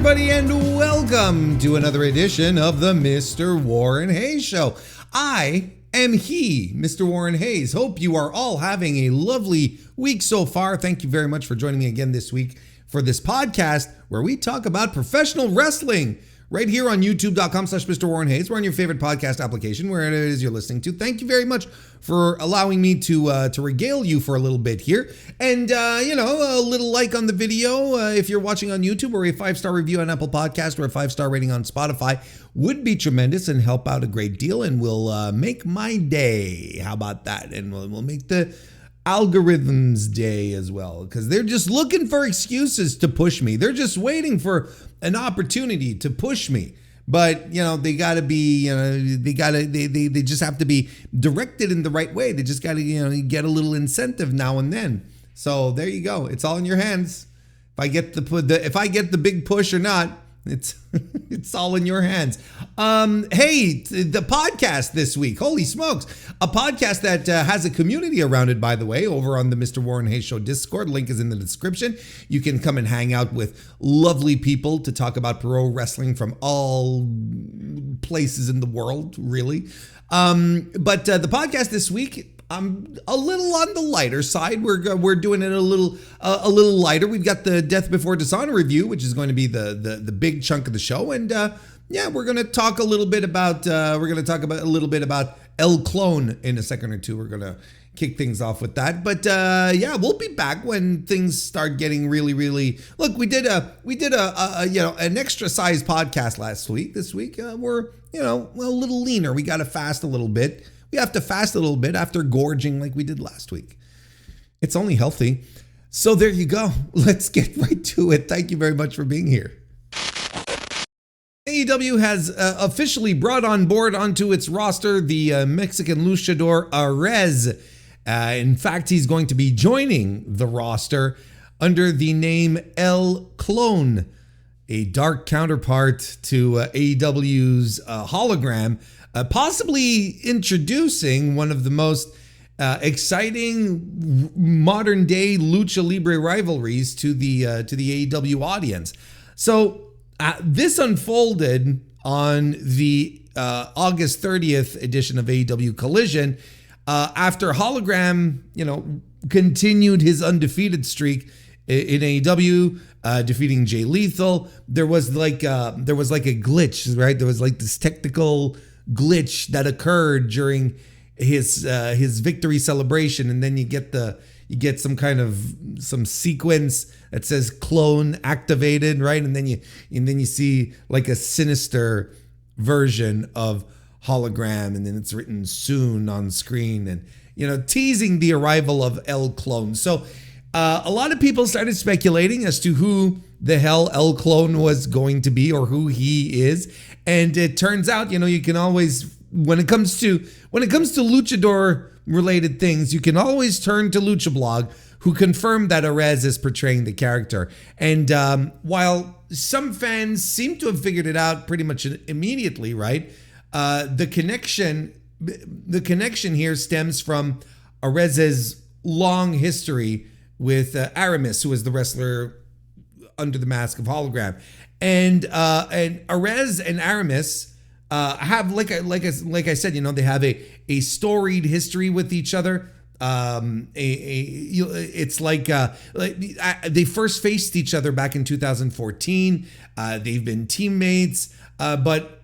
everybody, and welcome to another edition of the Mr. Warren Hayes Show. I am he, Mr. Warren Hayes. Hope you are all having a lovely week so far. Thank you very much for joining me again this week for this podcast where we talk about professional wrestling right here on youtube.com/Mr. Warren Hayes. We're on your favorite podcast application, wherever it is you're listening to. Thank you very much for allowing me to regale you for a little bit here. And, a little like on the video if you're watching on YouTube, or a 5-star review on Apple Podcast, or a 5-star rating on Spotify would be tremendous and help out a great deal and will make my day. How about that? And we'll make the algorithms day as well, because they're just looking for excuses to push me. They're just waiting for an opportunity to push me. But, they got to be, they just have to be directed in the right way. They just got to, get a little incentive now and then. So there you go. It's all in your hands. If I get the big push or not, it's all in your hands. Hey, the podcast this week, holy smokes, a podcast that has a community around it, by the way, over on the Mr. Warren Hayes Show Discord. Link is in the description. You can come and hang out with lovely people to talk about pro wrestling from all places in the world, really. But the podcast this week, I'm a little on the lighter side. We're doing it a little lighter. We've got the Death Before Dishonor review, which is going to be the big chunk of the show, and we're going to talk a little bit about El Clone in a second or two. We're going to kick things off with that, but we'll be back when things start getting really, really. Look, we did an extra size podcast last week. This week we're a little leaner. We got to fast a little bit. We have to fast a little bit after gorging like we did last week. It's only healthy. So there you go. Let's get right to it. Thank you very much for being here. AEW has officially brought on board onto its roster the Mexican luchador Arez. In fact, he's going to be joining the roster under the name El Clone, a dark counterpart to AEW's hologram. Possibly introducing one of the most exciting modern day lucha libre rivalries to the AEW audience. So this unfolded on the August 30th edition of AEW Collision after Hologram, continued his undefeated streak in AEW, defeating Jay Lethal. There was like a glitch, right? There was like this technical glitch that occurred during his victory celebration, and then you get some sequence that says clone activated, right? And then you see like a sinister version of Hologram, and then it's written soon on screen, and teasing the arrival of El Clone. So a lot of people started speculating as to who the hell El Clone was going to be, or who he is. And it turns out, you can always, when it comes to luchador related things, you can always turn to Lucha Blog, who confirmed that Arez is portraying the character. And while some fans seem to have figured it out pretty much immediately, right? The connection here stems from Arez's long history with Arez, who is the wrestler under the mask of Hologram, and Arez and Arez have like I said, they have a storied history with each other. It's like they first faced each other back in 2014. They've been teammates, but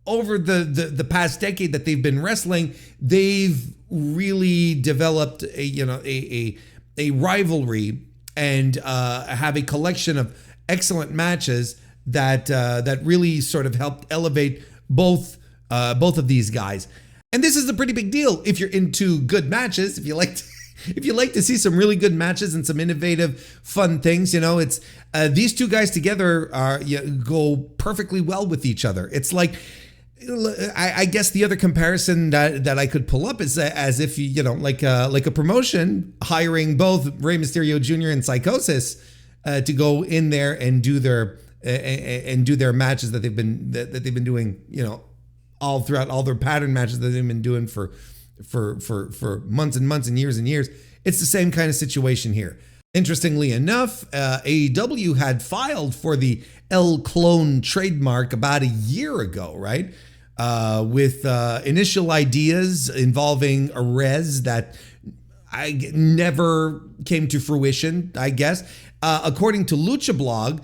over the past decade that they've been wrestling, they've really developed a rivalry, and have a collection of excellent matches that really sort of helped elevate both of these guys. And this is a pretty big deal if you're into good matches, if you like to see some really good matches and some innovative, fun things. It's these two guys together go perfectly well with each other. It's like, I guess the other comparison that I could pull up is as if like a promotion hiring both Rey Mysterio Jr. and Psychosis to go in there and do their matches that they've been doing, all throughout all their pattern matches that they've been doing for months and months and years and years. It's the same kind of situation here. Interestingly enough, AEW had filed for the El Clone trademark about a year ago, right? With initial ideas involving Arez that I never came to fruition, I guess. According to Lucha Blog,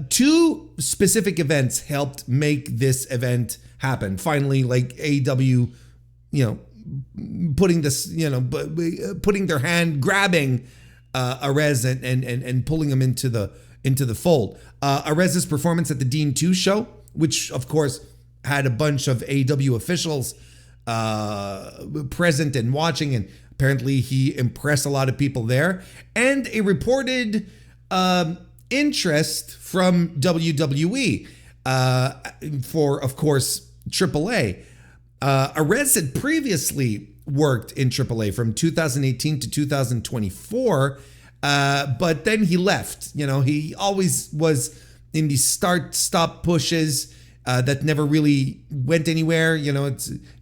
two specific events helped make this event happen. Finally, like AEW, putting this, putting their hand, grabbing Arez and pulling him into the fold. Arez's performance at the Dean 2 show, which of course had a bunch of AEW officials present and watching, and apparently he impressed a lot of people there, and a reported interest from WWE for, of course, AAA. Arez had previously worked in AAA from 2018 to 2024, but then he left. He always was in these start-stop pushes that never really went anywhere.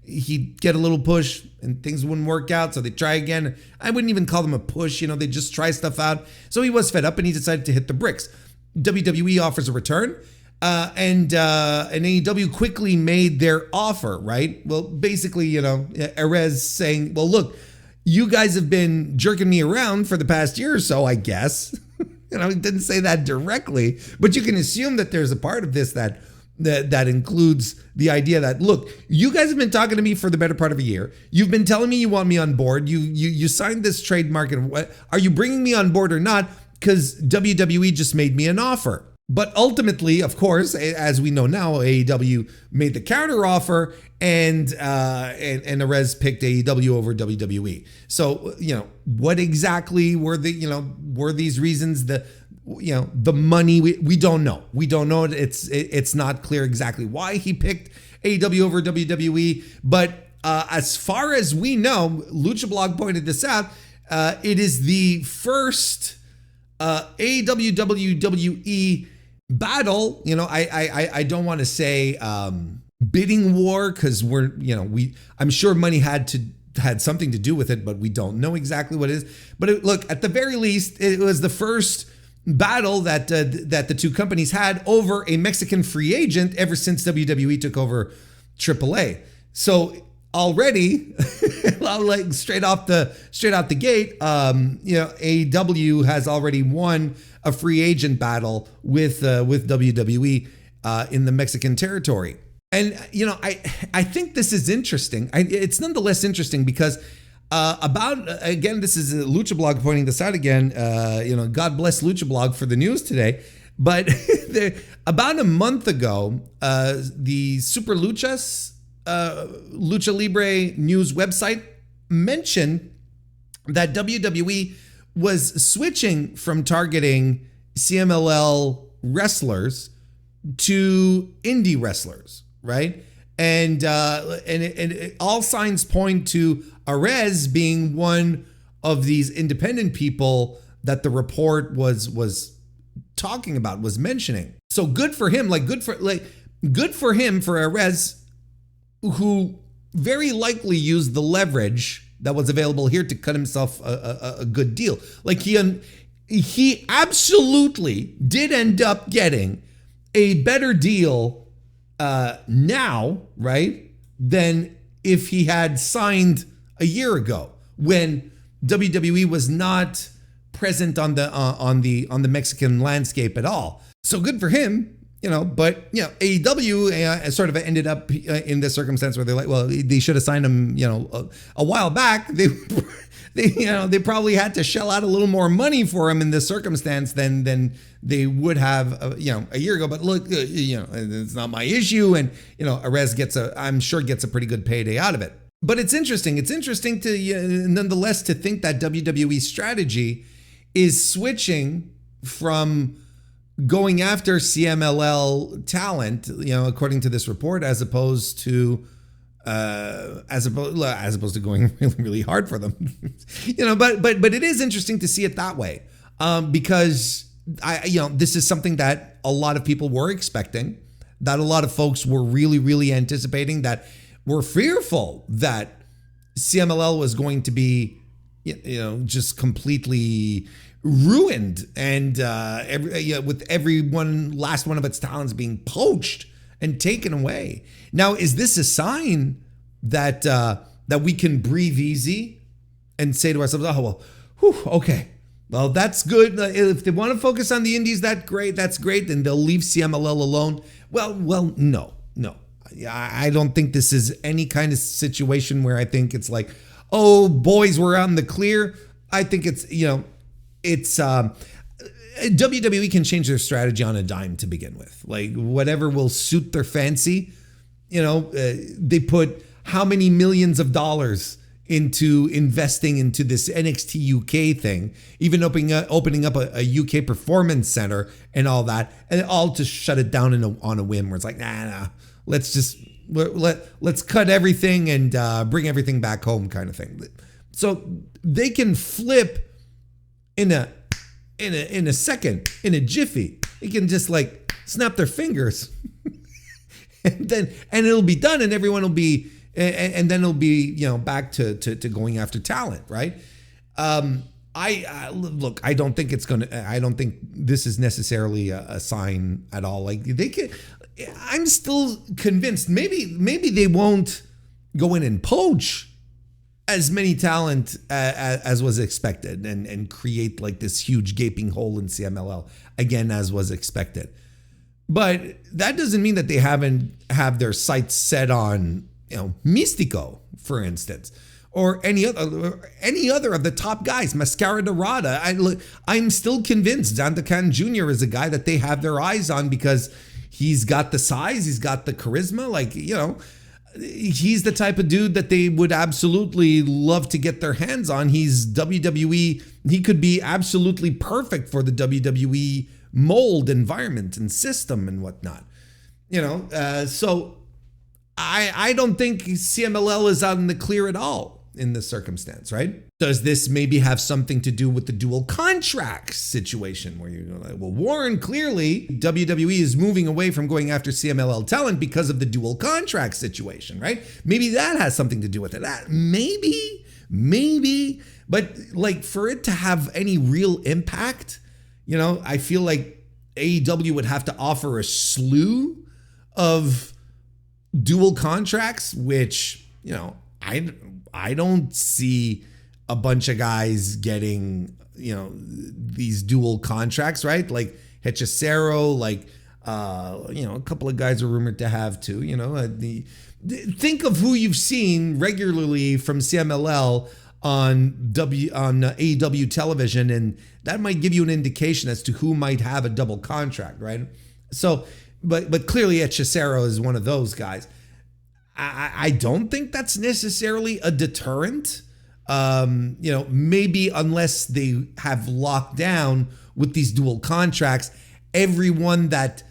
He'd get a little push and things wouldn't work out, so they try again. I wouldn't even call them a push. They just try stuff out. So he was fed up and he decided to hit the bricks. WWE offers a return. And AEW quickly made their offer, right? Well, basically, Arez saying, well, look, you guys have been jerking me around for the past year or so, I guess. He didn't say that directly, but you can assume that there's a part of this that includes the idea that, look, you guys have been talking to me for the better part of a year. You've been telling me you want me on board. You signed this trademark, and what are you bringing me on board or not? Because WWE just made me an offer. But ultimately, of course, as we know now, AEW made the counter offer, and Arez picked AEW over WWE. So, what exactly were these reasons? The money, we don't know. We don't know. It's not clear exactly why he picked AEW over WWE. But as far as we know, Lucha Blog pointed this out. It is the first AEW WWE battle. I don't want to say bidding war, because I'm sure money had something to do with it, but we don't know exactly what it is. But look, at the very least, it was the first battle that the two companies had over a Mexican free agent ever since WWE took over AAA. So already, like straight out the gate, AEW has already won a free agent battle with WWE in the Mexican territory. And I think this is interesting. It's nonetheless interesting because again, this is a Lucha Blog pointing this out again. God bless Lucha Blog for the news today. But about a month ago, the Super Luchas Lucha Libre news website mentioned that WWE was switching from targeting CMLL wrestlers to indie wrestlers, right? And all signs point to Arez being one of these independent people that the report was talking about, was mentioning. So good for him, good for him, for Arez, who very likely used the leverage that was available here to cut himself a good deal. Like he absolutely did end up getting a better deal now, right, than if he had signed a year ago when WWE was not present on the Mexican landscape at all. So good for him. But AEW sort of ended up in this circumstance where they're like, well, they should have signed him, a while back. They probably had to shell out a little more money for him in this circumstance than they would have, a year ago. But look, it's not my issue, and Arez I'm sure gets a pretty good payday out of it. But it's interesting. It's interesting to nonetheless to think that WWE's strategy is switching from going after CMLL talent, according to this report, as opposed to going really, really hard for them, but it is interesting to see it that way, because this is something that a lot of people were expecting, that a lot of folks were really, really anticipating, that were fearful that CMLL was going to be, just completely ruined, and with last one of its talents being poached and taken away. Now, is this a sign that we can breathe easy and say to ourselves, oh, well, whew, okay, well, that's good. If they want to focus on the indies, that's great, and they'll leave CMLL alone. Well, no. I don't think this is any kind of situation where I think it's like, oh, boys, we're out in the clear. I think it's WWE can change their strategy on a dime to begin with. Like, whatever will suit their fancy. They put how many millions of dollars into investing into this NXT UK thing, even opening up a UK performance center and all that, and all to shut it down on a whim where it's like, nah, let's cut everything and bring everything back home kind of thing. So they can flip in a second, in a jiffy. They can just like snap their fingers and it'll be done, and everyone will be, and then it'll be, back to going after talent, right? I don't think this is necessarily a sign at all. Like, I'm still convinced maybe they won't go in and poach as many talent as was expected and create like this huge gaping hole in CMLL again, as was expected. But that doesn't mean that they haven't have their sights set on, Mystico, for instance, or any other of the top guys, Mascara Dorada. I'm still convinced Zandakan Jr. is a guy that they have their eyes on because he's got the size, he's got the charisma, he's the type of dude that they would absolutely love to get their hands on. He's WWE. He could be absolutely perfect for the WWE mold, environment, and system and whatnot. So I don't think CMLL is out in the clear at all in this circumstance, right? Does this maybe have something to do with the dual contract situation where you're like, well, Warren, clearly WWE is moving away from going after CMLL talent because of the dual contract situation, right? Maybe that has something to do with it. Maybe, but like for it to have any real impact, I feel like AEW would have to offer a slew of dual contracts, which, I don't see a bunch of guys getting, these dual contracts, right? Like Hechicero, like, a couple of guys are rumored to have too, think of who you've seen regularly from CMLL on AEW television, and that might give you an indication as to who might have a double contract, right? So, but clearly Hechicero is one of those guys. I don't think that's necessarily a deterrent. Maybe unless they have locked down with these dual contracts, everyone that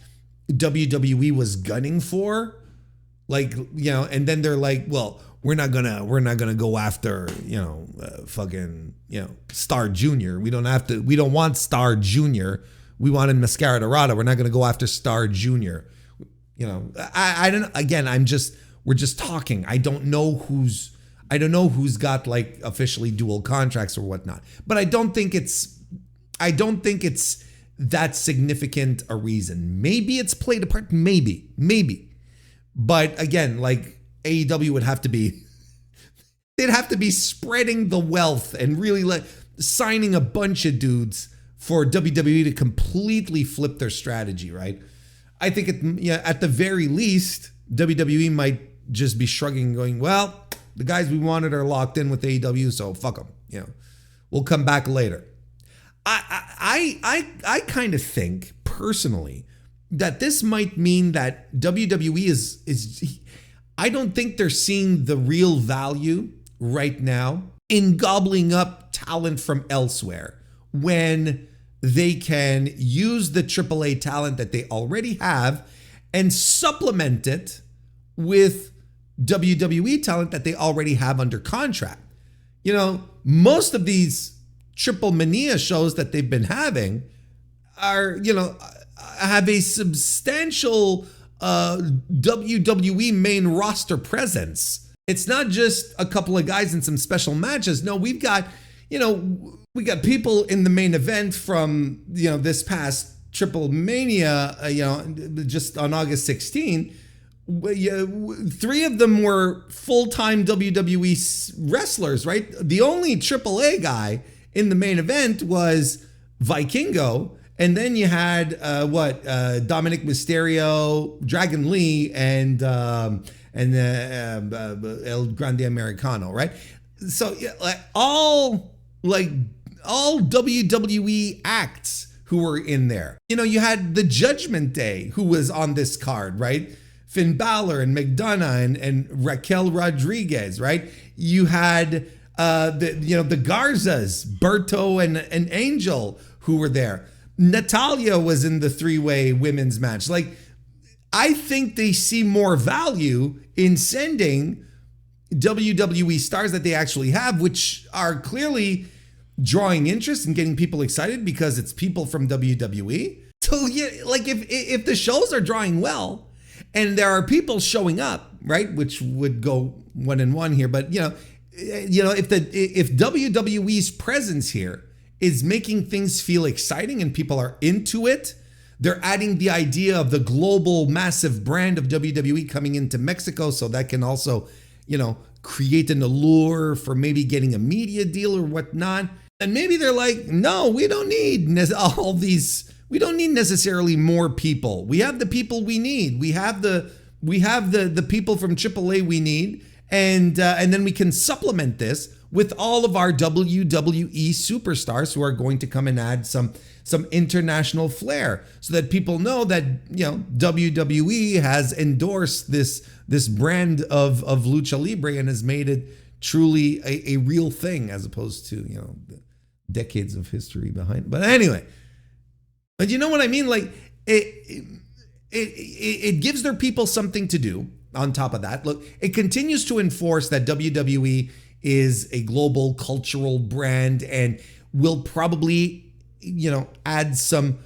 WWE was gunning for, and then they're like, well, we're not gonna go after, Star Junior. We don't want Star Junior. We wanted Mascara Dorada. We're not gonna go after Star Junior. I don't. Again, we're just talking. I don't know who's got like officially dual contracts or whatnot. But I don't think it's that significant a reason. Maybe it's played a part. Maybe. But again, like AEW would have to be, they'd have to be spreading the wealth and really like signing a bunch of dudes for WWE to completely flip their strategy, right? I think at the very least, WWE might just be shrugging and going, well, the guys we wanted are locked in with AEW, so fuck them. We'll come back later. I kind of think personally that this might mean that WWE is I don't think they're seeing the real value right now in gobbling up talent from elsewhere when they can use the AAA talent that they already have and supplement it with WWE talent that they already have under contract. Most of these Triple Mania shows that they've been having are, have a substantial WWE main roster presence. It's not just a couple of guys in some special matches. No, we've got We got people in the main event from, this past Triple Mania, just on August 16. 3 of them were full-time WWE wrestlers, right? The only AAA guy in the main event was Vikingo. And then you had Dominic Mysterio, Dragon Lee, and El Grande Americano, right? So all WWE acts who were in there. You had the Judgment Day who was on this card, right? Finn Balor and McDonough and Raquel Rodriguez, right? You had the Garzas, Berto and Angel who were there. Natalia was in the 3-way women's match. I think they see more value in sending WWE stars that they actually have, which are clearly drawing interest and getting people excited because it's people from WWE. So yeah, if the shows are drawing well and there are people showing up, right, which would go 1 and 1 here, but if WWE's presence here is making things feel exciting and people are into it, they're adding the idea of the global massive brand of WWE coming into Mexico, so that can also, create an allure for maybe getting a media deal or whatnot. And maybe they're like, no, we don't need all these. We don't need necessarily more people. We have the people we need. We have the people from AAA we need, and then we can supplement this with all of our WWE superstars who are going to come and add some international flair, so that people know that WWE has endorsed this brand of lucha libre and has made it truly a real thing, as opposed to decades of history behind it. But anyway, but you know what I mean? It gives their people something to do. On top of that, look, it continues to enforce that WWE is a global cultural brand and will probably, add some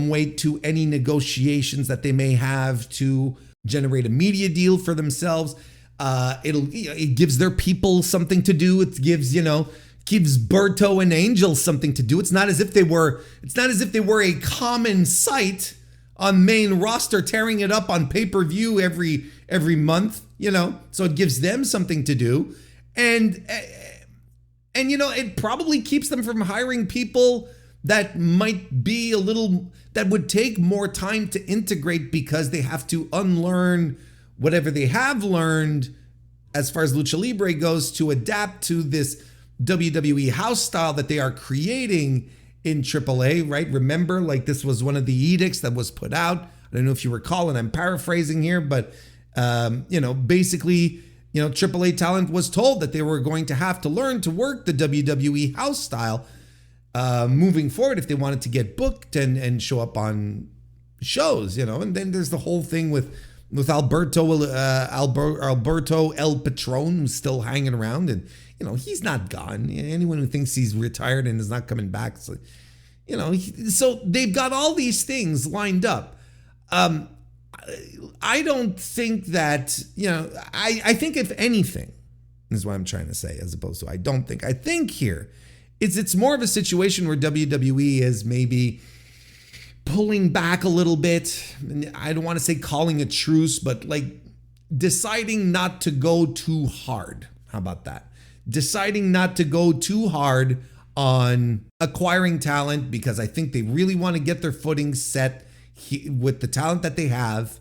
weight to any negotiations that they may have to generate a media deal for themselves. It gives their people something to do. It gives Berto and Angel something to do. It's not as if they were a common sight on main roster, tearing it up on pay-per-view every month, so it gives them something to do. And it probably keeps them from hiring people that might be that would take more time to integrate, because they have to unlearn whatever they have learned as far as lucha libre goes to adapt to this WWE house style that they are creating in AAA, right? Remember, this was one of the edicts that was put out. I don't know if you recall, and I'm paraphrasing here, but basically, AAA talent was told that they were going to have to learn to work the WWE house style moving forward if they wanted to get booked and show up on shows, And then there's the whole thing with Alberto El Patron, who's still hanging around, and he's not gone. Anyone who thinks he's retired and is not coming back, so they've got all these things lined up. I don't think that, I think if anything, this is what I'm trying to say, as opposed to I don't think. I think here it's more of a situation where WWE is maybe pulling back a little bit. I don't want to say calling a truce, but deciding not to go too hard. How about that? Deciding not to go too hard on acquiring talent, because I think they really want to get their footing set with the talent that they have.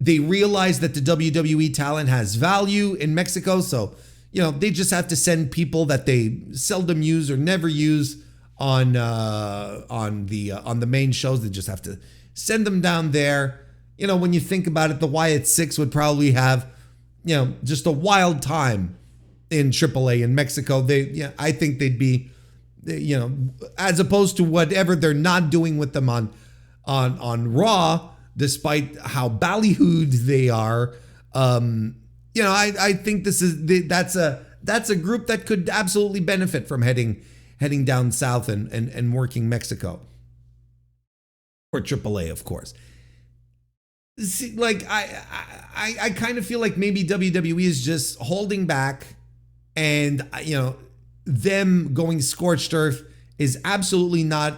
They realize that the WWE talent has value in Mexico, so they just have to send people that they seldom use or never use on the main shows. They just have to send them down there. When you think about it, the Wyatt Six would probably have just a wild time in AAA in Mexico. I think they'd be, as opposed to whatever they're not doing with them on Raw, despite how ballyhooed they are. I think that's a group that could absolutely benefit from heading down south and working Mexico, or AAA, of course. See, I kind of feel like maybe WWE is just holding back, and them going scorched earth is absolutely not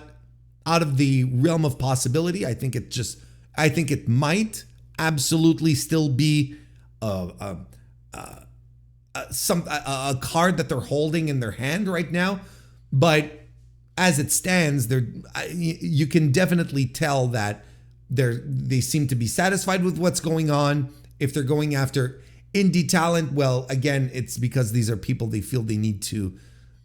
out of the realm of possibility. I think it might absolutely still be a card that they're holding in their hand right now. But as it stands, you can definitely tell that they seem to be satisfied with what's going on. If they're going after indie talent, well, again, it's because these are people they feel they need to,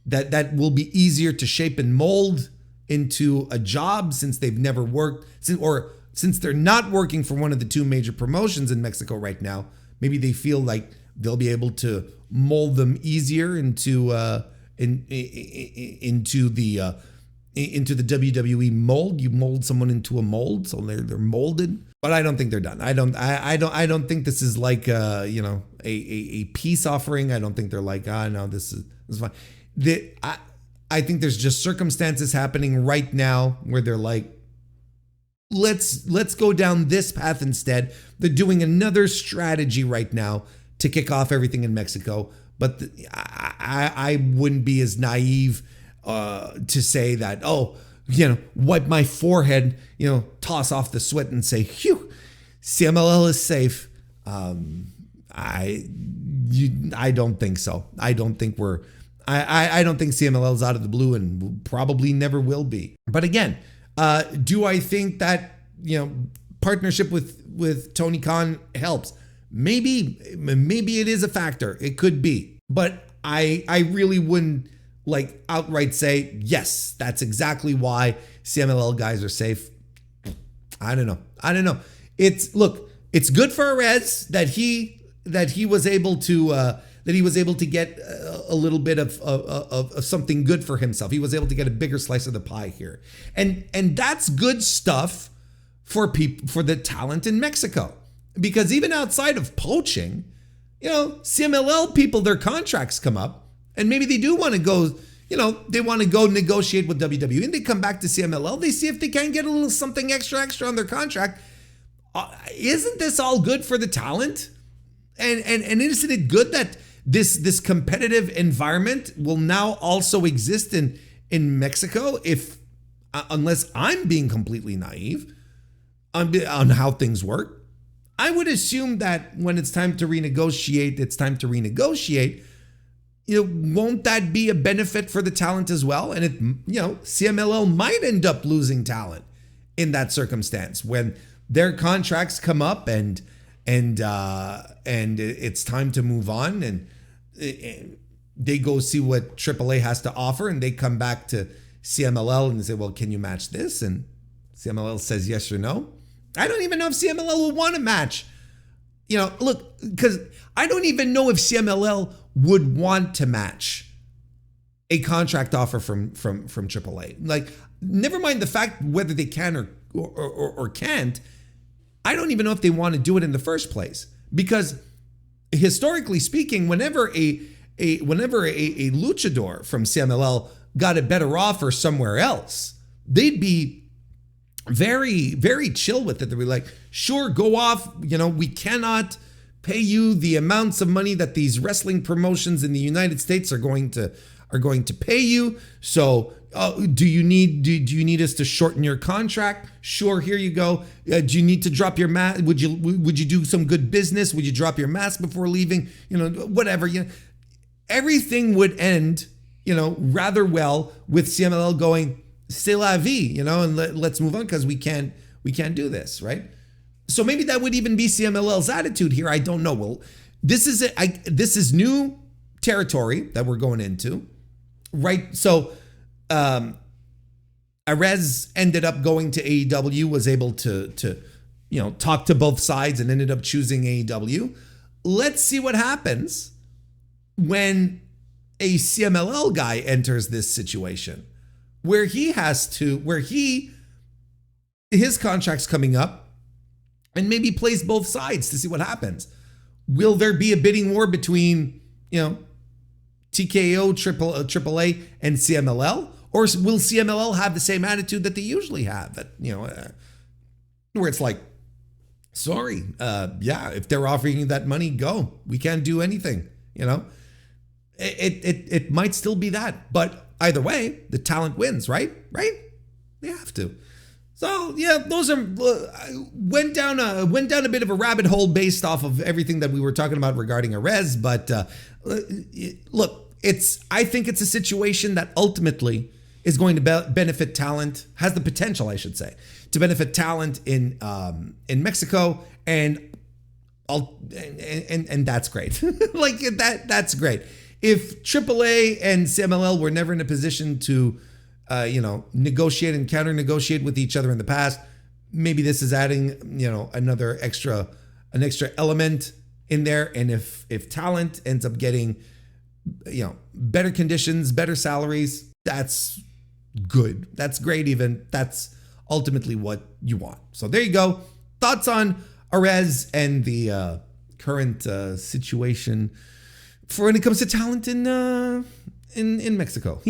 that will be easier to shape and mold into a job since they've never worked, since they're not working for one of the two major promotions in Mexico right now. Maybe they feel like they'll be able to mold them easier into the WWE mold. You mold someone into a mold, so they're molded. But I don't think they're done. I don't think this is like a peace offering. I don't think they're like, no, this is fine. I think there's just circumstances happening right now where they're like, let's go down this path instead. They're doing another strategy right now to kick off everything in Mexico. But I wouldn't be as naive to say that, wipe my forehead, toss off the sweat and say, phew, CMLL is safe. I don't think so. I don't think CMLL is out of the blue and probably never will be. But again, do I think that, partnership with Tony Khan helps? Maybe it is a factor. It could be. But I really wouldn't like outright say, yes, that's exactly why CMLL guys are safe. I don't know. It's good for Arez that he was able to get a little bit of something good for himself. He was able to get a bigger slice of the pie here. And that's good stuff for the talent in Mexico. Because even outside of poaching, CMLL people, their contracts come up and maybe they do want to go, they want to go negotiate with WWE and they come back to CMLL. They see if they can get a little something extra on their contract. Isn't this all good for the talent? And isn't it good that this competitive environment will now also exist in Mexico? Unless I'm being completely naive on how things work. I would assume that when it's time to renegotiate, won't that be a benefit for the talent as well? And CMLL might end up losing talent in that circumstance when their contracts come up and it's time to move on and they go see what AAA has to offer and they come back to CMLL and say, well, can you match this? And CMLL says yes or no. I don't even know if CMLL will want to match. Because I don't even know if CMLL would want to match a contract offer from AAA. Like, never mind the fact whether they can or can't. I don't even know if they want to do it in the first place. Because historically speaking, whenever a luchador from CMLL got a better offer somewhere else, they'd be very, very chill with it. They'd be like, sure, go off. We cannot pay you the amounts of money that these wrestling promotions in the United States are going to pay you. So do you need us to shorten your contract? Sure, here you go. Do you need to drop your mask? Would you do some good business? Would you drop your mask before leaving? Whatever. Everything would end, rather well with CMLL going, c'est la vie, and let's move on because we can't do this, right? So maybe that would even be CMLL's attitude here. I don't know. Well, this is new territory that we're going into, right? So Arez ended up going to AEW, was able to talk to both sides and ended up choosing AEW. Let's see what happens when a CMLL guy enters this situation where his contract's coming up and maybe plays both sides to see what happens. Will there be a bidding war between, TKO, AAA, and CMLL? Or will CMLL have the same attitude that they usually have? That, where it's like, sorry, if they're offering you that money, go. We can't do anything, It might still be that. But either way, the talent wins, right? Right? They have to. So yeah, those are went down a bit of a rabbit hole based off of everything that we were talking about regarding Arez. But look, I think it's a situation that ultimately is going to benefit talent, has the potential, I should say, to benefit talent in Mexico, and that's great. Like that's great. If AAA and CMLL were never in a position to negotiate and counter negotiate with each other in the past, maybe this is adding, an extra element in there. And if talent ends up getting, better conditions, better salaries, that's good. That's great. Even that's ultimately what you want. So there you go. Thoughts on Arez and the current situation for when it comes to talent in Mexico.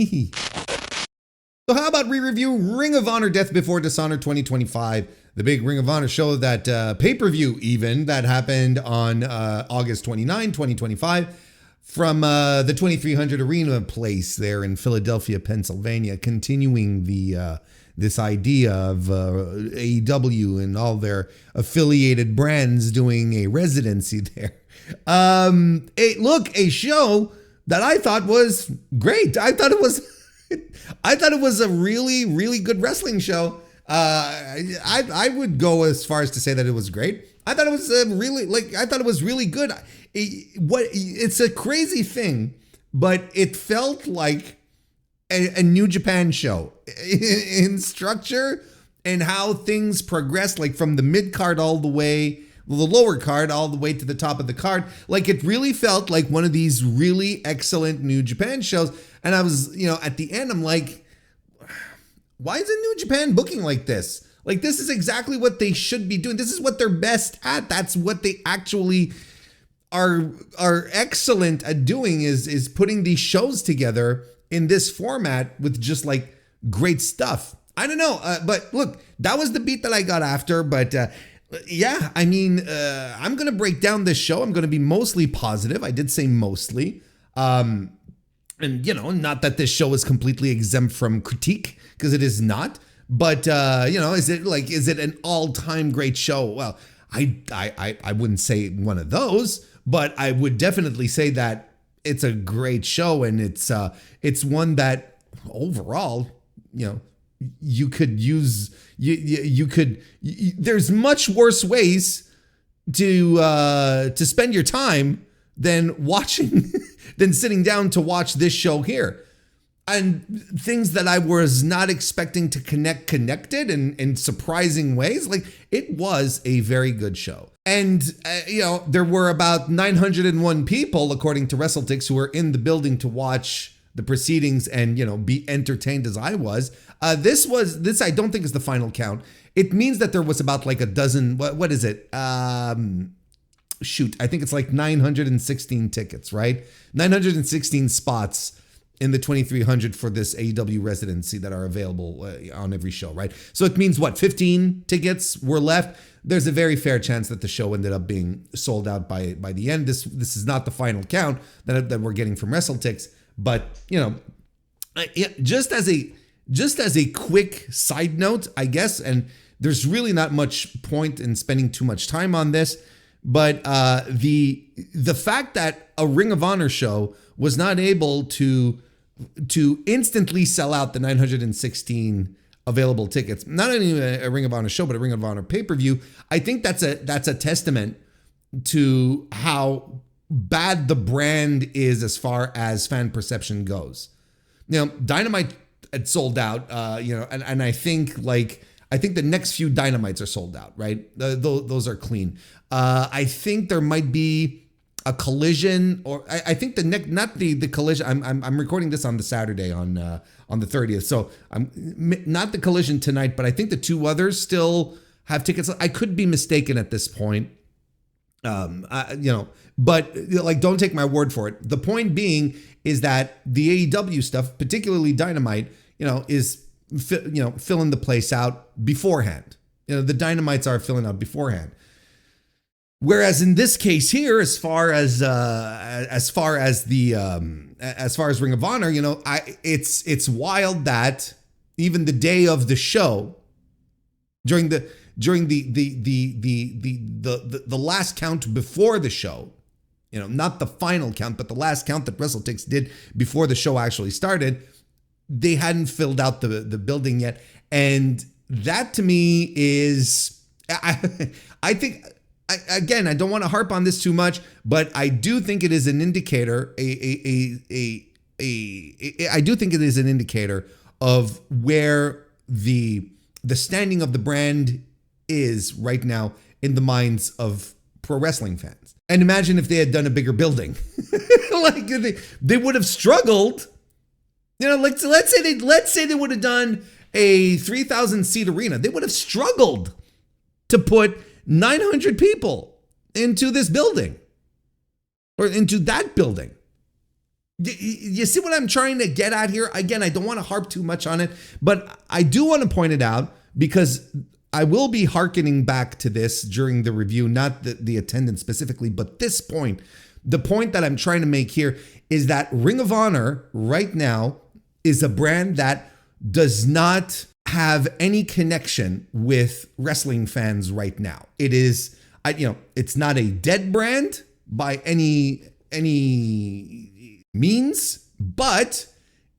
So how about re-review Ring of Honor Death Before Dishonor 2025, the big Ring of Honor show, that pay-per-view even, that happened on August 29, 2025, from the 2300 Arena place there in Philadelphia, Pennsylvania, continuing this idea of AEW and all their affiliated brands doing a residency there. A show that I thought was great. I thought it was a really, really good wrestling show. I would go as far as to say that it was great. I thought it was really good. It's a crazy thing, but it felt like a New Japan show in structure and how things progressed, like from the mid card all the way, the lower card all the way to the top of the card. Like it really felt like one of these really excellent New Japan shows. And I was, at the end, I'm like, why isn't New Japan booking like this? Like, this is exactly what they should be doing. This is what they're best at. That's what they actually are excellent at doing, is putting these shows together in this format with just like great stuff. I don't know. But look, that was the beat that I got after. But yeah, I mean, I'm going to break down this show. I'm going to be mostly positive. I did say mostly. And, not that this show is completely exempt from critique, because it is not. But, is it an all-time great show? Well, I wouldn't say one of those, but I would definitely say that it's a great show, and it's one that overall, you could use. There's much worse ways to spend your time than watching, than sitting down to watch this show here. And things that I was not expecting to connected in surprising ways. Like, it was a very good show. And, there were about 901 people, according to WrestleTix, who were in the building to watch the proceedings and, be entertained as I was. This I don't think is the final count. It means that there was about like a dozen, what is it? I think it's like 916 tickets, right? 916 spots in the 2300 for this AEW residency that are available on every show, right? So it means 15 tickets were left. There's a very fair chance that the show ended up being sold out by the end. This is not the final count that we're getting from WrestleTix, but just as a quick side note, I guess, and there's really not much point in spending too much time on this, but the fact that a Ring of Honor show was not able to instantly sell out the 916 available tickets, not only a Ring of Honor show, but a Ring of Honor pay-per-view, I think that's a testament to how bad the brand is as far as fan perception goes. Dynamite had sold out, and I think the next few Dynamites are sold out, right? Those are clean. I think there might be a Collision, or I think not the Collision. I'm recording this on the Saturday on the 30th, so I'm not the Collision tonight, but I think the two others still have tickets. I could be mistaken at this point, but don't take my word for it. The point being is that the AEW stuff, particularly Dynamite, is filling the place out beforehand. The Dynamites are filling out beforehand. Whereas in this case here, as far as the as far as Ring of Honor, it's wild that even the day of the show, during the last count before the show, not the final count, but the last count that WrestleTix did before the show actually started, they hadn't filled out the building yet. And that to me is, I think, again, I don't want to harp on this too much, but I do think it is an indicator, I do think it is an indicator of where the standing of the brand is right now in the minds of pro wrestling fans. And imagine if they had done a bigger building. Like they would have struggled. Let's say they would have done a 3,000 seat arena. They would have struggled to put 900 people into this building or into that building. You see what I'm trying to get at here? Again, I don't want to harp too much on it, but I do want to point it out because I will be hearkening back to this during the review, not the attendance specifically, but this point. The point that I'm trying to make here is that Ring of Honor right now is a brand that does not have any connection with wrestling fans right now. It is, it's not a dead brand by any means, but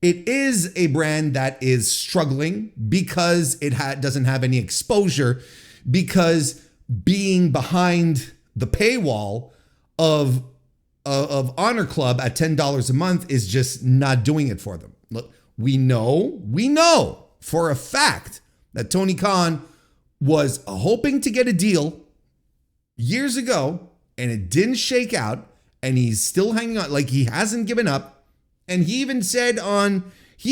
it is a brand that is struggling because it doesn't have any exposure, because being behind the paywall of Honor Club at $10 a month is just not doing it for them. Look, we know for a fact that Tony Khan was hoping to get a deal years ago and it didn't shake out, and he's still hanging on, like he hasn't given up. And he even said on the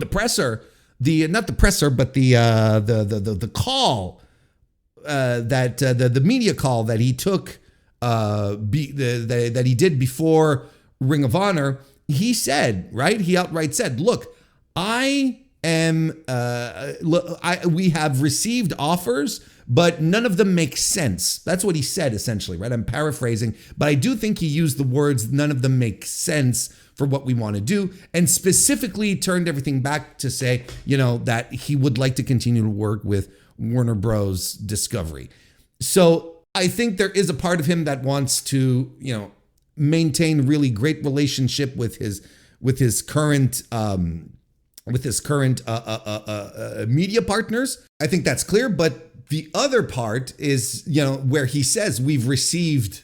presser, not the presser, but the call that the media call that he took that he did before Ring of Honor, he said, right? He outright said, "Look, we have received offers, but none of them make sense." That's what he said, essentially, right? I'm paraphrasing, but I do think he used the words, "none of them make sense for what we want to do," and specifically turned everything back to say, that he would like to continue to work with Warner Bros. Discovery. So I think there is a part of him that wants to, maintain really great relationship with his current media partners. I think that's clear, but the other part is, where he says we've received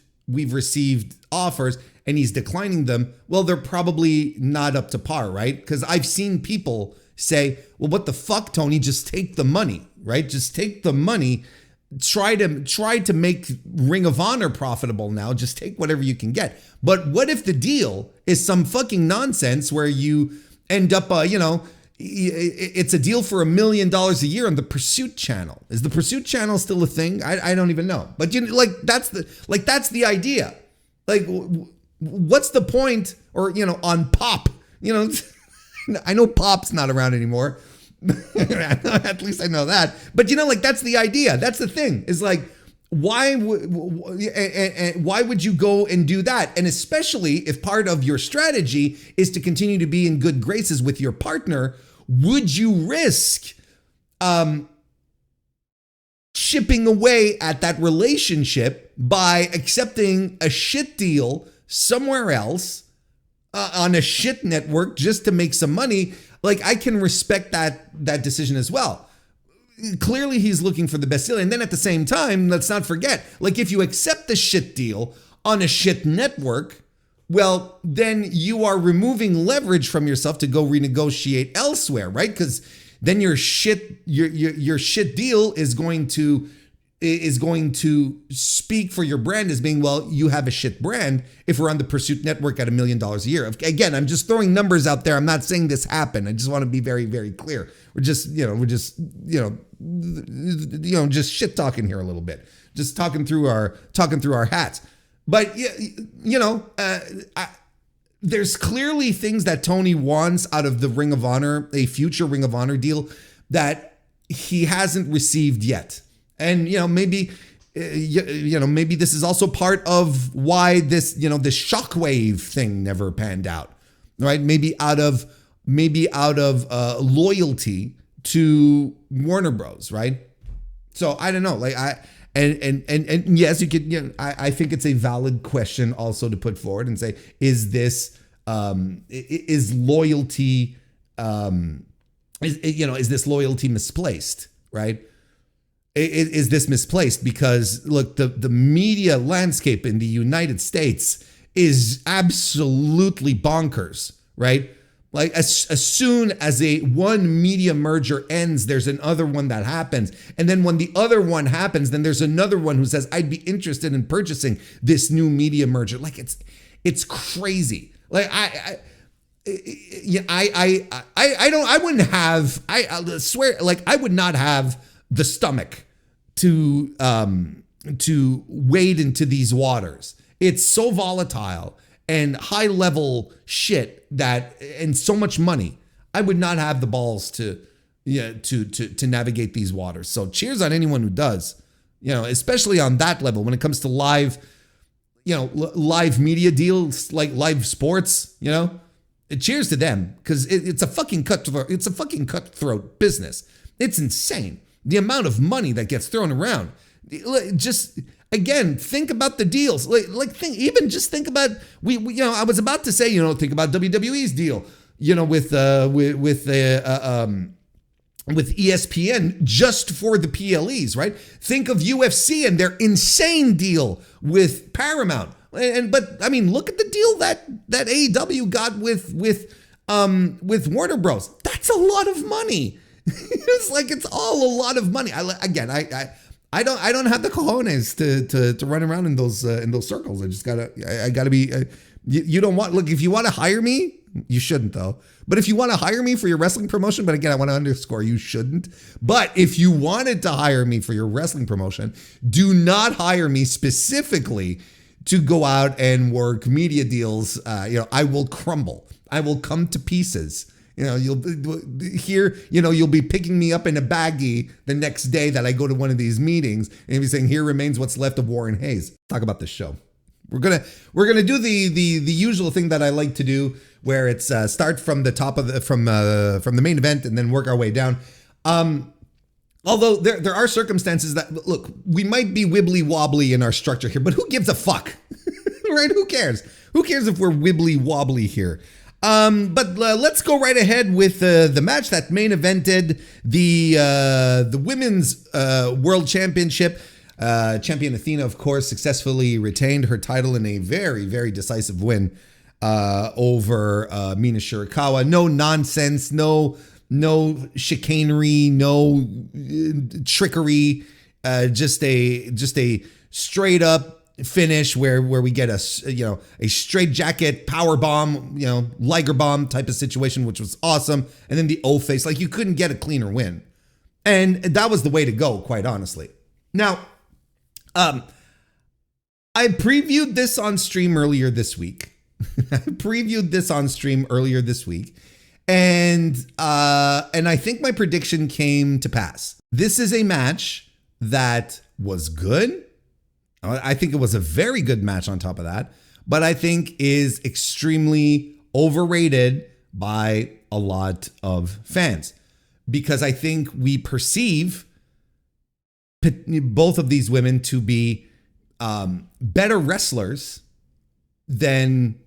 offers and he's declining them. Well, they're probably not up to par, right? Because I've seen people say, well, what the fuck, Tony? Just take the money, right? Just take the money. Try to make Ring of Honor profitable now. Just take whatever you can get. But what if the deal is some fucking nonsense where you end up, it's a deal for $1 million a year on the Pursuit channel? Is the Pursuit channel still a thing? I don't even know. But that's the idea. Like, what's the point? Or on Pop, I know Pop's not around anymore. At least I know that. But that's the idea. That's the thing. Is like, why would you go and do that? And especially if part of your strategy is to continue to be in good graces with your partner, would you risk chipping away at that relationship by accepting a shit deal somewhere else on a shit network just to make some money? Like, I can respect that decision as well. Clearly, he's looking for the best deal. And then at the same time, let's not forget, like, if you accept the shit deal on a shit network, well, then you are removing leverage from yourself to go renegotiate elsewhere, right? Because then your shit deal is going to speak for your brand as being, well, you have a shit brand if we're on the Pursuit network at $1 million a year. Again, I'm just throwing numbers out there. I'm not saying this happened. I just want to be very, very clear. We're just shit talking here a little bit, just talking through our hats. But there's clearly things that Tony wants out of the Ring of Honor, a future Ring of Honor deal, that he hasn't received yet. And maybe maybe this is also part of why this shockwave thing never panned out, right? Maybe out of loyalty to Warner Bros, right? So I don't know. Like and yes, you could. I think it's a valid question also to put forward and say, is this is loyalty is this loyalty misplaced, right? Is this misplaced? Because look, the media landscape in the United States is absolutely bonkers, right? Like as soon as one media merger ends, there's another one that happens. And then when the other one happens, then there's another one who says, I'd be interested in purchasing this new media merger. Like it's crazy. Like I swear, like I would not have the stomach to wade into these waters. It's so volatile and high level shit and so much money. I would not have the balls to navigate these waters. So cheers on anyone who does, especially on that level when it comes to live media deals, like live sports, cheers to them, because it's a fucking cutthroat. It's a fucking cutthroat business. It's insane the amount of money that gets thrown around. Just again, think about the deals. Think about I was about to say, think about WWE's deal, with ESPN just for the PLEs, right? Think of UFC and their insane deal with Paramount. But I mean, look at the deal that AEW got with Warner Bros. That's a lot of money. It's all a lot of money. I don't have the cojones to run around in those circles. I gotta be. You don't want. Look, if you want to hire me, you shouldn't though. But if you want to hire me for your wrestling promotion, but again, I want to underscore, you shouldn't. But if you wanted to hire me for your wrestling promotion, do not hire me specifically to go out and work media deals. I will crumble. I will come to pieces. You'll be picking me up in a baggie the next day that I go to one of these meetings and you'll be saying, here remains what's left of Warren Hayes. Talk about this show. We're gonna do the usual thing that I like to do, where it's start from the top of from the main event and then work our way down. Although there are circumstances that, look, we might be wibbly wobbly in our structure here, but who gives a fuck, right? Who cares? Who cares if we're wibbly wobbly here? But let's go right ahead with the match that main evented the Women's World Championship. Champion Athena, of course, successfully retained her title in a very, very decisive win over Mina Shirakawa. No nonsense, no chicanery, no trickery. Just a straight up finish where we get a straight jacket power bomb, Liger bomb type of situation, which was awesome. And then the O-face, like you couldn't get a cleaner win. And that was the way to go, quite honestly. Now, I previewed this on stream earlier this week. And I think my prediction came to pass. This is a match that was good. I think it was a very good match on top of that, but I think is extremely overrated by a lot of fans, because I think we perceive both of these women to be better wrestlers than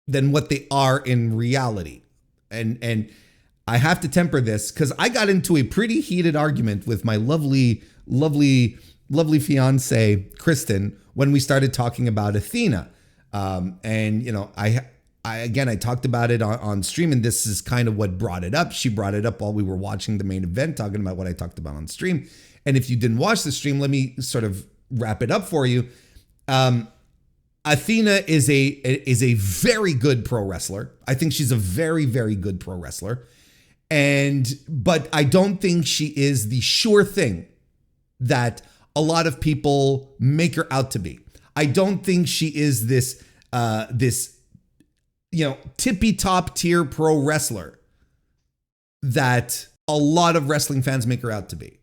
what they are in reality. And I have to temper this because I got into a pretty heated argument with my lovely fiance, Kristen, when we started talking about Athena. I talked about it on stream, and this is kind of what brought it up. She brought it up while we were watching the main event, talking about what I talked about on stream. And if you didn't watch the stream, let me sort of wrap it up for you. Athena is a very good pro wrestler. I think she's a very, very good pro wrestler. But I don't think she is the sure thing that a lot of people make her out to be. I don't think she is this tippy top tier pro wrestler that a lot of wrestling fans make her out to be.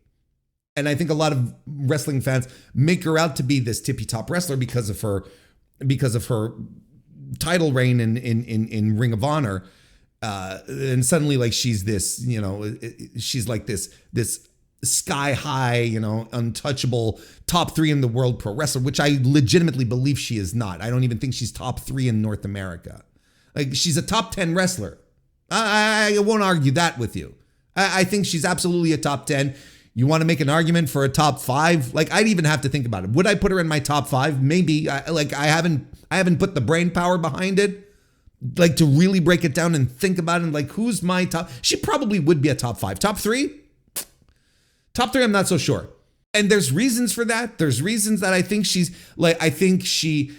And I think a lot of wrestling fans make her out to be this tippy top wrestler because of her title reign in Ring of Honor. And suddenly like she's this, she's like this sky high, untouchable top 3 in the world pro wrestler, which I legitimately believe she is not. I don't even think she's top 3 in North America. Like she's a top 10 wrestler. I won't argue that with you. I think she's absolutely a top 10. You want to make an argument for a top 5? Like I'd even have to think about it. Would I put her in my top 5? Maybe. I haven't put the brain power behind it, like to really break it down and think about it. Like who's my top? She probably would be a top 5. Top 3? Top 3, I'm not so sure. And there's reasons for that. There's reasons that I think she's like, I think she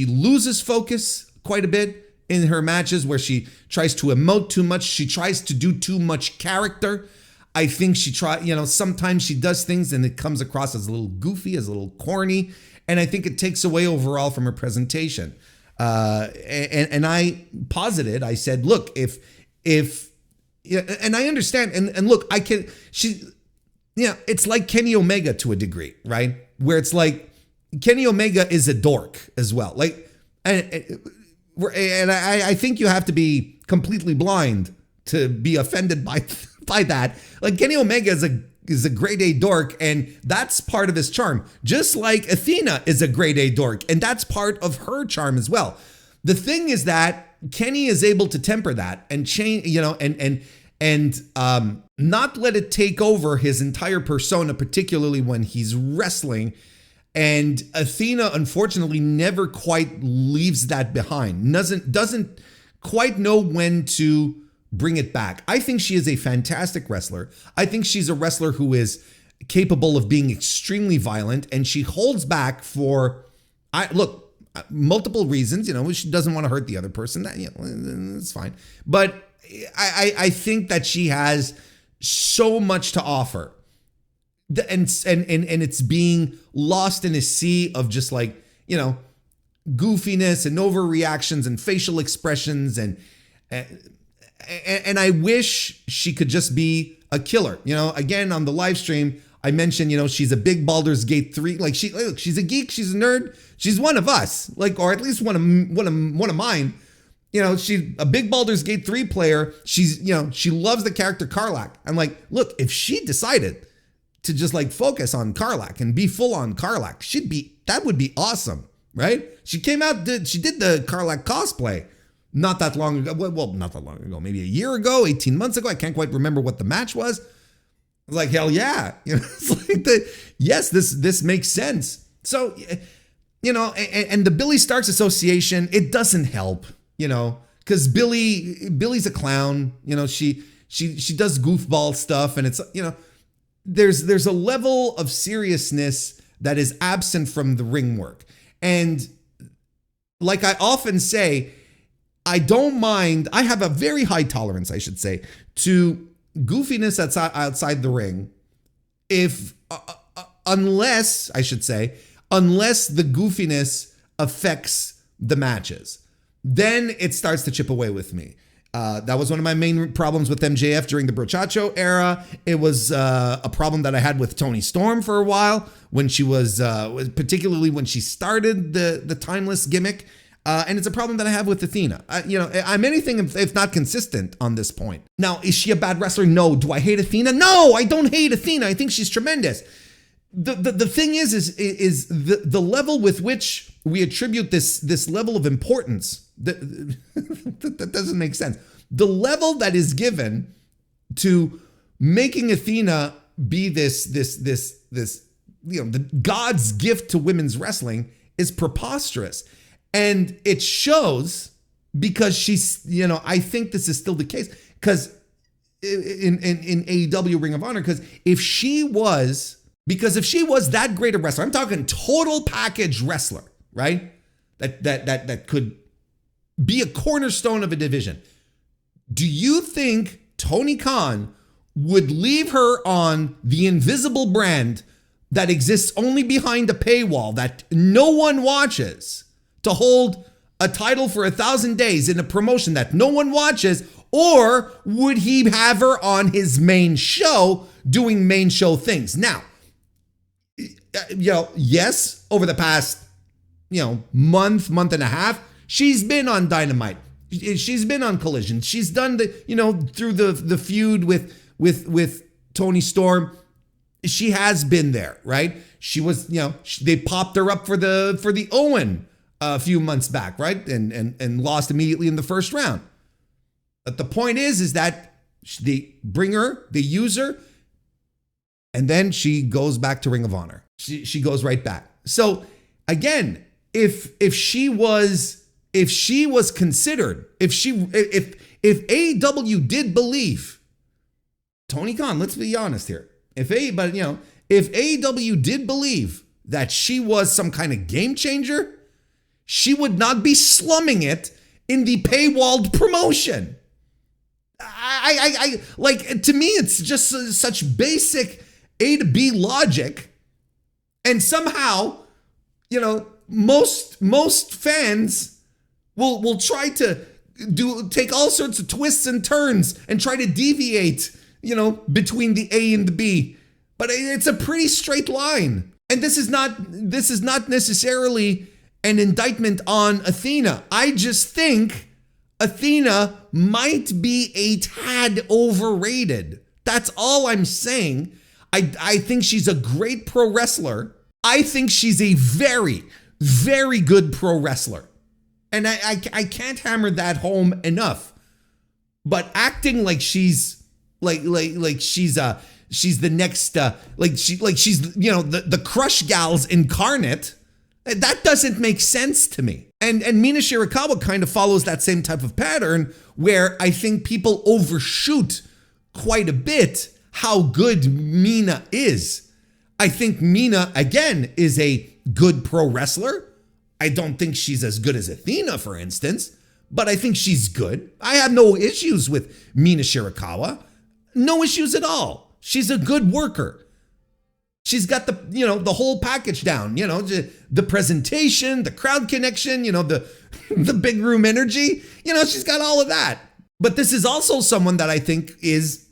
loses focus quite a bit in her matches where she tries to emote too much. She tries to do too much character. I think sometimes she does things and it comes across as a little goofy, as a little corny. And I think it takes away overall from her presentation. And I posited, I said, look, if and I understand, and look, it's like Kenny Omega to a degree, right? Where it's like Kenny Omega is a dork as well. Like, and I think you have to be completely blind to be offended by that. Like Kenny Omega is a grade A dork, and that's part of his charm. Just like Athena is a grade A dork, and that's part of her charm as well. The thing is that Kenny is able to temper that and change, and not let it take over his entire persona, particularly when he's wrestling. And Athena, unfortunately, never quite leaves that behind. Doesn't quite know when to bring it back. I think she is a fantastic wrestler. I think she's a wrestler who is capable of being extremely violent, and she holds back for multiple reasons. She doesn't want to hurt the other person. That it's fine. But I think that she has so much to offer. And it's being lost in a sea of just like, goofiness and overreactions and facial expressions. And I wish she could just be a killer. Again, on the live stream, I mentioned, she's a big Baldur's Gate 3. Like she's a geek. She's a nerd. She's one of us, like, or at least one of mine. She's a big Baldur's Gate 3 player. She's, she loves the character Karlach. I'm like, look, if she decided to just like focus on Karlach and be full on Karlach, that would be awesome, right? She came out, she did the Karlach cosplay not that long ago. Well, not that long ago, maybe a year ago, 18 months ago. I can't quite remember what the match was. I was like, hell yeah. It's like yes, this makes sense. So, and the Billy Starks Association, it doesn't help, because Billy's a clown. She does goofball stuff, and it's, there's a level of seriousness that is absent from the ring work. And like I often say, I don't mind. I have a very high tolerance, I should say, to goofiness outside the ring. Unless the goofiness affects the matches, then it starts to chip away with me. That was one of my main problems with MJF during the Brochacho era. It was a problem that I had with Toni Storm for a while when she was particularly when she started the timeless gimmick. And it's a problem that I have with Athena. I'm anything if not consistent on this point. Now, is she a bad wrestler? No. Do I hate Athena? No, I don't hate Athena. I think she's tremendous. The thing is the level with which we attribute this level of importance that doesn't make sense. The level that is given to making Athena be this the God's gift to women's wrestling is preposterous. And it shows because she's, I think this is still the case because in AEW Ring of Honor, because if she was that great a wrestler, I'm talking total package wrestler, right? That could be a cornerstone of a division. Do you think Tony Khan would leave her on the invisible brand that exists only behind a paywall that no one watches to hold a title for 1,000 days in a promotion that no one watches, Or would he have her on his main show doing main show things? Now, yes, over the past, month and a half, she's been on Dynamite. She's been on Collision. She's done through the feud with Tony Storm. She has been there, right? She was, they popped her up for the Owen a few months back, right? And lost immediately in the first round. But the point is that they bring her, they use her, and then she goes back to Ring of Honor. She goes right back. So again, if AEW did believe, Tony Khan, let's be honest here. If AEW did believe that she was some kind of game changer, she would not be slumming it in the paywalled promotion. To me, it's just such basic A to B logic. And somehow, most fans will try to take all sorts of twists and turns and try to deviate, between the A and the B. But it's a pretty straight line. And this is not necessarily an indictment on Athena. I just think Athena might be a tad overrated. That's all I'm saying. I think she's a great pro wrestler. I think she's a very, very good pro wrestler. And I can't hammer that home enough. But acting like she's she's the next she's the Crush Gals incarnate, that doesn't make sense to me. And Mina Shirakawa kind of follows that same type of pattern where I think people overshoot quite a bit how good Mina is. I think Mina, again, is a good pro wrestler. I don't think she's as good as Athena, for instance, but I think she's good. I have no issues with Mina Shirakawa. No issues at all. She's a good worker. She's got the whole package down, the presentation, the crowd connection, the big room energy, she's got all of that. But this is also someone that I think is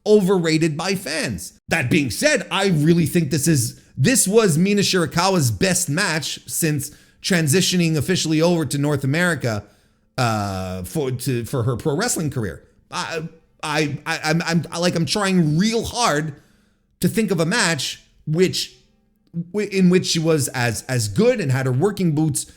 overrated by fans. That being said, I really think this was Mina Shirakawa's best match since transitioning officially over to North America for her pro wrestling career. I'm trying real hard to think of a match in which she was as good and had her working boots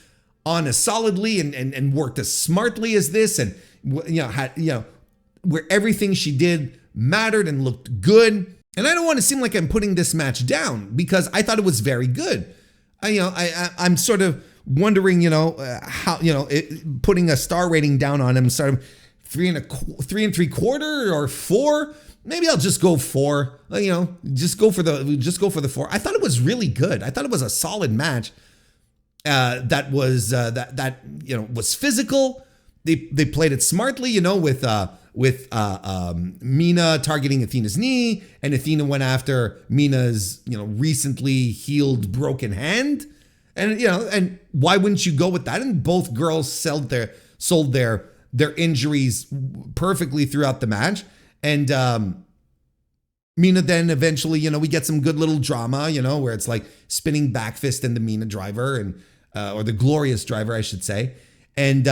on as solidly and worked as smartly as this, and where everything she did mattered and looked good. And I don't want to seem like I'm putting this match down because I thought it was very good. I'm sort of wondering, how, putting a star rating down on him, sort of 3 3/4 or 4. Maybe I'll just go 4. Just go for the 4. I thought it was really good. I thought it was a solid match. That was was physical. They played it smartly, with Mina targeting Athena's knee, and Athena went after Mina's recently healed broken hand, and why wouldn't you go with that? And both girls sold their injuries perfectly throughout the match. And Mina then eventually, we get some good little drama, where it's like spinning back fist in the Mina driver or the glorious driver, I should say. And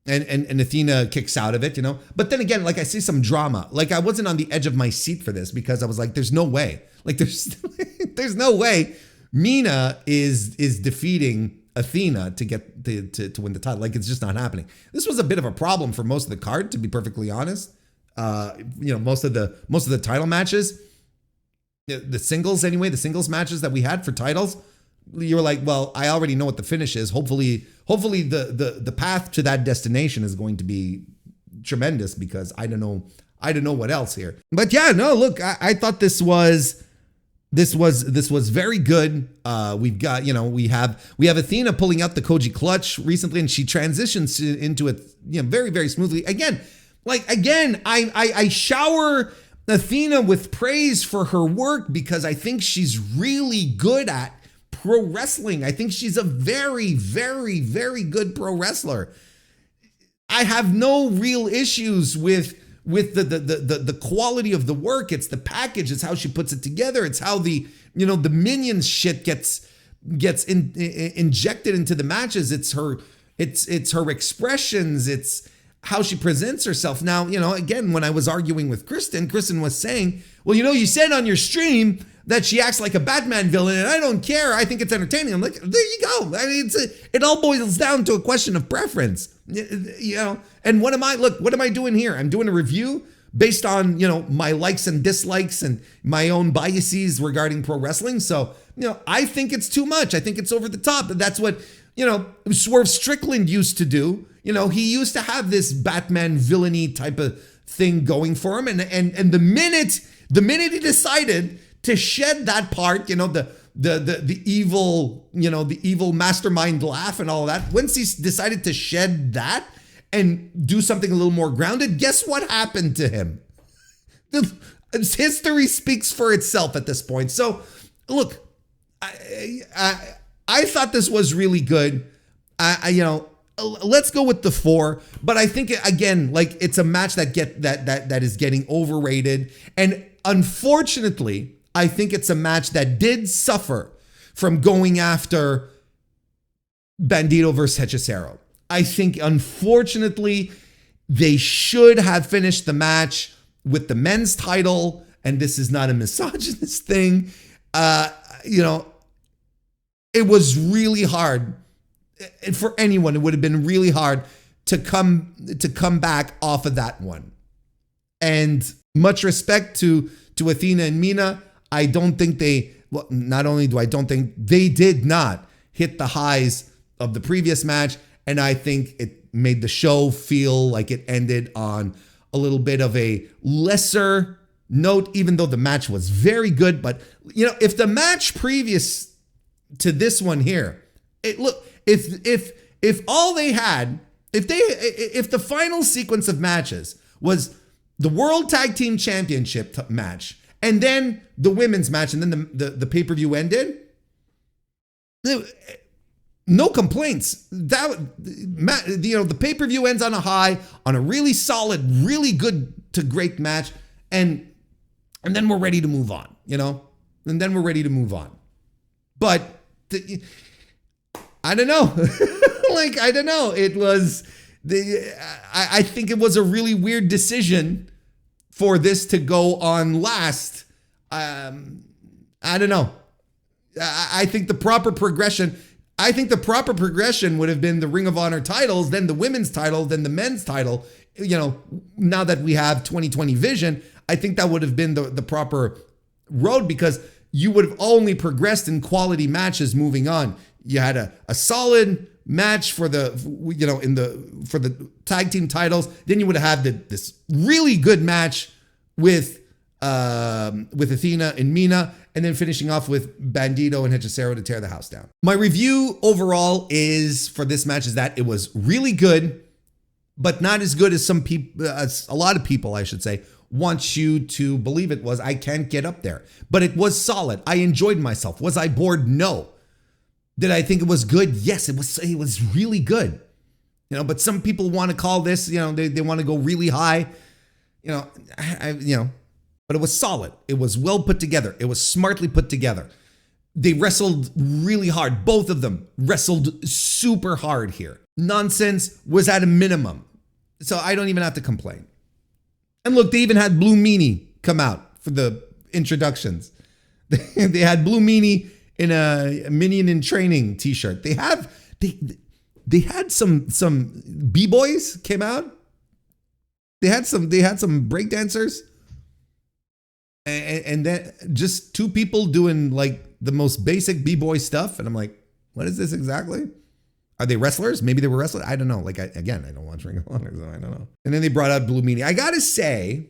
Athena kicks out of it, But then again, like I see some drama. Like I wasn't on the edge of my seat for this because I was like, there's no way. Like there's no way Mina is defeating Athena to get to win the title. Like it's just not happening. This was a bit of a problem for most of the card, to be perfectly honest. Most of the title matches, the singles matches that we had for titles, you were like, well, I already know what the finish is. Hopefully the path to that destination is going to be tremendous because I don't know what else here. But yeah, no, look, I thought this was very good. We've got, we have Athena pulling out the Koji clutch recently, and she transitions into it, very, very smoothly. Again, I shower Athena with praise for her work because I think she's really good at pro wrestling. I think she's a very, very, very good pro wrestler. I have no real issues with the quality of the work. It's the package. It's how she puts it together. It's how the minions shit gets injected into the matches. It's her expressions. It's how she presents herself. Now, again, when I was arguing with Kristen was saying, well, you said on your stream that she acts like a Batman villain, and I don't care. I think it's entertaining. I'm like, there you go. I mean, it all boils down to a question of preference, And what am I doing here? I'm doing a review based on, my likes and dislikes and my own biases regarding pro wrestling. So, I think it's too much. I think it's over the top. And that's what, Swerve Strickland used to do. He used to have this Batman villainy type of thing going for him. And the minute he decided to shed that part, the evil, the evil mastermind laugh and all that, once he decided to shed that and do something a little more grounded, guess what happened to him? History speaks for itself at this point. So, look, I thought this was really good. Let's go with the 4, but I think again, like, it's a match that is getting overrated, and unfortunately, I think it's a match that did suffer from going after Bandito versus Hechicero. I think, unfortunately, they should have finished the match with the men's title, and this is not a misogynist thing. It was really hard for anyone. It would have been really hard to come back off of that one. And much respect to Athena and Mina. I don't think not only do I don't think they did not hit the highs of the previous match, and I think it made the show feel like it ended on a little bit of a lesser note, even though the match was very good. But, if the match previous to this one here, if all they had, if the final sequence of matches was the World Tag Team Championship match, and then the women's match, and then the pay-per-view ended, no complaints. The pay-per-view ends on a high, on a really solid, really good to great match, and then we're ready to move on, And then we're ready to move on. But I don't know. I don't know. It was I think it was a really weird decision for this to go on last. I don't know. I think the proper progression would have been the Ring of Honor titles, then the women's title, then the men's title. Now that we have 2020 vision, I think that would have been the proper road, because you would have only progressed in quality matches moving on. You had a solid match for the tag team titles. Then you would have had this really good match with Athena and Mina, and then finishing off with Bandito and Hechicero to tear the house down. My review overall is for this match is that it was really good, but not as good as some people, as a lot of people, I should say, want you to believe it was. I can't get up there, but it was solid. I enjoyed myself. Was I bored? No. Did I think it was good? Yes, it was really good. But some people want to call this, they want to go really high, but it was solid. It was well put together. It was smartly put together. They wrestled really hard. Both of them wrestled super hard here. Nonsense was at a minimum. So I don't even have to complain. And look, they even had Blue Meanie come out for the introductions. They had Blue Meanie in a Minion in Training t-shirt. They had some b-boys came out. They had some breakdancers. And then just two people doing like the most basic b-boy stuff. And I'm like, what is this exactly? Are they wrestlers? Maybe they were wrestlers. I don't know. I don't watch Ring of Honor, so I don't know. And then they brought out Blue Meanie. I gotta say,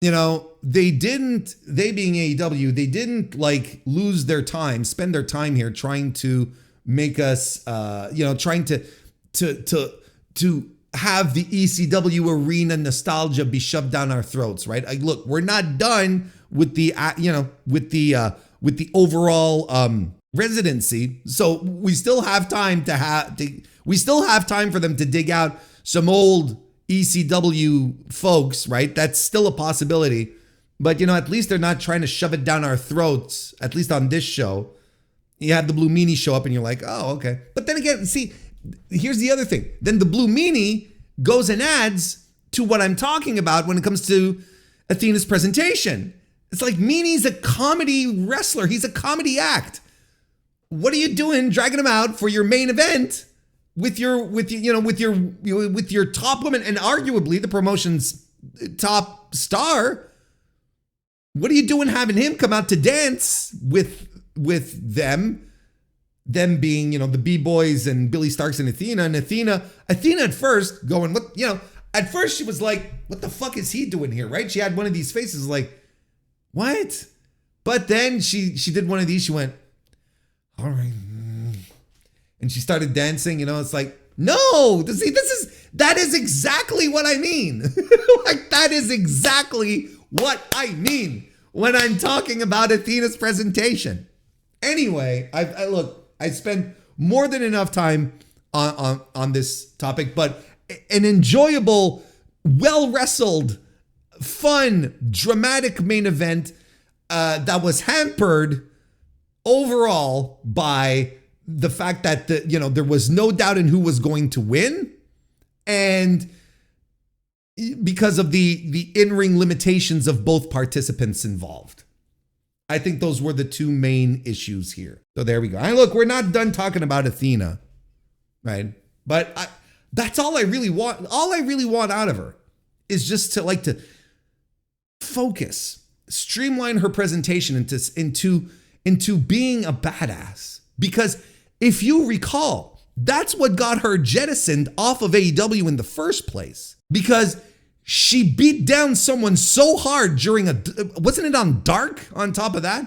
they being AEW, they didn't like lose their time, spend their time here trying to make us, trying to have the ECW arena nostalgia be shoved down our throats, right? Look, we're not done with the overall residency, so we still have time for them to dig out some old ECW folks, right? That's still a possibility. But, at least they're not trying to shove it down our throats, at least on this show. You have the Blue Meanie show up and you're like, oh, okay. But then again, see, here's the other thing. Then the Blue Meanie goes and adds to what I'm talking about when it comes to Athena's presentation. It's like Meanie's a comedy wrestler. He's a comedy act. What are you doing dragging him out for your main event with your top woman and arguably the promotion's top star? What are you doing having him come out to dance with them being, the B-Boys and Billy Starks and Athena at first going, at first she was like, what the fuck is he doing here, right? She had one of these faces like, what? But then she did one of these, she went, all right. And she started dancing, it's like, no, that is exactly what I mean. Like, that is exactly what I mean when I'm talking about Athena's presentation. Anyway, I spent more than enough time on this topic, but an enjoyable, well-wrestled, fun, dramatic main event that was hampered overall by the fact that there was no doubt in who was going to win, and because of the in-ring limitations of both participants involved. I think those were the two main issues here. So there we go. And look, we're not done talking about Athena, right? But that's all I really want. All I really want out of her is just to focus, streamline her presentation into being a badass. Because if you recall, that's what got her jettisoned off of AEW in the first place. Because she beat down someone so hard during wasn't it on Dark on top of that?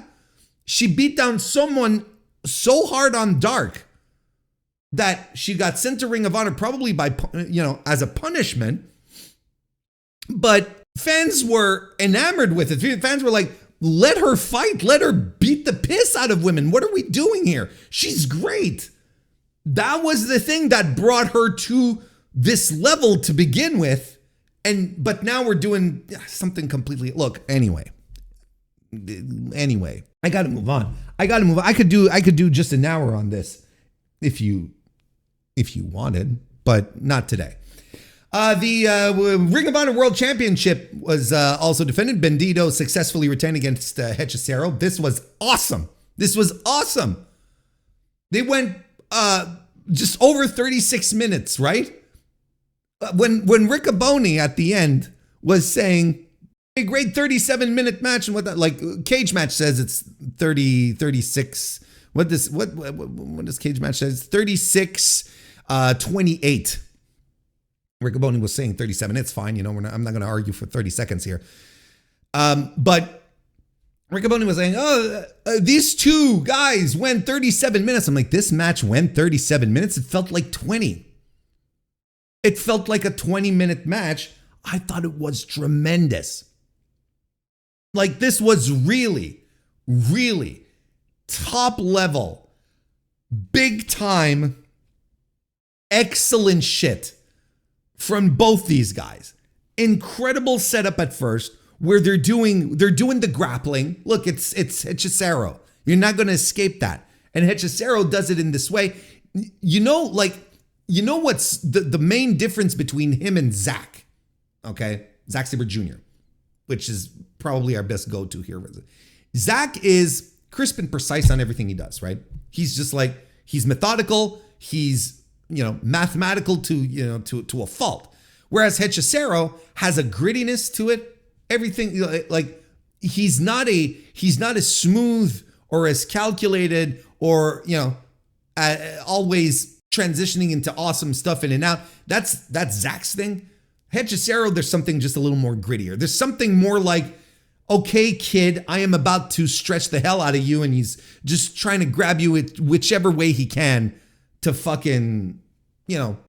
She beat down someone so hard on Dark that she got sent to Ring of Honor, probably by, as a punishment. But fans were enamored with it. Fans were like, let her fight. Let her beat the piss out of women. What are we doing here? She's great. That was the thing that brought her to this level to begin with. But now we're doing something completely. Look, anyway, I got to move on. I could do just an hour on this if you wanted, but not today. The Ring of Honor World Championship was also defended. Bandito successfully retained against Hechicero. This was awesome. They went just over 36 minutes, right? When Riccaboni at the end was saying, a great 37-minute match, and what that, like, Cage Match says it's 36. What does Cage Match says? 36-28. Riccaboni was saying 37. It's fine, I'm not going to argue for 30 seconds here. But Riccaboni was saying, these two guys went 37 minutes. I'm like, this match went 37 minutes. It felt like 20. It felt like a 20-minute match. I thought it was tremendous. Like, this was really, really top level, big time, excellent shit from both these guys. Incredible setup at first, where they're doing the grappling. Look, it's Hechicero. You're not going to escape that. And Hechicero does it in this way. You know what's the main difference between him and Zack? Okay, Zack Sabre Jr., which is probably our best go-to here. Zack is crisp and precise on everything he does, right? He's just like, he's methodical. He's, mathematical to a fault. Whereas Hechicero has a grittiness to it. Everything, like, he's not as smooth or as calculated or, always transitioning into awesome stuff in and out. That's Zack's thing. Hechicero, there's something just a little more grittier. There's something more like, okay, kid, I am about to stretch the hell out of you, and he's just trying to grab you whichever way he can to fucking,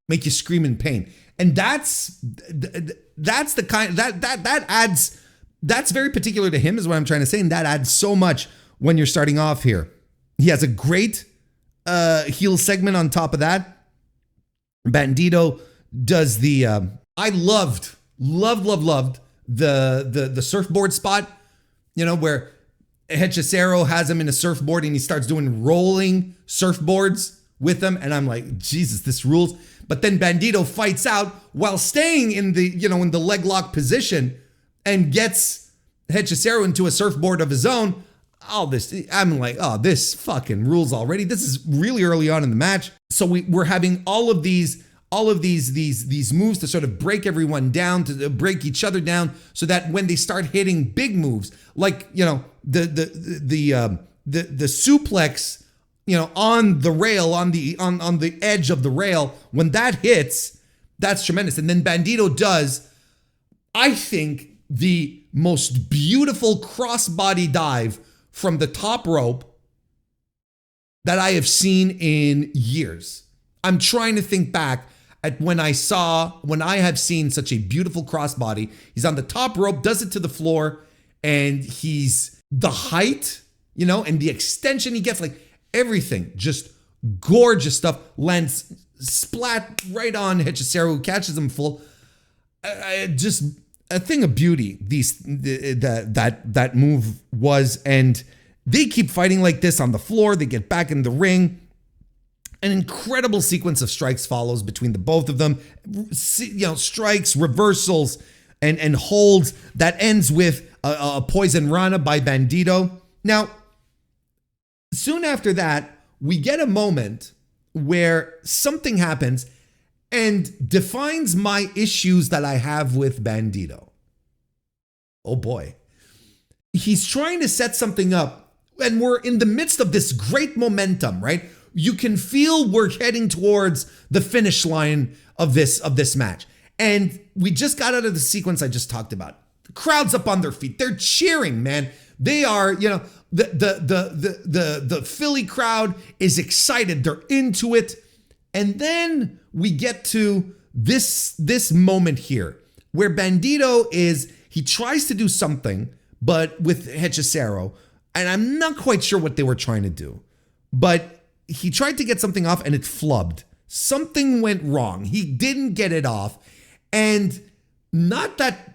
make you scream in pain. And that's the kind that adds, that's very particular to him, is what I'm trying to say. And that adds so much when you're starting off here. He has a great heel segment on top of that. Bandito does the I loved the surfboard spot, where Hechicero has him in a surfboard and he starts doing rolling surfboards with them, and I'm like, Jesus, this rules. But then Bandito fights out while staying in the in the leg lock position and gets Hechicero into a surfboard of his own. I'm like, oh, this fucking rules already. This is really early on in the match. So we're having all of these moves to sort of break everyone down, to break each other down, so that when they start hitting big moves, like, the suplex, on the rail, on the edge of the rail, when that hits, that's tremendous. And then Bandito does, I think, the most beautiful crossbody dive from the top rope that I have seen in years. I'm trying to think back at when I have seen such a beautiful crossbody. He's on the top rope, does it to the floor, and he's the height, and the extension he gets, like everything, just gorgeous stuff, lands splat right on Hechicero, who catches him full. Just a thing of beauty, that move was, and they keep fighting like this on the floor. They get back in the ring. An incredible sequence of strikes follows between the both of them. Strikes, reversals, and holds that ends with a poison rana by Bandito. Now, soon after that, we get a moment where something happens and defines my issues that I have with Bandito. Oh boy. He's trying to set something up, and we're in the midst of this great momentum, right? You can feel we're heading towards the finish line of this match. And we just got out of the sequence I just talked about. The crowd's up on their feet. They're cheering, man. They are, the Philly crowd is excited. They're into it. And then we get to this moment here where Bandito he tries to do something, but with Hechicero, and I'm not quite sure what they were trying to do, but he tried to get something off and it flubbed. Something went wrong. He didn't get it off. And not that,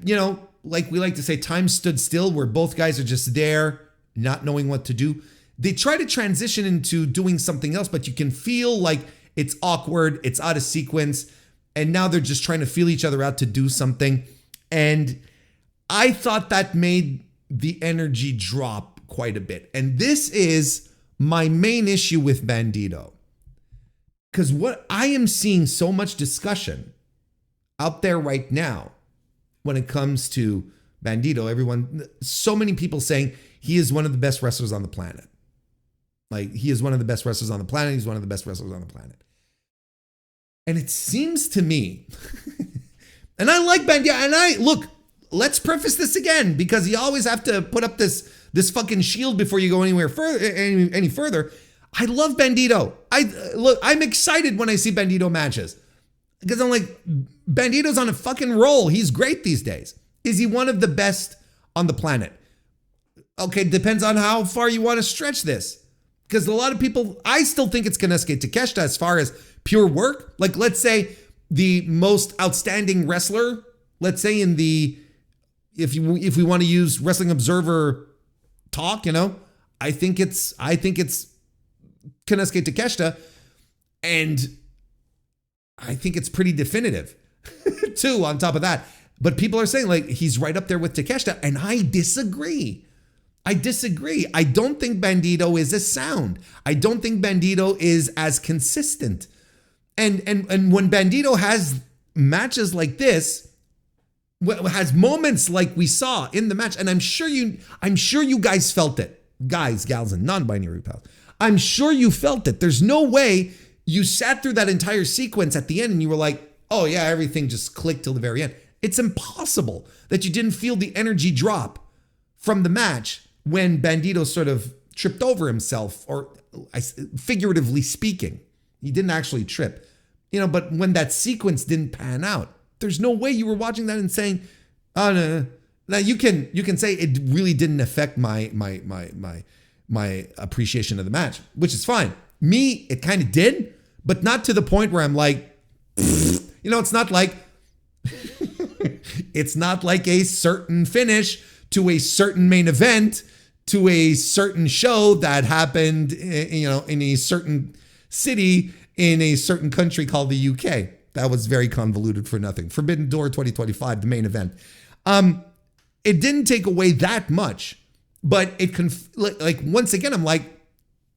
like we like to say, time stood still, where both guys are just there, not knowing what to do. They try to transition into doing something else, but you can feel like it's awkward, it's out of sequence, and now they're just trying to feel each other out to do something. And I thought that made the energy drop quite a bit. And this is my main issue with Bandito. Because what I am seeing so much discussion out there right now when it comes to Bandito, so many people saying he is one of the best wrestlers on the planet. Like, he is one of the best wrestlers on the planet. He's one of the best wrestlers on the planet. And it seems to me, and I like Bandito, and look, let's preface this again, because you always have to put up this fucking shield before you go anywhere further, any further. I love Bandito. I'm excited when I see Bandito matches, because I'm like, Bandito's on a fucking roll. He's great these days. Is he one of the best on the planet? Okay, depends on how far you want to stretch this. Because a lot of people, I still think it's Konosuke Takeshita as far as pure work. Like, let's say the most outstanding wrestler, let's say if we want to use Wrestling Observer talk, I think it's Konosuke Takeshita, and I think it's pretty definitive too on top of that. But people are saying, like, he's right up there with Takeshita, and I disagree. I don't think Bandito is as sound. I don't think Bandito is as consistent. And when Bandito has matches like this, has moments like we saw in the match, and I'm sure you guys felt it. Guys, gals, and non-binary pals. I'm sure you felt it. There's no way you sat through that entire sequence at the end and you were like, oh yeah, everything just clicked till the very end. It's impossible that you didn't feel the energy drop from the match when Bandito sort of tripped over himself, or figuratively speaking. He didn't actually trip, but when that sequence didn't pan out, there's no way you were watching that and saying, oh no. Now you can say it really didn't affect my appreciation of the match, which is fine. Me, it kind of did, but not to the point where I'm like, It's not like it's not like a certain finish to a certain main event to a certain show that happened, in a certain city in a certain country called the UK. That was very convoluted for nothing. Forbidden Door 2025, the main event. It didn't take away that much, but it once again, I'm like,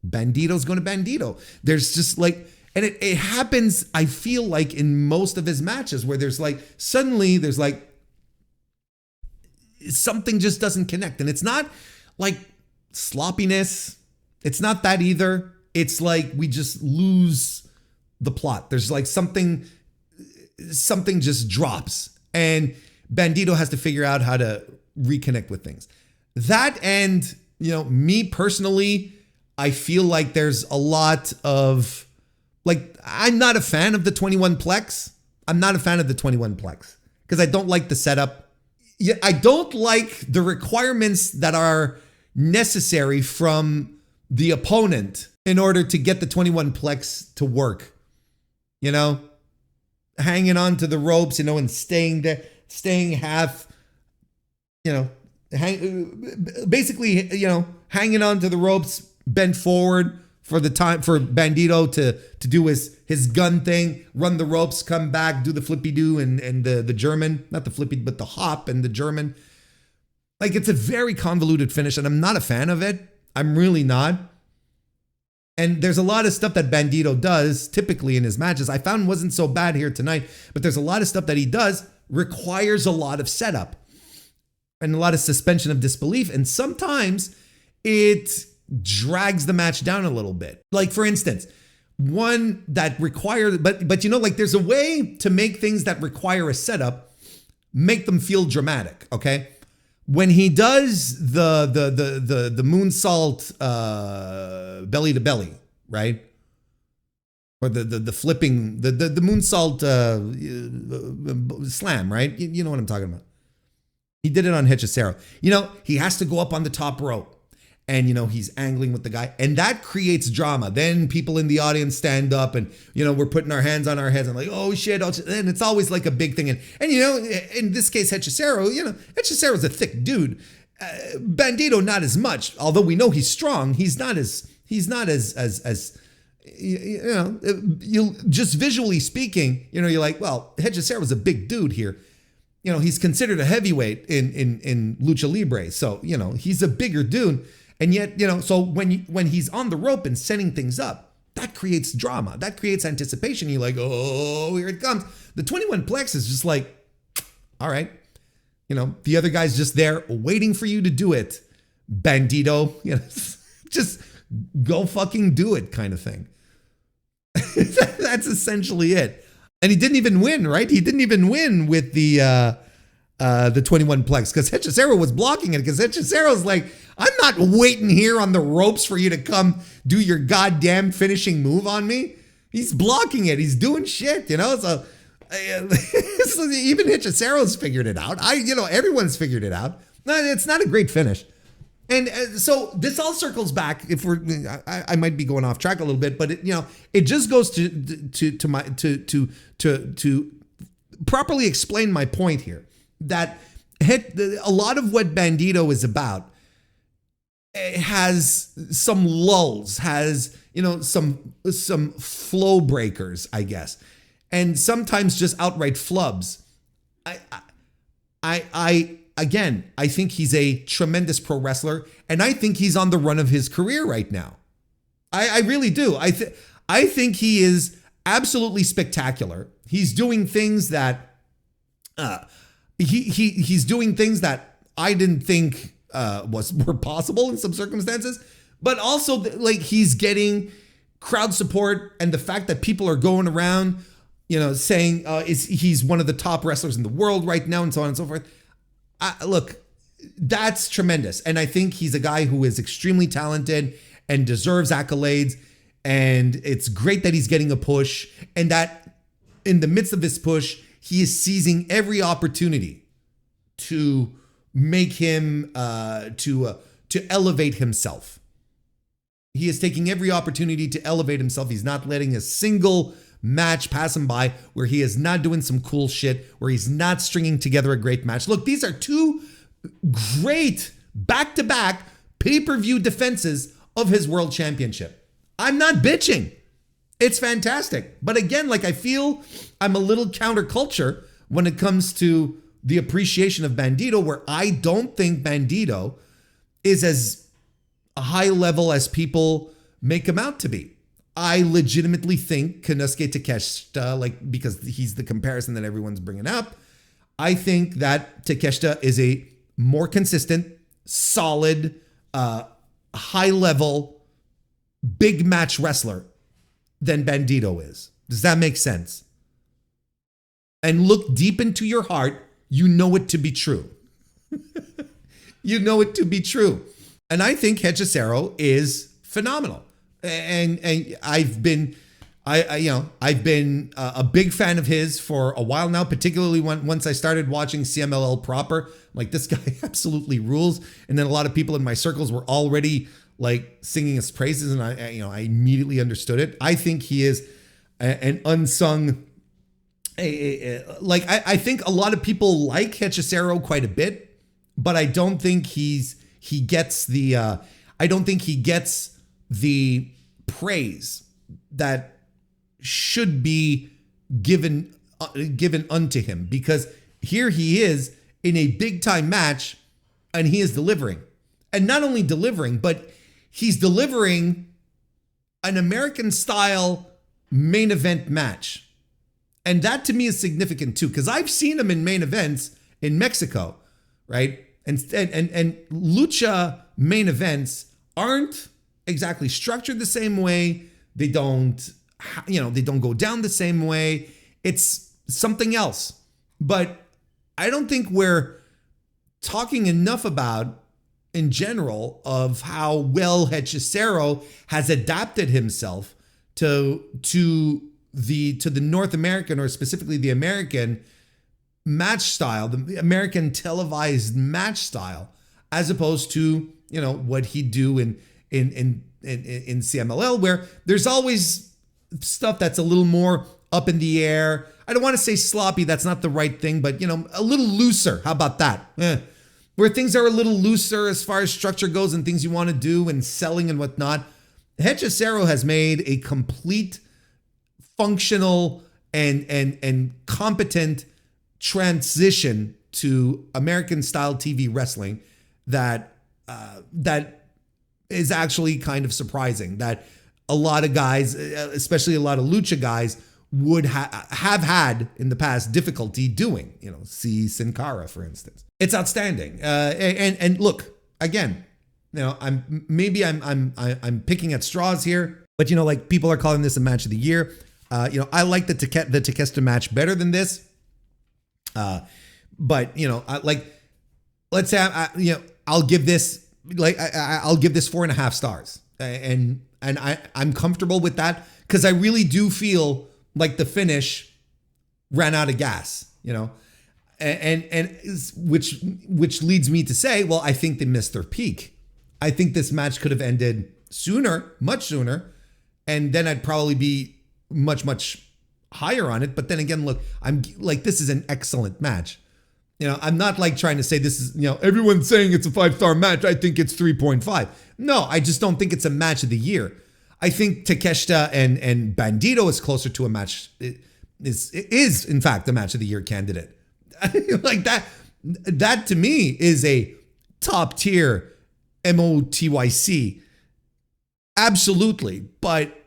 Bandito's going to Bandito. There's just like, and it happens, I feel like, in most of his matches where there's like, suddenly there's like, something just doesn't connect. And it's not like sloppiness. It's not that either. It's like we just lose the plot. There's like something just drops. And Bandito has to figure out how to reconnect with things. That and, me personally, I feel like there's a lot of, like, I'm not a fan of the 21 Plex. I'm not a fan of the 21 Plex because I don't like the setup. Yeah, I don't like the requirements that are necessary from the opponent in order to get the 21 Plex to work. Hanging on to the ropes, and staying there, staying half, basically, hanging on to the ropes, bent forward for the time for Bandito to do his gun thing, run the ropes, come back, do the flippy do and the German, not the flippy, but the hop and the German. Like, it's a very convoluted finish, and I'm not a fan of it. I'm really not. And there's a lot of stuff that Bandito does typically in his matches. I found wasn't so bad here tonight, but there's a lot of stuff that he does requires a lot of setup and a lot of suspension of disbelief. And sometimes it drags the match down a little bit. Like, for instance, one that requires, but there's a way to make things that require a setup, make them feel dramatic. Okay. When he does the moonsault belly to belly, right? Or the flipping, the moonsault slam, right? You know what I'm talking about. He did it on Hechicero. He has to go up on the top rope and, he's angling with the guy, and that creates drama. Then people in the audience stand up and, we're putting our hands on our heads and like, oh shit. And it's always like a big thing. And in this case, Hechicero, Hechicero's a thick dude. Bandito, not as much, although we know he's strong. He's not as you just visually speaking, you're like, well, Hechicero's a big dude here. He's considered a heavyweight in Lucha Libre. So, he's a bigger dude. And yet, so when he's on the rope and setting things up, that creates drama. That creates anticipation. You're like, oh, here it comes. The 21 Plex is just like, all right. The other guy's just there waiting for you to do it. Bandito, just go fucking do it kind of thing. That's essentially it. And he didn't even win, right? He didn't even win with the 21 Plex because Hechicero was blocking it, because Hechicero's like, I'm not waiting here on the ropes for you to come do your goddamn finishing move on me. He's blocking it. He's doing shit, So, so even Hechicero's figured it out. Everyone's figured it out. It's not a great finish. And so this all circles back. If I might be going off track a little bit, but it just goes to properly explain my point here, that a lot of what Bandito is about has some lulls, has some flow breakers, I guess, and sometimes just outright flubs. Again, I think he's a tremendous pro wrestler, and I think he's on the run of his career right now. I really do. I think he is absolutely spectacular. He's doing things that he's doing things that I didn't think were possible in some circumstances, but also like he's getting crowd support, and the fact that people are going around, saying he's one of the top wrestlers in the world right now, and so on and so forth. Look, that's tremendous. And I think he's a guy who is extremely talented and deserves accolades. And it's great that he's getting a push, and that in the midst of this push, he is seizing every opportunity to make him, to elevate himself. He is taking every opportunity to elevate himself. He's not letting a single match pass him by, where he is not doing some cool shit, where he's not stringing together a great match. Look, these are two great back-to-back pay-per-view defenses of his world championship. I'm not bitching. It's fantastic. But again, like, I feel I'm a little counterculture when it comes to the appreciation of Bandito, where I don't think Bandito is as high level as people make him out to be. I legitimately think Konosuke Takeshita, like, because he's the comparison that everyone's bringing up, I think that Takeshita is a more consistent, solid, high level, big match wrestler than Bandito is. Does that make sense? And look deep into your heart, you know it to be true. You know it to be true. And I think Hechicero is phenomenal. And I've been a big fan of his for a while now, particularly once I started watching CMLL proper. I'm like, this guy absolutely rules. And then a lot of people in my circles were already like singing his praises, and I immediately understood it. I think he is an unsung. I think a lot of people like Hechicero quite a bit, but I don't think he gets the praise that should be given unto him, because here he is in a big time match and he is delivering. And not only delivering, but he's delivering an American style main event match. And that to me is significant too, because I've seen him in main events in Mexico, right? And lucha main events aren't exactly structured the same way. They don't go down the same way. It's something else. But I don't think we're talking enough about, in general, of how well Hechicero has adapted himself to the North American, or specifically the American match style, the American televised match style, as opposed to, what he'd do in CMLL, where there's always stuff that's a little more up in the air. I don't want to say sloppy, that's not the right thing, but a little looser. How about that? Where things are a little looser as far as structure goes and things you want to do and selling and whatnot. Hechicero has made a complete, functional and competent transition to American style TV wrestling that is actually kind of surprising, that a lot of guys, especially a lot of lucha guys, would have had in the past difficulty doing. See Sin Cara, for instance. It's outstanding. And look, again, I'm picking at straws here, but like, people are calling this a match of the year. I like the Takeshita match better than this. But let's say I'll give this I'll give this 4.5 stars, and I'm comfortable with that, because I really do feel like the finish ran out of gas, and which leads me to say, well, I think they missed their peak. I think this match could have ended sooner, much sooner, and then I'd probably be much higher on it. But then again, look, I'm like, this is an excellent match. I'm not like trying to say this is, everyone's saying it's a 5-star match, I think it's 3.5. No, I just don't think it's a match of the year. I think Takeshita and Bandito is closer to a match. It is in fact the match of the year candidate. Like that to me is a top tier MOTYC. Absolutely. But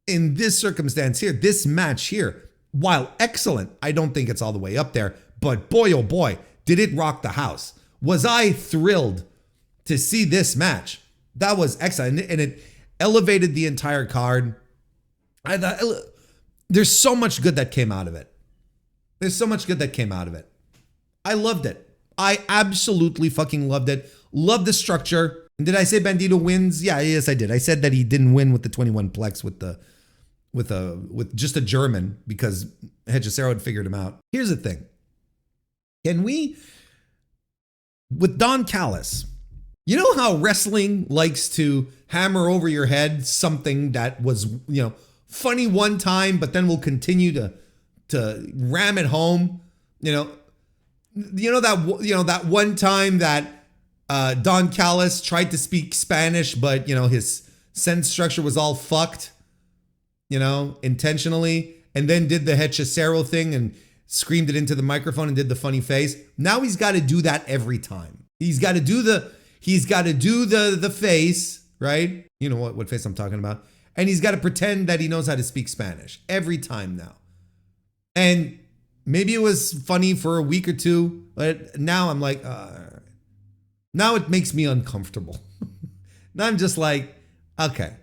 in this circumstance here, this match here, while excellent, I don't think it's all the way up there. But boy, oh boy, did it rock the house. Was I thrilled to see this match? That was excellent. And it elevated the entire card. I thought, there's so much good that came out of it. I loved it. I absolutely fucking loved it. Loved the structure. And did I say Bandito wins? Yeah, yes, I did. I said that he didn't win with the 21 plex with just a German, because Hechicero had figured him out. Here's the thing. Can we, with Don Callis, you know how wrestling likes to hammer over your head something that was, funny one time, but then we'll continue to ram it home. That one time that Don Callis tried to speak Spanish, but his sentence structure was all fucked, intentionally, and then did the hechicero thing and screamed it into the microphone and did the funny face. Now he's got to do that every time. He's got to do the face, right? You know what face I'm talking about. And he's got to pretend that he knows how to speak Spanish every time now. And maybe it was funny for a week or two, but now I'm like, now it makes me uncomfortable. Now I'm just like, okay.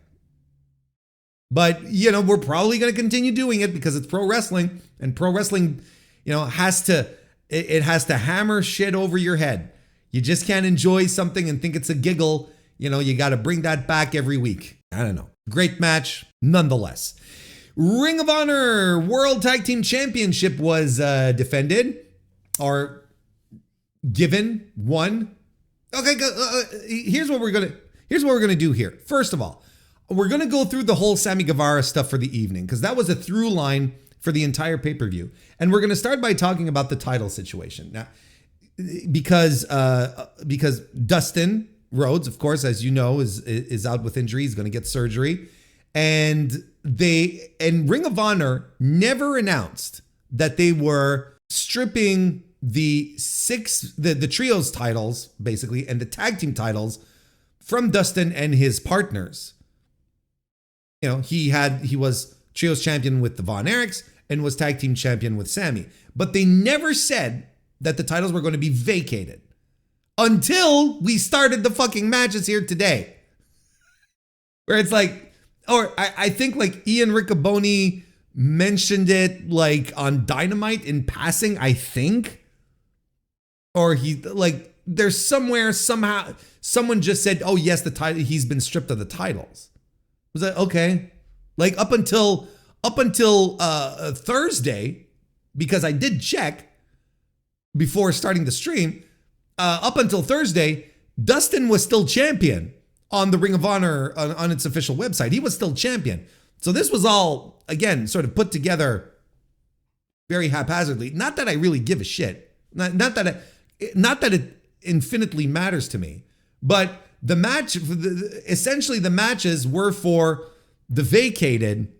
But, we're probably going to continue doing it because it's pro wrestling, and pro wrestling, has to hammer shit over your head. You just can't enjoy something and think it's a giggle. You got to bring that back every week. I don't know. Great match, nonetheless. Ring of Honor World Tag Team Championship was defended or won. Okay, here's what we're gonna do here. First of all, we're gonna go through the whole Sammy Guevara stuff for the evening because that was a through line for the entire pay-per-view, and we're gonna start by talking about the title situation now, because Dustin Rhodes, of course, as you know, is out with injury. He's gonna get surgery, and Ring of Honor never announced that they were stripping the trios titles, basically, and the tag team titles from Dustin and his partners. He was trios champion with the Von Erichs and was tag team champion with Sammy. But they never said that the titles were going to be vacated until we started the fucking matches here today. Where it's like, or I think like Ian Riccoboni mentioned it like on Dynamite in passing, I think. Or there's somehow someone just said, oh yes, the title, he's been stripped of the titles. Was that okay? Like up until Thursday, because I did check before starting the stream, up until Thursday, Dustin was still champion on the Ring of Honor on its official website. He was still champion. So this was all, again, sort of put together very haphazardly. Not that I really give a shit. Not that it infinitely matters to me. But the match, essentially the matches were for the vacated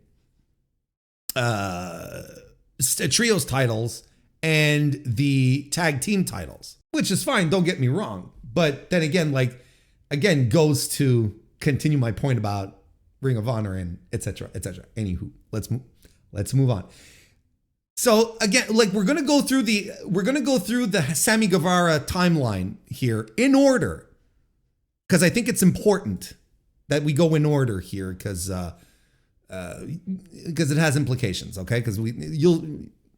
trios titles and the tag team titles, which is fine. Don't get me wrong. But then again, goes to continue my point about Ring of Honor and et cetera, et cetera. Anywho, let's move on. So again, we're gonna go through the Sammy Guevara timeline here in order, because I think it's important that we go in order here, because it has implications. Okay, because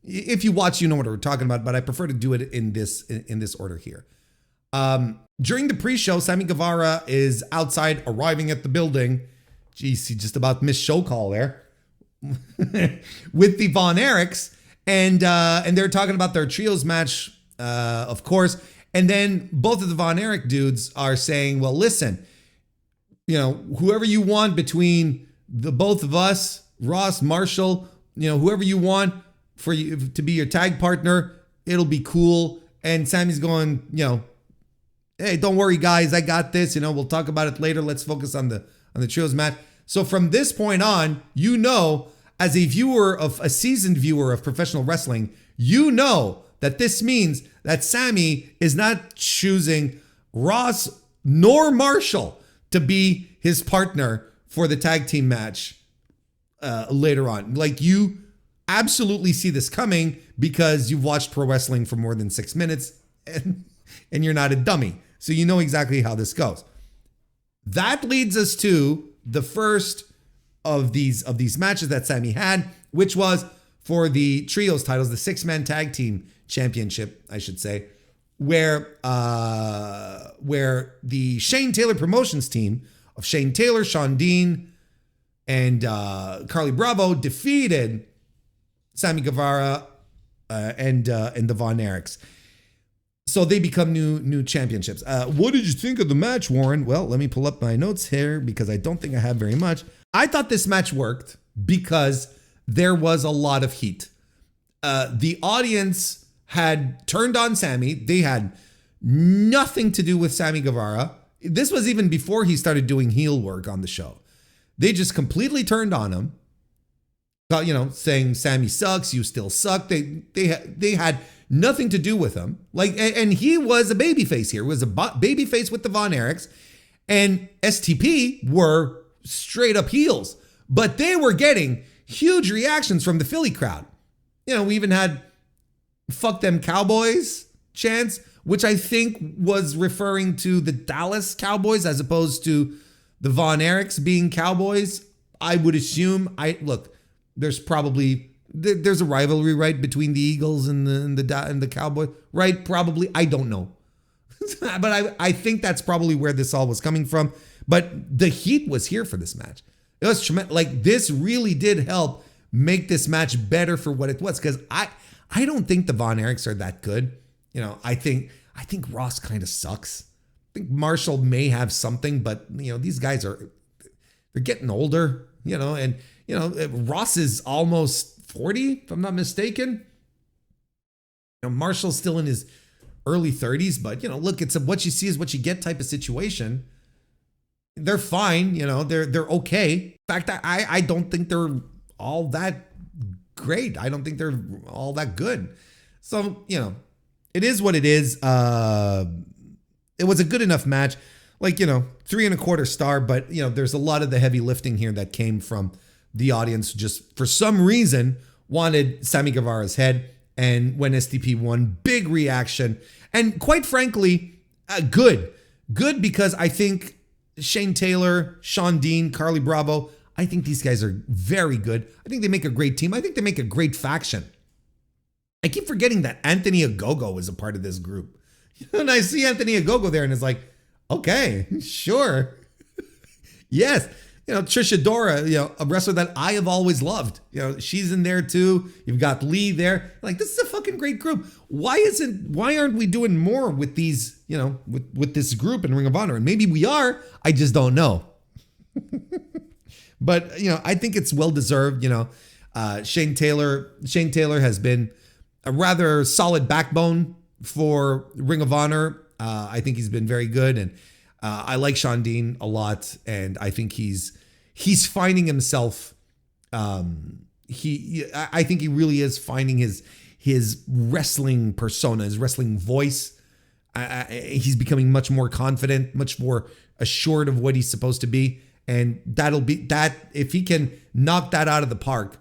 if you watch, you know what we're talking about, but I prefer to do it in this order here. During the pre-show, Sammy Guevara is outside, arriving at the building. Geez, he just about missed show call there with the Von Erichs, and they're talking about their trios match, of course. And then both of the Von Erich dudes are saying, well, listen, whoever you want between the both of us, Ross, Marshall, whoever you want for you to be your tag partner, it'll be cool. And Sammy's going, hey, don't worry, guys, I got this. We'll talk about it later. Let's focus on the trios match. So from this point on, as a seasoned viewer of professional wrestling, that this means that Sammy is not choosing Ross nor Marshall to be his partner for the tag team match later on. You absolutely see this coming because you've watched pro wrestling for more than 6 minutes and you're not a dummy. So you know exactly how this goes. That leads us to the first of these matches that Sammy had, which was for the trios titles, the 6-man tag team championship, I should say, where the Shane Taylor Promotions team of Shane Taylor, Sean Dean, and Carly Bravo defeated Sammy Guevara and the Von Erichs. So they become new championships. What did you think of the match, Warren? Well, let me pull up my notes here because I don't think I have very much. I thought this match worked. because there was a lot of heat. The audience had turned on Sammy. They had nothing to do with Sammy Guevara. This was even before he started doing heel work on the show. They just completely turned on him, saying Sammy sucks, you still suck. They had nothing to do with him. And he was a babyface here. He was a babyface with the Von Erichs, and STP were straight up heels, but they were getting huge reactions from the Philly crowd. We even had "fuck them Cowboys" chants, which I think was referring to the Dallas Cowboys as opposed to the Von Erichs being Cowboys. I would assume. There's a rivalry, right, between the Eagles and the Cowboys, right? Probably. I don't know. But I think that's probably where this all was coming from. But the heat was here for this match. It was tremendous. This really did help make this match better for what it was. Because I don't think the Von Erichs are that good. I think Ross kind of sucks. I think Marshall may have something, but these guys they're getting older, and Ross is almost 40, if I'm not mistaken. Marshall's still in his early 30s, but look, it's what you see is what you get type of situation. They're fine, they're okay. In fact, I don't think they're all that great. I don't think they're all that good. So, it is what it is. It was a good enough match, 3.25 star, but there's a lot of the heavy lifting here that came from the audience. Just for some reason wanted Sammy Guevara's head, and when STP won, big reaction, and quite frankly, good because I think Shane Taylor, Sean Dean, Carly Bravo, I think these guys are very good. I think they make a great team. I think they make a great faction. I keep forgetting that Anthony Ogogo is a part of this group. And I see Anthony Ogogo there and it's like, okay, sure. Yes. Trisha Dora, a wrestler that I have always loved. She's in there too. You've got Lee there. This is a fucking great group. Why aren't we doing more with these, with this group in Ring of Honor? And maybe we are, I just don't know. But, I think it's well deserved. Shane Taylor has been a rather solid backbone for Ring of Honor. I think he's been very good, and I like Sean Dean a lot, and I think he's finding himself. I think he really is finding his wrestling persona, his wrestling voice. He's becoming much more confident, much more assured of what he's supposed to be, and that'll be that. If he can knock that out of the park,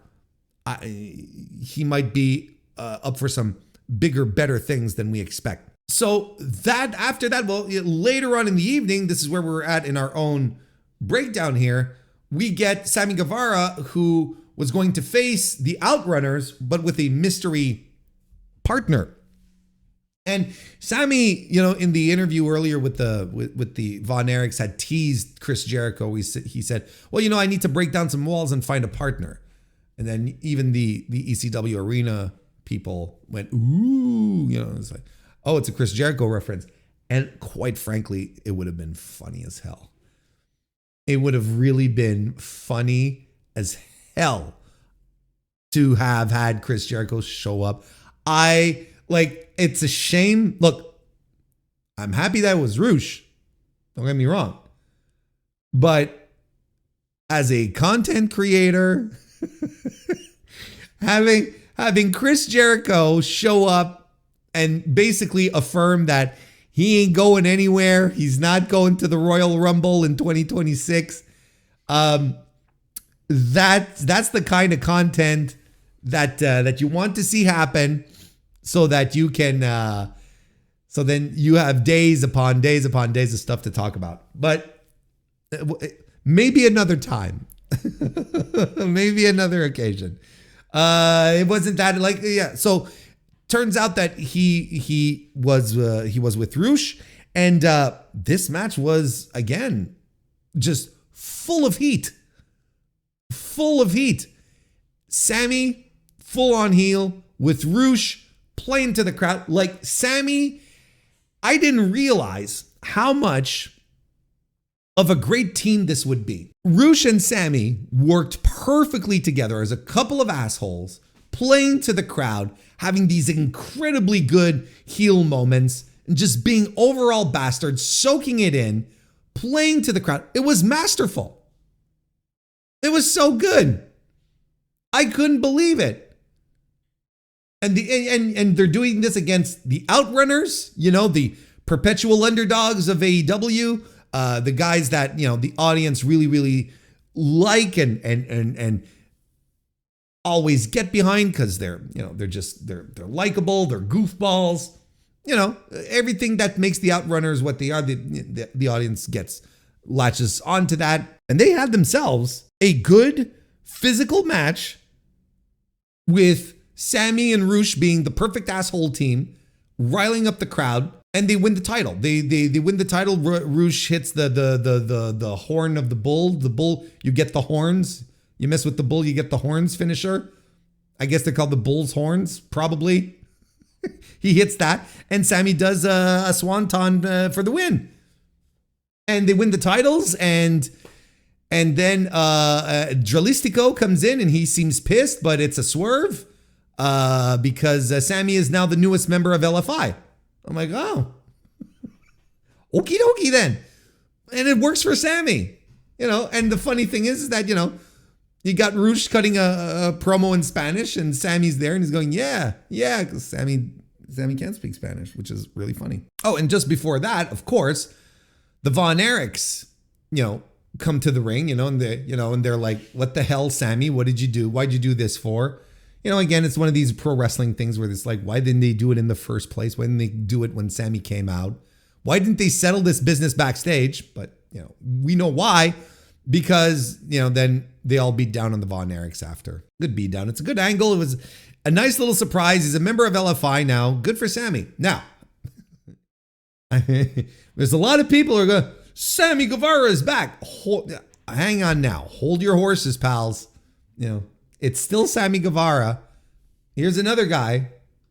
he might be up for some bigger, better things than we expect. So after that, later on in the evening, this is where we're at in our own breakdown here. We get Sammy Guevara, who was going to face the Outrunners, but with a mystery partner. And Sammy, in the interview earlier with the Von Erichs, had teased Chris Jericho. He said, well, I need to break down some walls and find a partner. And then even the ECW arena people went, ooh, it's like, oh, it's a Chris Jericho reference. And quite frankly, it would have been funny as hell. It would have really been funny as hell to have had Chris Jericho show up. It's a shame. Look, I'm happy that it was Roosh. Don't get me wrong. But as a content creator, having Chris Jericho show up and basically affirm that he ain't going anywhere. He's not going to the Royal Rumble in 2026. That's the kind of content that you want to see happen, so that you can so then you have days upon days upon days of stuff to talk about. But maybe another time. Maybe another occasion. It wasn't that so turns out that he was with Roosh, and this match was again just full of heat. Sammy full on heel with Roosh playing to the crowd. Like Sammy, I didn't realize how much of a great team this would be. Rush and Sammy worked perfectly together as a couple of assholes, playing to the crowd, having these incredibly good heel moments, and just being overall bastards, soaking it in, playing to the crowd. It was masterful. It was so good. I couldn't believe it. And they're doing this against the Outrunners, the perpetual underdogs of AEW, the guys that, the audience really, really like and always get behind because they're likable, they're goofballs, everything that makes the Outrunners what they are, the audience latches onto that. And they had themselves a good physical match with Sammy and Rush being the perfect asshole team, riling up the crowd, and they win the title. They win the title. Rush hits the horn of the bull. The bull, you get the horns. You mess with the bull, you get the horns finisher. I guess they're called the bull's horns, probably. He hits that, and Sammy does a swanton for the win. And they win the titles, and then Dralistico comes in, and he seems pissed, but it's a swerve because Sammy is now the newest member of LFI. I'm like, oh, okie dokie then. And it works for Sammy, and the funny thing is that, you got Rush cutting a promo in Spanish, and Sammy's there, and he's going, yeah, because Sammy can't speak Spanish, which is really funny. Oh, and just before that, of course, the Von Erichs, come to the ring, and they're like, what the hell, Sammy? What did you do? Why'd you do this for? Again, it's one of these pro wrestling things where it's like, why didn't they do it in the first place? Why didn't they do it when Sammy came out? Why didn't they settle this business backstage? But, we know why. Because, then they all beat down on the Von Erichs after. Good beat down. It's a good angle. It was a nice little surprise. He's a member of LFI now. Good for Sammy. Now, there's a lot of people who are going, Sammy Guevara is back. Hang on now. Hold your horses, pals. It's still Sammy Guevara. Here's another guy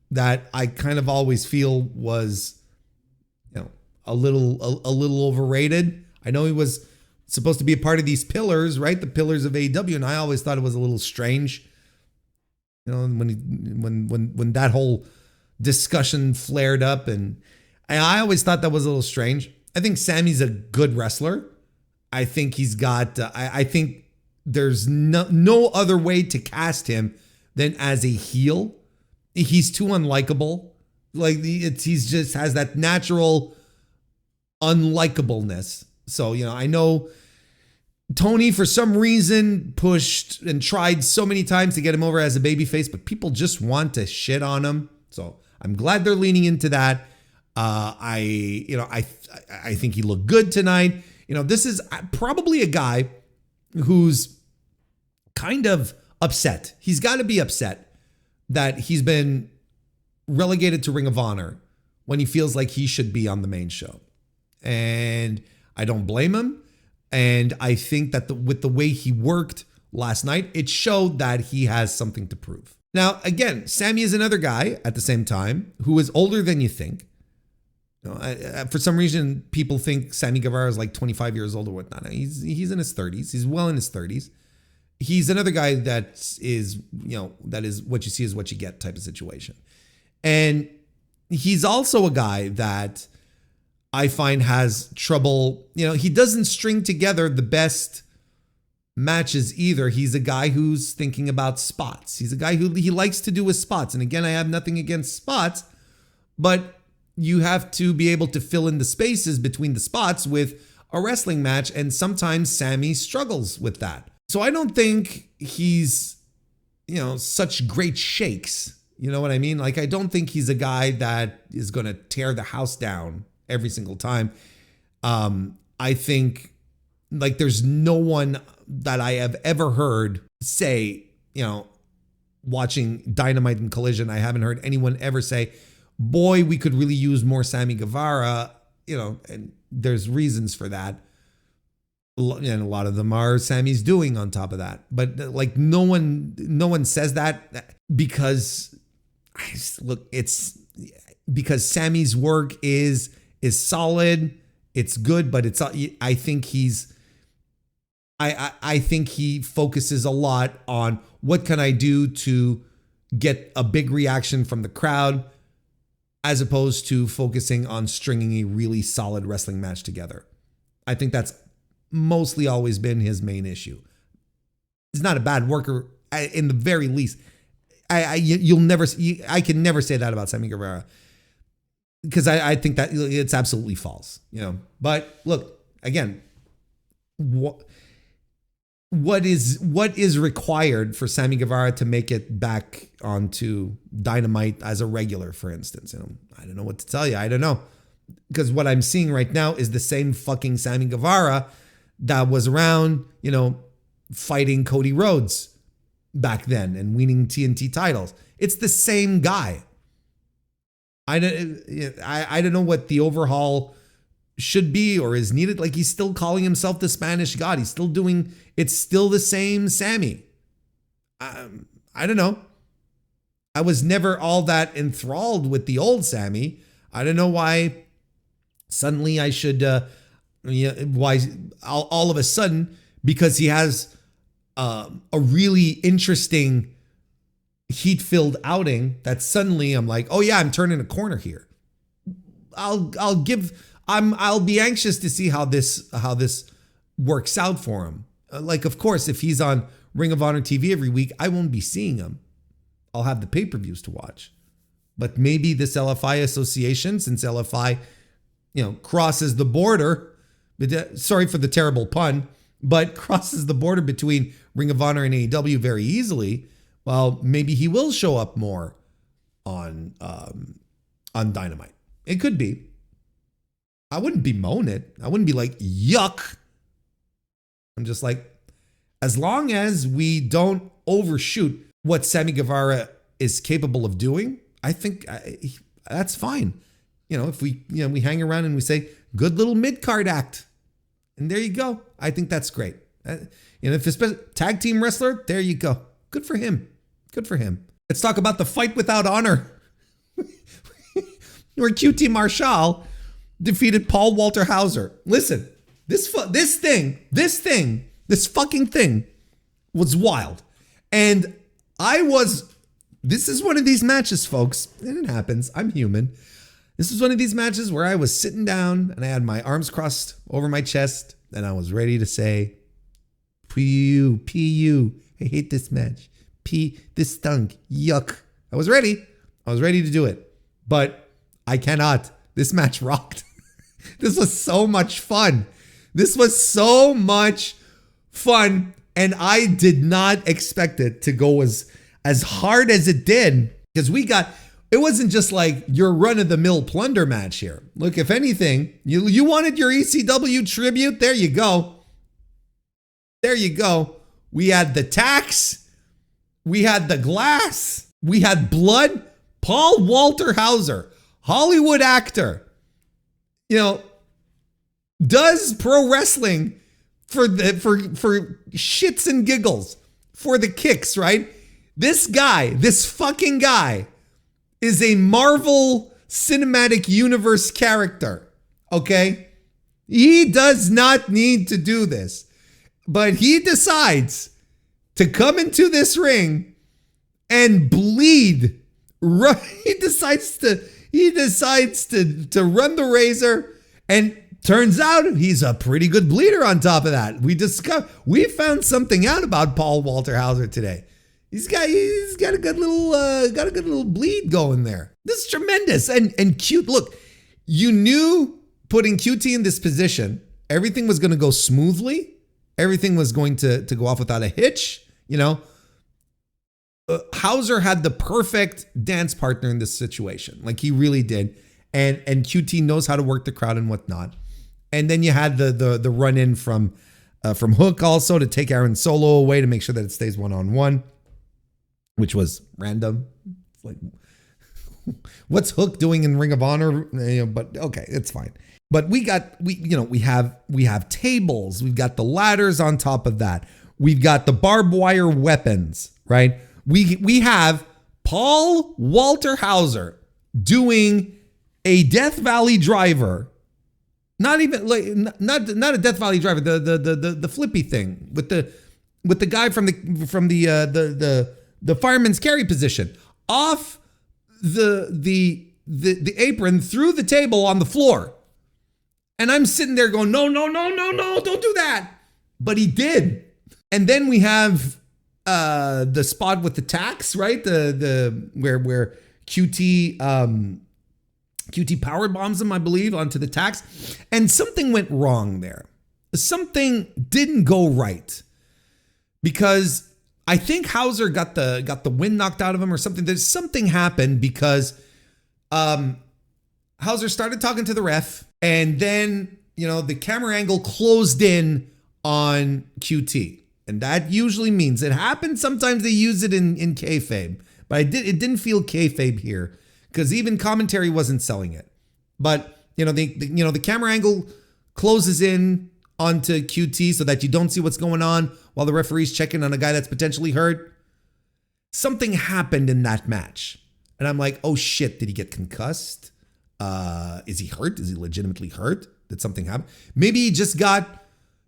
that I kind of always feel was, a little overrated. I know he was supposed to be a part of these pillars, right? The pillars of AEW, and I always thought it was a little strange. When that whole discussion flared up, and I always thought that was a little strange. I think Sammy's a good wrestler. I think he's got. I think there's no other way to cast him than as a heel. He's too unlikable. He's just has that natural unlikableness. So, I know Tony, for some reason, pushed and tried so many times to get him over as a babyface, but people just want to shit on him. So I'm glad they're leaning into that. I think he looked good tonight. This is probably a guy who's kind of upset. He's got to be upset that he's been relegated to Ring of Honor when he feels like he should be on the main show. And I don't blame him. And I think that with the way he worked last night, it showed that he has something to prove. Now, again, Sammy is another guy at the same time who is older than you think. For some reason, people think Sammy Guevara is like 25 years old or whatnot. He's in his 30s. He's well in his 30s. He's another guy that is, that is what you see is what you get type of situation. And he's also a guy that I find has trouble, he doesn't string together the best matches either. He's a guy who's thinking about spots. He's a guy who he likes to do with spots. And again, I have nothing against spots, but you have to be able to fill in the spaces between the spots with a wrestling match. And sometimes Sammy struggles with that. So I don't think he's, such great shakes. You know what I mean? I don't think he's a guy that is going to tear the house down every single time. I think there's no one that I have ever heard say, watching Dynamite and Collision, I haven't heard anyone ever say, boy, we could really use more Sammy Guevara, and there's reasons for that. And a lot of them are Sammy's doing on top of that. But no one says that because it's because Sammy's work is solid. It's good, but I think I think he focuses a lot on what can I do to get a big reaction from the crowd, as opposed to focusing on stringing a really solid wrestling match together. I think that's mostly always been his main issue. He's not a bad worker in the very least. I can never say that about Sammy Guevara, because I think that it's absolutely false, But look, again, what is required for Sammy Guevara to make it back onto Dynamite as a regular, for instance? I don't know what to tell you. I don't know, because what I'm seeing right now is the same fucking Sammy Guevara that was around, fighting Cody Rhodes back then and winning TNT titles. It's the same guy. I don't know what the overhaul should be or is needed. Like, he's still calling himself the Spanish God. He's still it's still the same Sammy. I don't know. I was never all that enthralled with the old Sammy. I don't know why suddenly I should, why all of a sudden, because he has a really interesting heat-filled outing, that suddenly I'm like, oh yeah, I'm turning a corner here. I'll be anxious to see how this works out for him. Like, of course, if he's on Ring of Honor TV every week, I won't be seeing him. I'll have the pay-per-views to watch. But maybe this LFI association, since LFI, crosses the border, sorry for the terrible pun, but crosses the border between Ring of Honor and AEW very easily, well, maybe he will show up more on Dynamite. It could be. I wouldn't bemoan it. I wouldn't be like, yuck. I'm just like, as long as we don't overshoot what Sammy Guevara is capable of doing, I think that's fine. If we hang around and we say, good little mid-card act, and there you go. I think that's great. If it's tag team wrestler, there you go. Good for him. Good for him. Let's talk about the fight without honor, where QT Marshall defeated Paul Walter Hauser. Listen, this fucking thing was wild. And this is one of these matches, folks, and it happens. I'm human. This is one of these matches where I was sitting down and I had my arms crossed over my chest and I was ready to say, P-U, I hate this match. This stunk. Yuck. I was ready to do it, but I cannot. This match rocked. This was so much fun. And I did not expect it to go as hard as it did, because it wasn't just like your run-of-the-mill plunder match here. Look, if anything, you wanted your ECW tribute, there you go. There you go. We had the tax. We had the glass. We had blood. Paul Walter Hauser, Hollywood actor, does pro wrestling for shits and giggles, for the kicks, right? This fucking guy is a Marvel Cinematic Universe character, okay? He does not need to do this, but he decides to come into this ring and bleed. He decides to run the razor, and turns out he's a pretty good bleeder on top of that. We found something out about Paul Walter Hauser today. He's got a good little bleed going there. This is tremendous and cute. Look, you knew putting QT in this position, everything was going to go smoothly. Everything was going to go off without a hitch. Hauser had the perfect dance partner in this situation. Like, he really did. And QT knows how to work the crowd and whatnot. And then you had the run in from Hook also to take Aaron Solo away to make sure that it stays 1-on-1, which was random. It's like, what's Hook doing in Ring of Honor? But okay, it's fine. But we have tables. We've got the ladders on top of that. We've got the barbed wire weapons, right? We have Paul Walter Hauser doing a Death Valley driver Not even like not a Death Valley driver. The flippy thing with the guy from the fireman's carry position off the apron through the table on the floor. And I'm sitting there going, no, don't do that. But he did. And then we have the spot with the tax, right? The where QT power bombs him, I believe, onto the tax. And something went wrong there. Something didn't go right. Because I think Hauser got the wind knocked out of him or something. There's something happened because Hauser started talking to the ref, and then, the camera angle closed in on QT. And that usually means it happens. Sometimes they use it in kayfabe, but it didn't feel kayfabe here because even commentary wasn't selling it. But, the camera angle closes in onto QT so that you don't see what's going on while the referee's checking on a guy that's potentially hurt. Something happened in that match. And I'm like, oh shit, did he get concussed? Is he hurt? Is he legitimately hurt? Did something happen? Maybe he just got,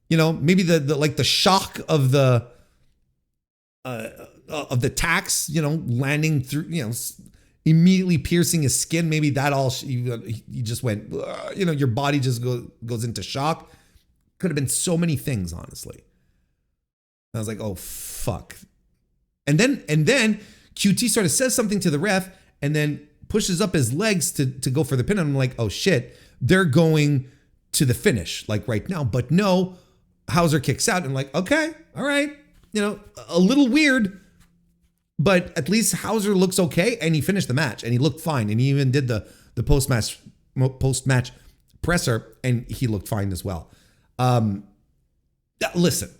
maybe the shock of the tax, landing through, immediately piercing his skin. Maybe that all, he just went, your body just goes into shock. Could have been so many things, honestly. I was like, oh, fuck. And then QT sort of says something to the ref and then pushes up his legs to go for the pin. And I'm like, oh, shit. They're going to the finish, like right now. But no, Hauser kicks out and like, okay, all right. A little weird, but at least Hauser looks okay. And he finished the match and he looked fine. And he even did the post-match presser and he looked fine as well. Listen,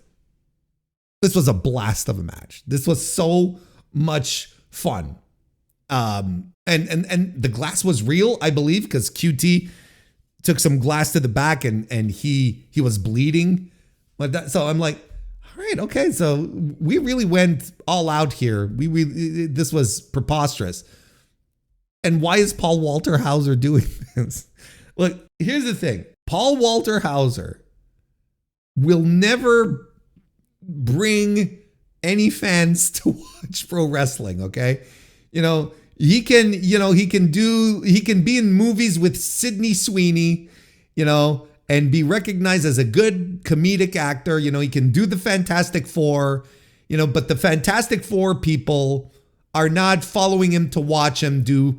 this was a blast of a match. This was so much fun. And the glass was real, I believe, because QT took some glass to the back and he was bleeding. So I'm like, all right, okay. So we really went all out here. This was preposterous. And why is Paul Walter Hauser doing this? Look, here's the thing. Paul Walter Hauser will never bring any fans to watch pro wrestling, okay? He can be in movies with Sydney Sweeney, and be recognized as a good comedic actor. He can do the Fantastic Four, but the Fantastic Four people are not following him to watch him do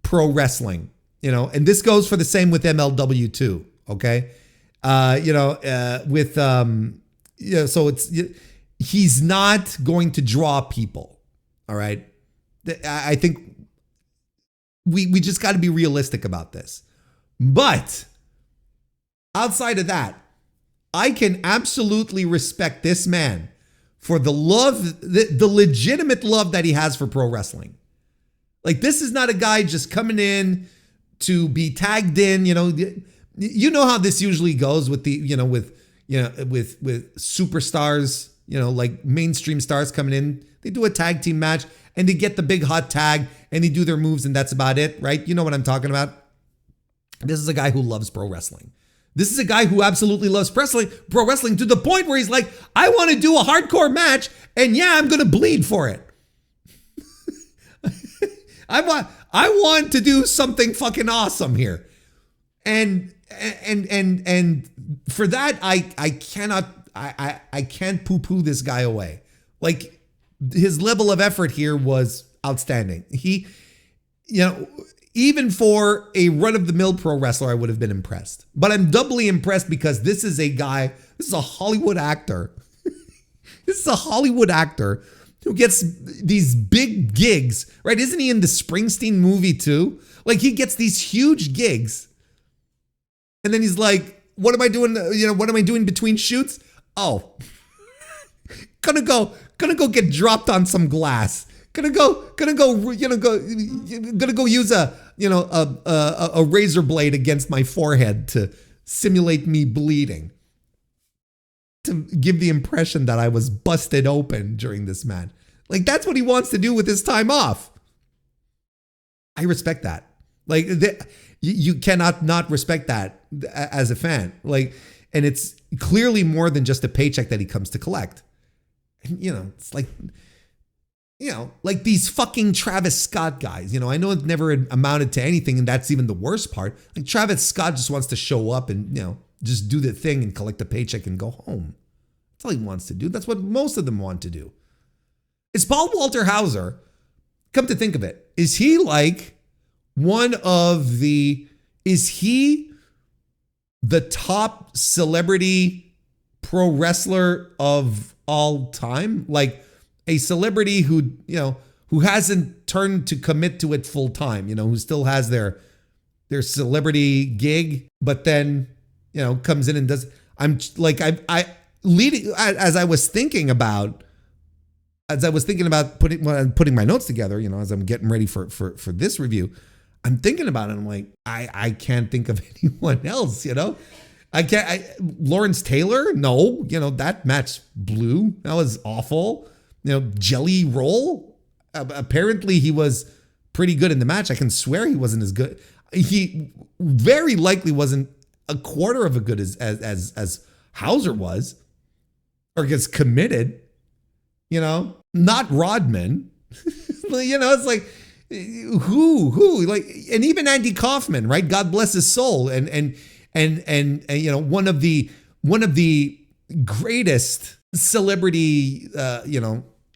pro wrestling, and this goes for the same with MLW too, okay? So he's not going to draw people. All right. I think we just got to be realistic about this. But outside of that, I can absolutely respect this man for the love, the legitimate love that he has for pro wrestling. Like, this is not a guy just coming in to be tagged in, You know how this usually goes with with superstars, like mainstream stars coming in. They do a tag team match and they get the big hot tag and they do their moves and that's about it, right? You know what I'm talking about? This is a guy who loves pro wrestling. This is a guy who absolutely loves pro wrestling to the point where he's like, I want to do a hardcore match and yeah, I'm going to bleed for it. I want to do something fucking awesome here. And for that, I can't poo-poo this guy away. Like, his level of effort here was outstanding. He, even for a run-of-the-mill pro wrestler, I would have been impressed. But I'm doubly impressed because this is a Hollywood actor. This is a Hollywood actor who gets these big gigs, right? Isn't he in the Springsteen movie too? Like, he gets these huge gigs. And then he's like, what am I doing? What am I doing between shoots? Oh, gonna go get dropped on some glass. Gonna go use a razor blade against my forehead to simulate me bleeding, to give the impression that I was busted open during this match. Like, that's what he wants to do with his time off. I respect that. Like, You cannot not respect that as a fan. Like, and it's clearly more than just a paycheck that he comes to collect. And, it's like, like these fucking Travis Scott guys, I know it never amounted to anything, and that's even the worst part. Like, Travis Scott just wants to show up and, just do the thing and collect a paycheck and go home. That's all he wants to do. That's what most of them want to do. Is Paul Walter Hauser, come to think of it, is he like is he the top celebrity pro wrestler of all time? Like a celebrity who hasn't turned to commit to it full time, who still has their celebrity gig, but then, comes in and does. I'm like, as I was thinking about putting my notes together, as I'm getting ready for this review, I'm thinking about it. I'm like, I can't think of anyone else, Lawrence Taylor. No, that match blew. That was awful. Jelly Roll. Apparently he was pretty good in the match. I can swear he wasn't as good. He very likely wasn't a quarter of as good as Hauser was, or gets committed. Not Rodman. It's like, who like, and even Andy Kaufman, right? God bless his soul. And one of the greatest celebrity,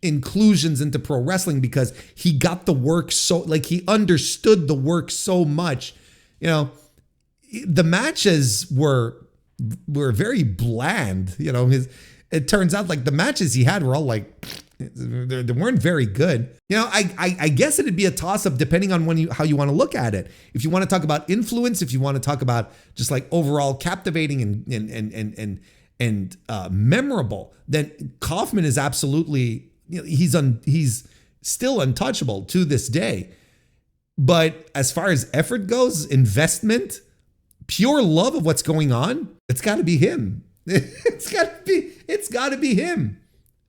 inclusions into pro wrestling, because he got the work he understood the work so much. The matches were very bland. It turns out like the matches he had were all like, they weren't very good. I guess it'd be a toss up depending on how you want to look at it. If you want to talk about influence, if you want to talk about just like overall captivating and memorable, then Kaufman is absolutely, he's still untouchable to this day. But as far as effort goes, investment, pure love of what's going on, it's got to be him. It's got to be him.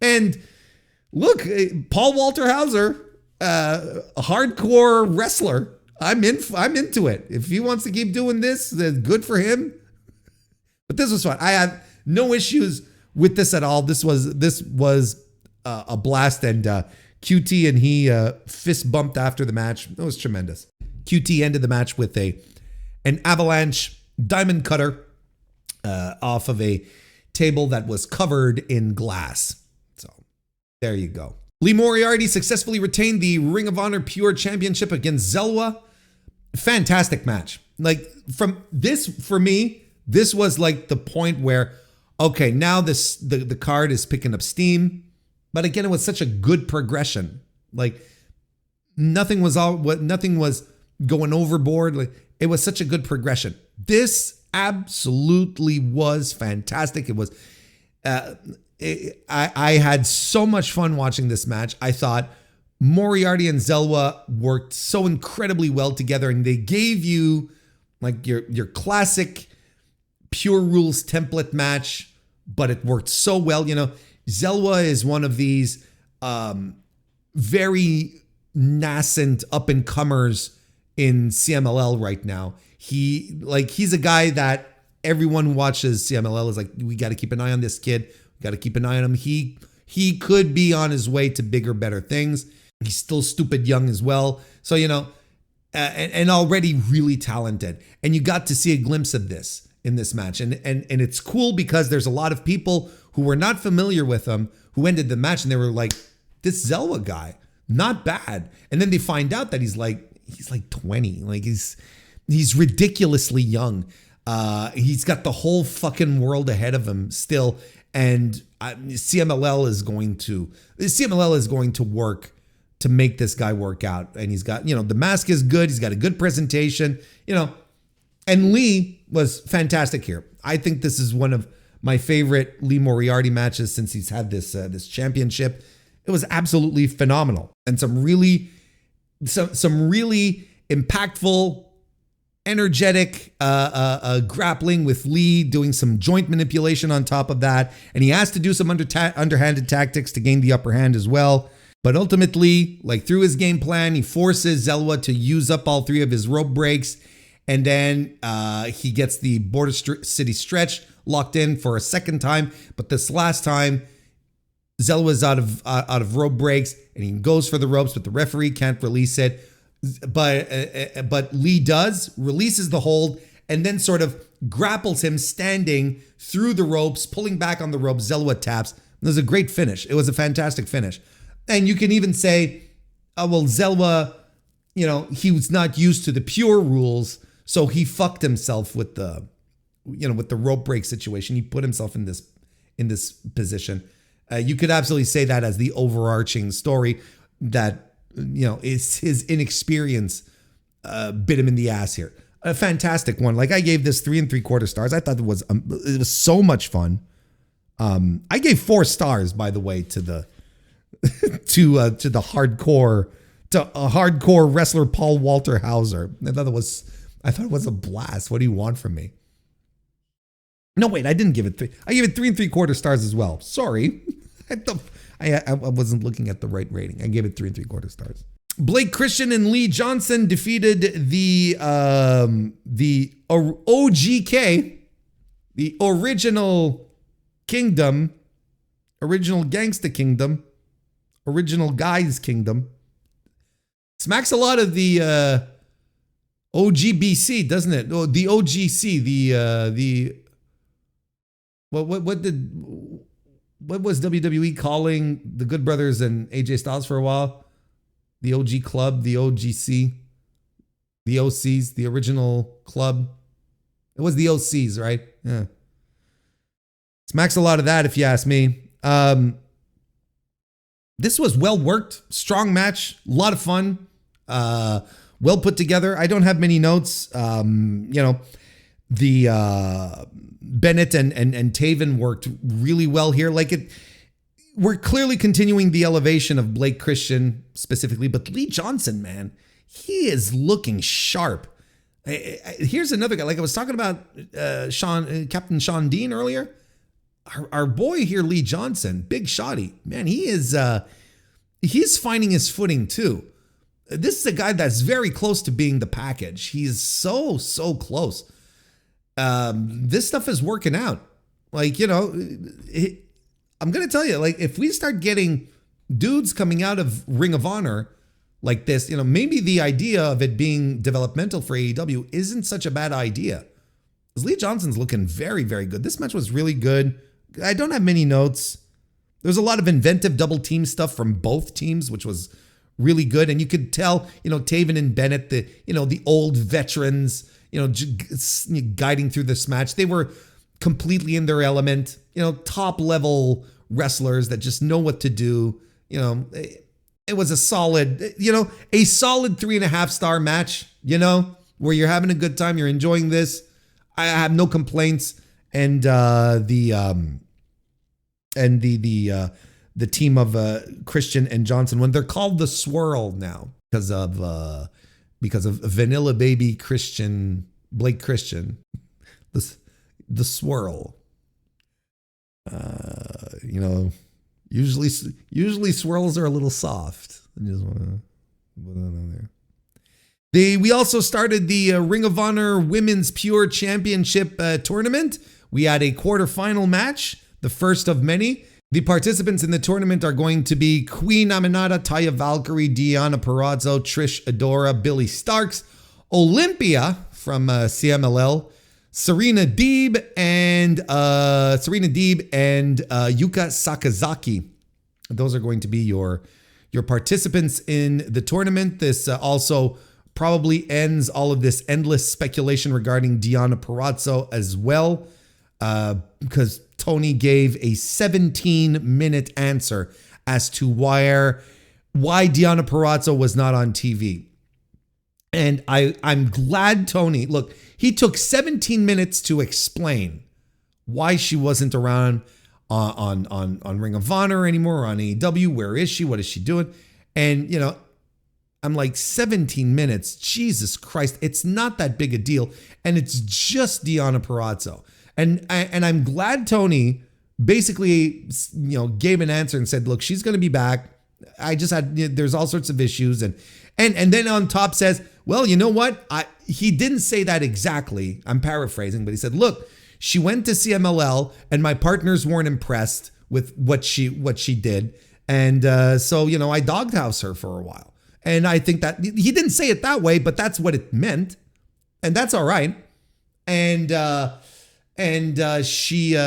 And look, Paul Walter Hauser, a hardcore wrestler. I'm into it. If he wants to keep doing this, then good for him. But this was fun. I have no issues with this at all. This was a blast, and QT and he fist bumped after the match. It was tremendous. QT ended the match with an avalanche diamond cutter off of a table that was covered in glass. So there you go. Lee Moriarty successfully retained the Ring of Honor Pure Championship against Zelwa. Fantastic match. Like, from this, for me, this was like the point where, okay, now the card is picking up steam. But again, it was such a good progression. Like, nothing was going overboard. Like, it was such a good progression. This absolutely was fantastic. It was, I had so much fun watching this match. I thought Moriarty and Zelwa worked so incredibly well together, and they gave you like your classic Pure Rules template match, but it worked so well. Zelwa is one of these very nascent up-and-comers in CMLL right now. He's a guy that everyone who watches CMLL is like, we got to keep an eye on this kid. We got to keep an eye on him. He could be on his way to bigger, better things. He's still stupid young as well. So, and already really talented. And you got to see a glimpse of this in this match. And it's cool because there's a lot of people who were not familiar with him who ended the match and they were like, this Zelwa guy, not bad. And then they find out that he's like 20. Like, he's ridiculously young. He's got the whole fucking world ahead of him still. And CMLL is going to work to make this guy work out. And he's got, the mask is good. He's got a good presentation, and Lee was fantastic here. I think this is one of my favorite Lee Moriarty matches since he's had this championship. It was absolutely phenomenal, and some really impactful, energetic grappling with Lee, doing some joint manipulation on top of that, and he has to do some underhanded tactics to gain the upper hand as well. But ultimately, like, through his game plan, he forces Zelwa to use up all three of his rope breaks, And then he gets the Border City stretch locked in for a second time. But this last time, Zella was out of rope breaks, and he goes for the ropes, but the referee can't release it. But Lee does, releases the hold, and then sort of grapples him standing through the ropes, pulling back on the ropes. Zella taps. It was a great finish. It was a fantastic finish. And you can even say, oh, well, Zella, he was not used to the pure rules, so he fucked himself with the rope break situation. He put himself in this position. You could absolutely say that as the overarching story that, is his inexperience bit him in the ass here. A fantastic one. Like, I gave this 3 3/4 stars. I thought it was so much fun. I gave 4 stars, by the way, to the to a hardcore wrestler Paul Walter Hauser. I thought it was a blast. What do you want from me? No, wait, I didn't give it 3. I gave it 3 3/4 stars as well. Sorry. I wasn't looking at the right rating. I gave it 3 3/4 stars. Blake Christian and Lee Johnson defeated the OGK, the original Kingdom, original Gangsta Kingdom, original Guys Kingdom. Smacks a lot of the OGBC, doesn't it? Oh, the OGC, what was WWE calling the Good Brothers and AJ Styles for a while? The OG Club, the OGC, the OCs, the original club. It was the OCs, right? Yeah. Smacks a lot of that, if you ask me. This was well worked, strong match, a lot of fun, well put together. I don't have many notes. The Bennett and Taven worked really well here. We're clearly continuing the elevation of Blake Christian specifically, but Lee Johnson, man, he is looking sharp. Here's another guy. Like I was talking about Captain Sean Dean earlier. Our boy here, Lee Johnson, big shotty, man. He's finding his footing too. This is a guy that's very close to being the package. He's so close. This stuff is working out. I'm going to tell you, like, if we start getting dudes coming out of Ring of Honor like this, maybe the idea of it being developmental for AEW isn't such a bad idea. Because Lee Johnson's looking very, very good. This match was really good. I don't have many notes. There's a lot of inventive double team stuff from both teams, which was really good. And you could tell, Taven and Bennett, the old veterans, guiding through this match. They were completely in their element, top level wrestlers that just know what to do. It was a solid 3.5 star match, where you're having a good time. You're enjoying this. I have no complaints. And the team of Christian and Johnson, when they're called the Swirl now because of Vanilla Baby Christian, Blake Christian, the Swirl. Usually swirls are a little soft. I just want to put that on there. We also started the Ring of Honor Women's Pure Championship tournament. We had a quarterfinal match, the first of many. The participants in the tournament are going to be Queen Aminata, Taya Valkyrie, Deonna Purrazzo, Trish Adora, Billy Starks, Olympia from CMLL, Serena Deeb and Yuka Sakazaki. Those are going to be your participants in the tournament. This also probably ends all of this endless speculation regarding Deonna Purrazzo as well, because Tony gave a 17-minute answer as to why Deonna Purrazzo was not on TV. And I'm glad Tony, look, he took 17 minutes to explain why she wasn't around on Ring of Honor anymore, on AEW. Where is she? What is she doing? And, I'm like, 17 minutes, Jesus Christ, it's not that big a deal. And it's just Deonna Purrazzo. And I'm glad Tony basically, gave an answer and said, look, she's going to be back. I just had, there's all sorts of issues. And then on top says, well, you know what? He didn't say that exactly. I'm paraphrasing, but he said, look, she went to CMLL and my partners weren't impressed with what she did. And so, I doghouse her for a while. And I think that he didn't say it that way, but that's what it meant. And that's all right. And she,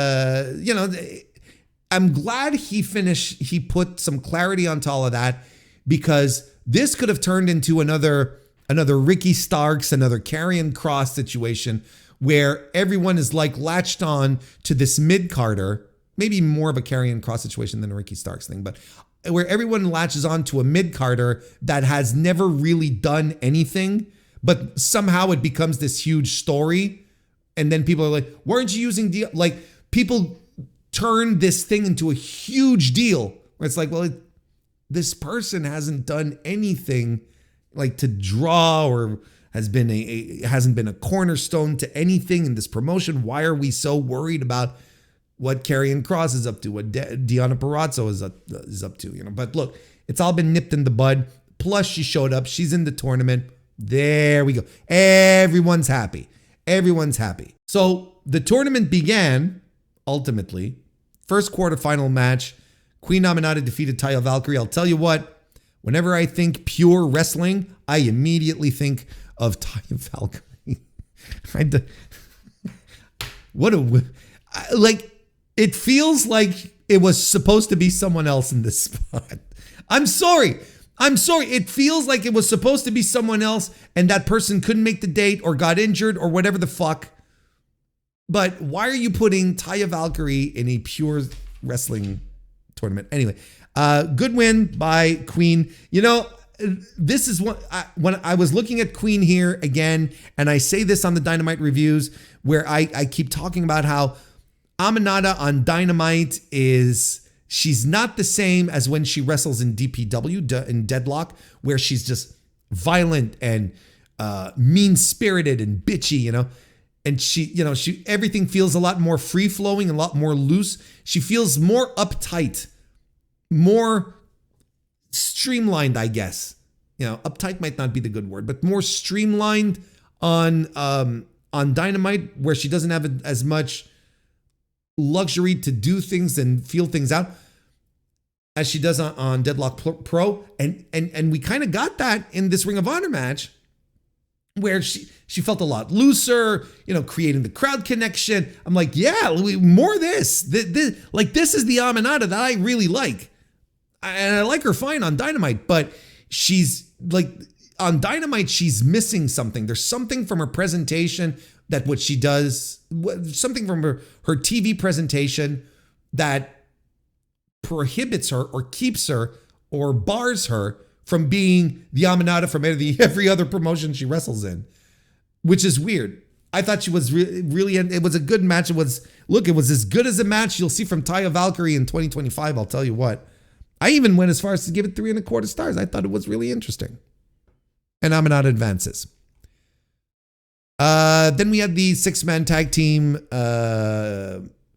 I'm glad he put some clarity onto all of that, because this could have turned into another Ricky Starks, another Karrion Kross situation where everyone is like latched on to this mid-carder, maybe more of a Karrion Kross situation than a Ricky Starks thing, but where everyone latches on to a mid-carder that has never really done anything, but somehow it becomes this huge story. And then people are like, weren't you using deal? Like, people turn this thing into a huge deal where it's like, well, this person hasn't done anything like to draw or hasn't been a cornerstone to anything in this promotion. Why are we so worried about what Karrion Kross is up to, what Deonna Purrazzo is up to, But look, it's all been nipped in the bud. Plus, she showed up. She's in the tournament. There we go. Everyone's happy. Everyone's happy. So the tournament began, ultimately. First quarterfinal match. Queen Aminata defeated Taya Valkyrie. I'll tell you what, whenever I think pure wrestling, I immediately think of Taya Valkyrie. It feels like it was supposed to be someone else in this spot. I'm sorry. It feels like it was supposed to be someone else and that person couldn't make the date or got injured or whatever the fuck. But why are you putting Taya Valkyrie in a pure wrestling tournament? Anyway, good win by Queen. This is what when I was looking at Queen here again, and I say this on the Dynamite reviews where I keep talking about how Aminata on Dynamite she's not the same as when she wrestles in DPW, in Deadlock, where she's just violent and mean-spirited and bitchy, And she everything feels a lot more free-flowing, a lot more loose. She feels more uptight, more streamlined, I guess. Uptight might not be the good word, but more streamlined on Dynamite, where she doesn't have as much luxury to do things and feel things out as she does on Deadlock Pro. And we kind of got that in this Ring of Honor match, where she felt a lot looser, creating the crowd connection. I'm like, yeah, more of this. This is the Aminata that I really like. And I like her fine on Dynamite, but she's like, on Dynamite, she's missing something. There's something from her presentation that what she does, something from her TV presentation that prohibits her or keeps her or bars her from being the Aminata from every other promotion she wrestles in, which is weird. I thought she was really, it was a good match. It was as good as a match you'll see from Taya Valkyrie in 2025. I'll tell you what. I even went as far as to give it 3.25 stars. I thought it was really interesting. And Aminata advances. Then we had the 6-man tag team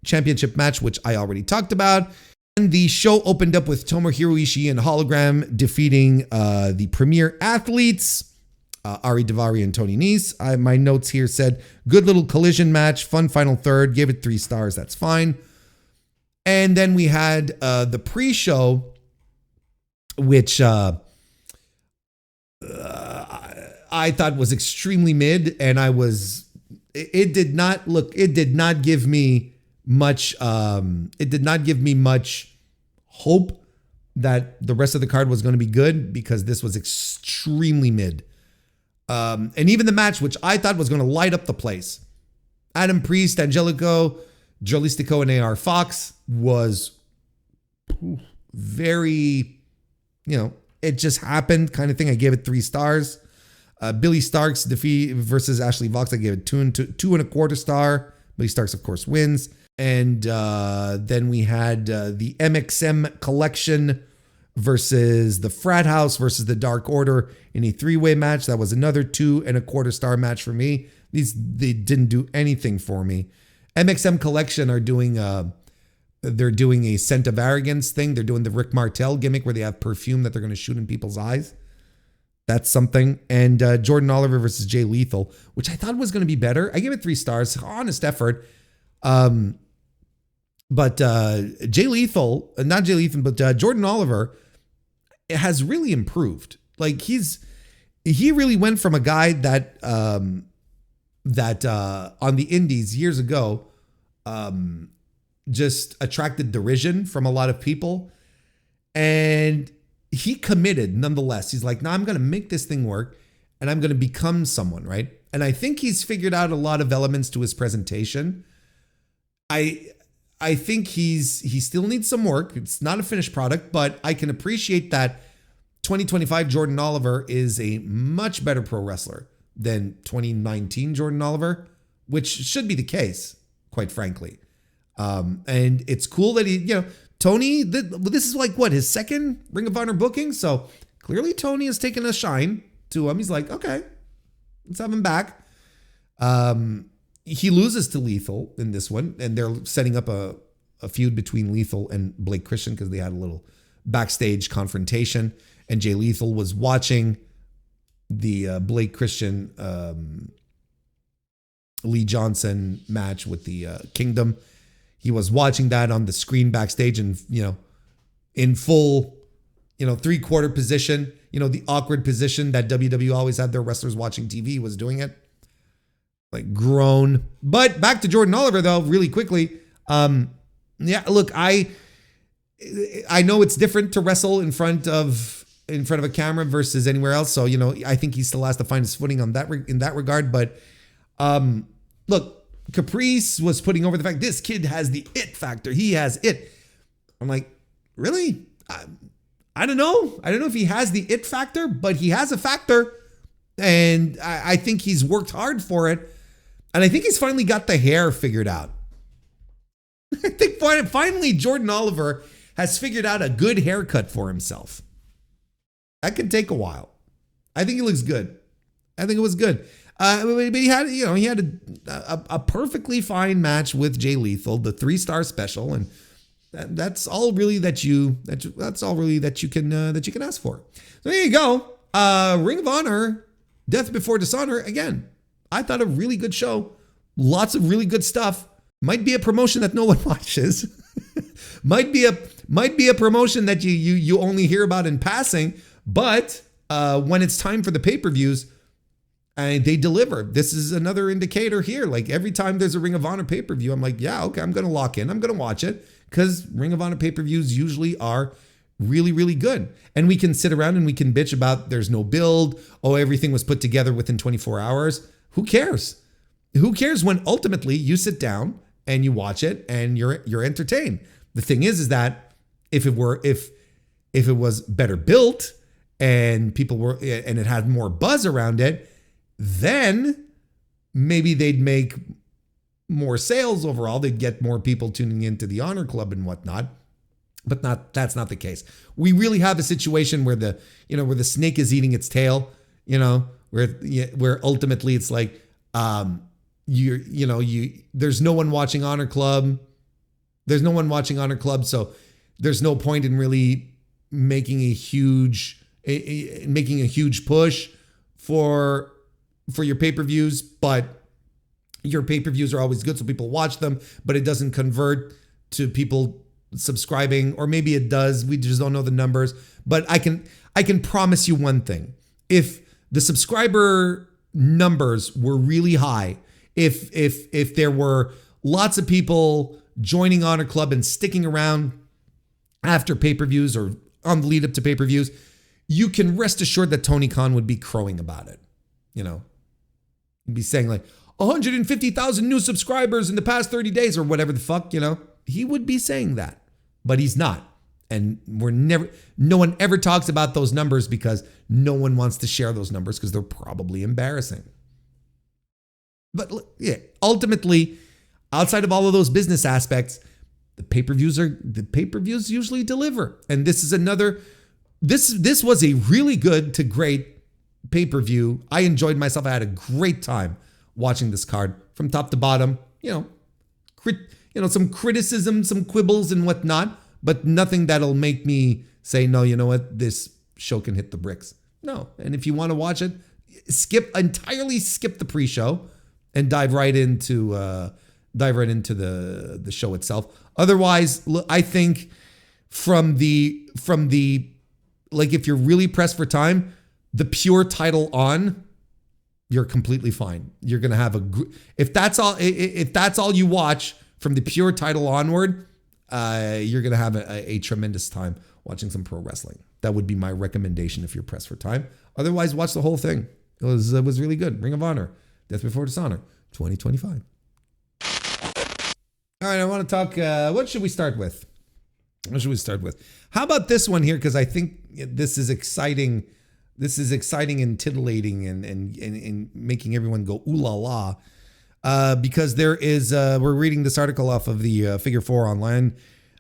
championship match, which I already talked about. And the show opened up with Tomohiro Ishii and Hologram defeating the Premier Athletes, Ari Daivari and Tony Nese. My notes here said, good little collision match, fun final third, gave it 3 stars, that's fine. And then we had the pre-show, which I thought was extremely mid, and it did not give me much hope that the rest of the card was going to be good, because this was extremely mid. And even the match, which I thought was going to light up the place, Adam Priest, Angelico, Jolistico, and AR Fox, was very, it just happened kind of thing. I gave it 3 stars. Billy Starks defeat versus Ashley Vox, I gave it 2.25 star. Billy Starks, of course, wins. And then we had the MXM Collection versus the Frat House versus the Dark Order in a 3-way match. That was another 2.25 star match for me. They didn't do anything for me. MXM Collection are doing They're doing a scent of arrogance thing. They're doing the Rick Martel gimmick where they have perfume that they're going to shoot in people's eyes. That's something. And Jordan Oliver versus Jay Lethal, which I thought was going to be better. I gave it 3 stars. Honest effort. But Jay Lethal, not Jay Lethal, but Jordan Oliver has really improved. Like he really went from a guy that on the indies years ago just attracted derision from a lot of people, and he committed nonetheless. He's like, no, I'm going to make this thing work, and I'm going to become someone, right? And I think he's figured out a lot of elements to his presentation. I think he still needs some work. It's not a finished product, but I can appreciate that 2025 Jordan Oliver is a much better pro wrestler than 2019 Jordan Oliver, which should be the case, quite frankly. And it's cool that he, Tony, this is like what, his second Ring of Honor booking? So clearly Tony has taken a shine to him. He's like, okay, let's have him back. He loses to Lethal in this one, and they're setting up a feud between Lethal and Blake Christian because they had a little backstage confrontation, and Jay Lethal was watching the Blake Christian Lee Johnson match with the Kingdom. He was watching that on the screen backstage, and in full, 3/4 position, the awkward position that WWE always had their wrestlers watching TV. He was doing it. Like groan. But back to Jordan Oliver though, really quickly. Look, I know it's different to wrestle in front of a camera versus anywhere else. So, I think he still has to find his footing on that in that regard. But look, Caprice was putting over the fact this kid has the it factor. He has it. I'm like, really? I don't know. I don't know if he has the it factor, but he has a factor. And I think he's worked hard for it. And I think he's finally got the hair figured out. I think finally Jordan Oliver has figured out a good haircut for himself. That could take a while. I think he looks good. I think it was good. But he had, he had a perfectly fine match with Jay Lethal, the 3-star special, and that's all really that you can ask for. So there you go. Ring of Honor, Death Before Dishonor. Again, I thought a really good show. Lots of really good stuff. Might be a promotion that no one watches. might be a promotion that you only hear about in passing. But when it's time for the pay-per-views, they deliver. This is another indicator here. Like every time there's a Ring of Honor pay-per-view, I'm like, yeah, okay, I'm going to lock in. I'm going to watch it because Ring of Honor pay-per-views usually are really, really good. And we can sit around and we can bitch about there's no build. Oh, everything was put together within 24 hours. Who cares? Who cares when ultimately you sit down and you watch it and you're entertained? The thing is that if it was better built and and it had more buzz around it, then maybe they'd make more sales overall. They'd get more people tuning into the Honor Club and whatnot. But that's not the case. We really have a situation where the snake is eating its tail, where ultimately it's like there's no one watching Honor Club. There's no one watching Honor Club, so there's no point in really making a huge push for your pay-per-views, but your pay-per-views are always good, so people watch them, but it doesn't convert to people subscribing, or maybe it does. We just don't know the numbers. But I can promise you one thing. If the subscriber numbers were really high, if there were lots of people joining Honor Club and sticking around after pay-per-views or on the lead up to pay-per-views, you can rest assured that Tony Khan would be crowing about it. He'd be saying like 150,000 new subscribers in the past 30 days or whatever the fuck, He would be saying that, but he's not. And no one ever talks about those numbers because no one wants to share those numbers because they're probably embarrassing. But yeah, ultimately, outside of all of those business aspects, the pay-per-views usually deliver. And this is this was a really good to great pay-per-view. I enjoyed myself. I had a great time watching this card from top to bottom. some criticism, some quibbles and whatnot, but nothing that'll make me say, no, you know what, this show can hit the bricks. No. And if you want to watch it, entirely skip the pre-show and dive right into the show itself. Otherwise, I think from the like, if you're really pressed for time, the pure title on, you're completely fine. You're gonna have if that's all you watch from the pure title onward, you're gonna have a tremendous time watching some pro wrestling. That would be my recommendation if you're pressed for time. Otherwise, watch the whole thing. It was really good. Ring of Honor, Death Before Dishonor, 2025. All right, I want to talk. What should we start with? How about this one here? Because I think this is exciting. This is exciting and titillating and making everyone go ooh la la. Because there is, we're reading this article off of the Figure 4 online,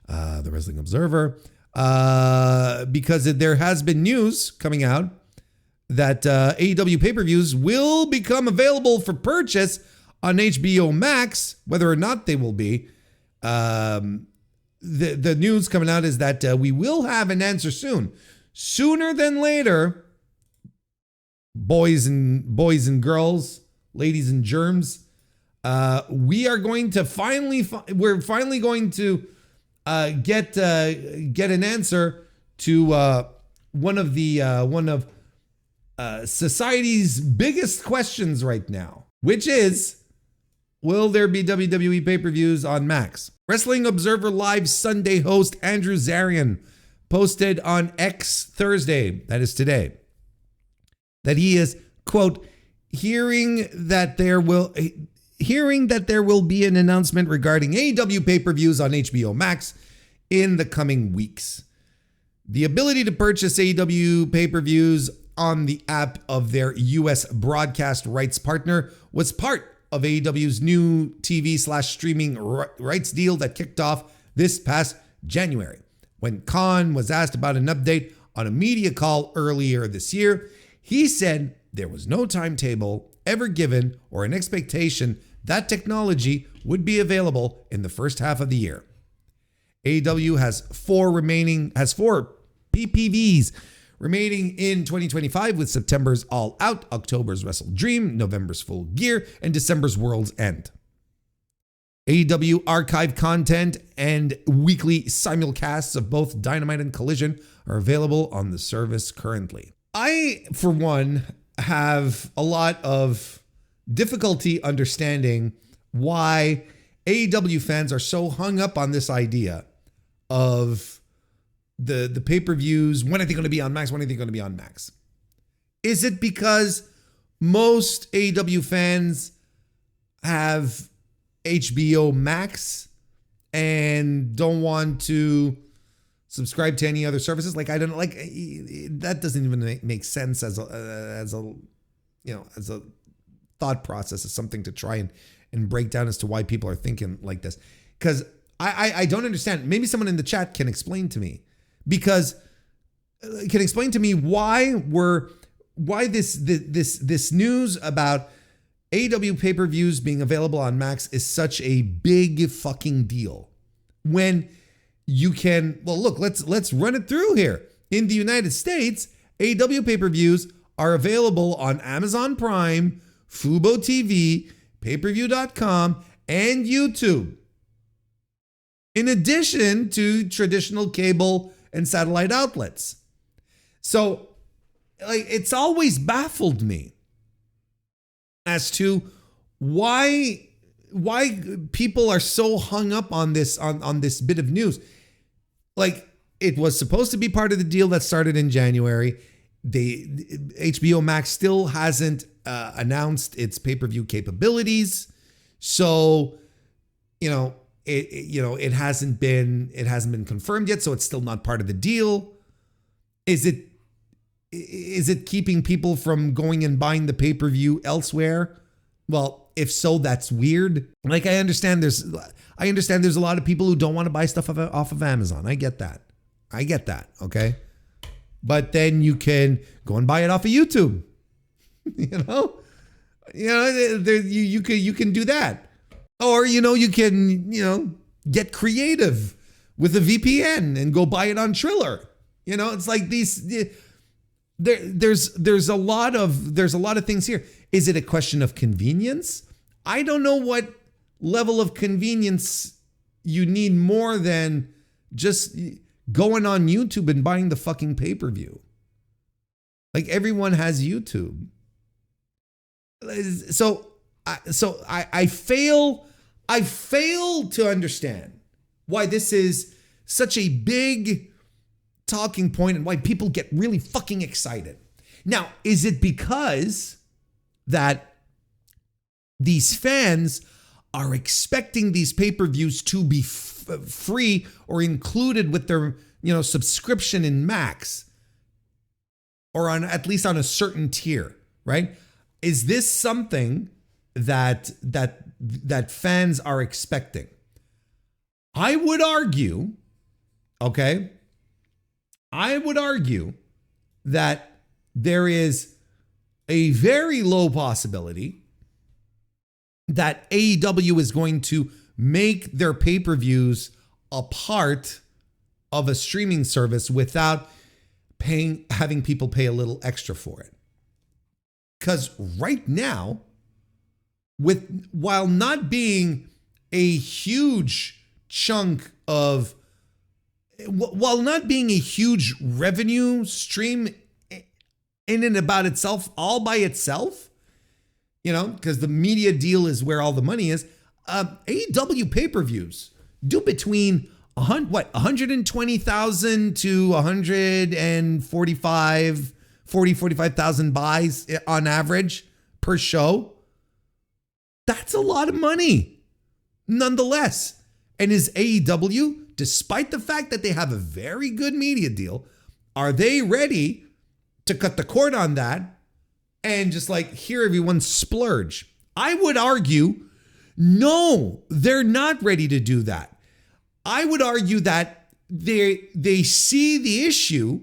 the Wrestling Observer, because there has been news coming out that AEW pay-per-views will become available for purchase on HBO Max, whether or not they will be. The news coming out is that we will have an answer soon. Sooner than later, boys and girls, ladies and germs, we are going to we're finally going to get an answer to one of society's biggest questions right now, which is, will there be WWE pay-per-views on Max? Wrestling Observer Live Sunday host Andrew Zarian posted on X Thursday, that is today, that he is, quote, hearing that there will be an announcement regarding AEW pay-per-views on HBO Max in the coming weeks. The ability to purchase AEW pay-per-views on the app of their US broadcast rights partner was part of AEW's new TV/streaming rights deal that kicked off this past January. When Khan was asked about an update on a media call earlier this year, he said there was no timetable ever given or an expectation that technology would be available in the first half of the year. AEW has four PPVs remaining in 2025, with September's All Out, October's Wrestle Dream, November's Full Gear, and December's World's End. AEW archive content and weekly simulcasts of both Dynamite and Collision are available on the service currently. I, for one, have a lot of difficulty understanding why AEW fans are so hung up on this idea of the pay-per-views. When are they going to be on Max? When are they going to be on Max? Is it because most AEW fans have HBO Max and don't want to subscribe to any other services? Like, I don't like that. Doesn't even make sense as a thought process, as something to try and break down as to why people are thinking like this. Because I don't understand. Maybe someone in the chat can explain to me. Because can explain to me why this news about AEW pay-per-views being available on Max is such a big fucking deal, when you can, well, look, let's run it through here. In the United States, AEW pay-per-views are available on Amazon Prime, Fubo TV, payperview.com, and YouTube, in addition to traditional cable and satellite outlets. So, like, it's always baffled me as to why people are so hung up on this bit of news. Like, it was supposed to be part of the deal that started in January. The HBO Max still hasn't announced its pay-per-view capabilities, so it hasn't been confirmed yet, so it's still not part of the deal. Is it keeping people from going and buying the pay-per-view elsewhere? Well, if so, that's weird. Like, I understand there's a lot of people who don't want to buy stuff off of Amazon. I get that. Okay. But then you can go and buy it off of YouTube. You can do that. Or, you can, get creative with a VPN and go buy it on Triller. It's like there's a lot of things here. Is it a question of convenience? I don't know what level of convenience you need more than just going on YouTube and buying the fucking pay-per-view. Like, everyone has YouTube. So I fail to understand why this is such a big talking point and why people get really fucking excited. Now, is it because that these fans are expecting these pay-per-views to be free or included with their, subscription in Max, or on at least on a certain tier, right? Is this something that fans are expecting? I would argue, okay? I would argue that there is a very low possibility that AEW is going to make their pay-per-views a part of a streaming service without having people pay a little extra for it. Because right now, while not being a huge chunk of, while not being a huge revenue stream in and about itself, all by itself, because the media deal is where all the money is, AEW pay-per-views do between 120,000 to 45,000 buys on average per show. That's a lot of money, nonetheless. And is AEW, despite the fact that they have a very good media deal, are they ready to cut the cord on that and just like, here, everyone splurge? I would argue, no, they're not ready to do that. I would argue that they see the issue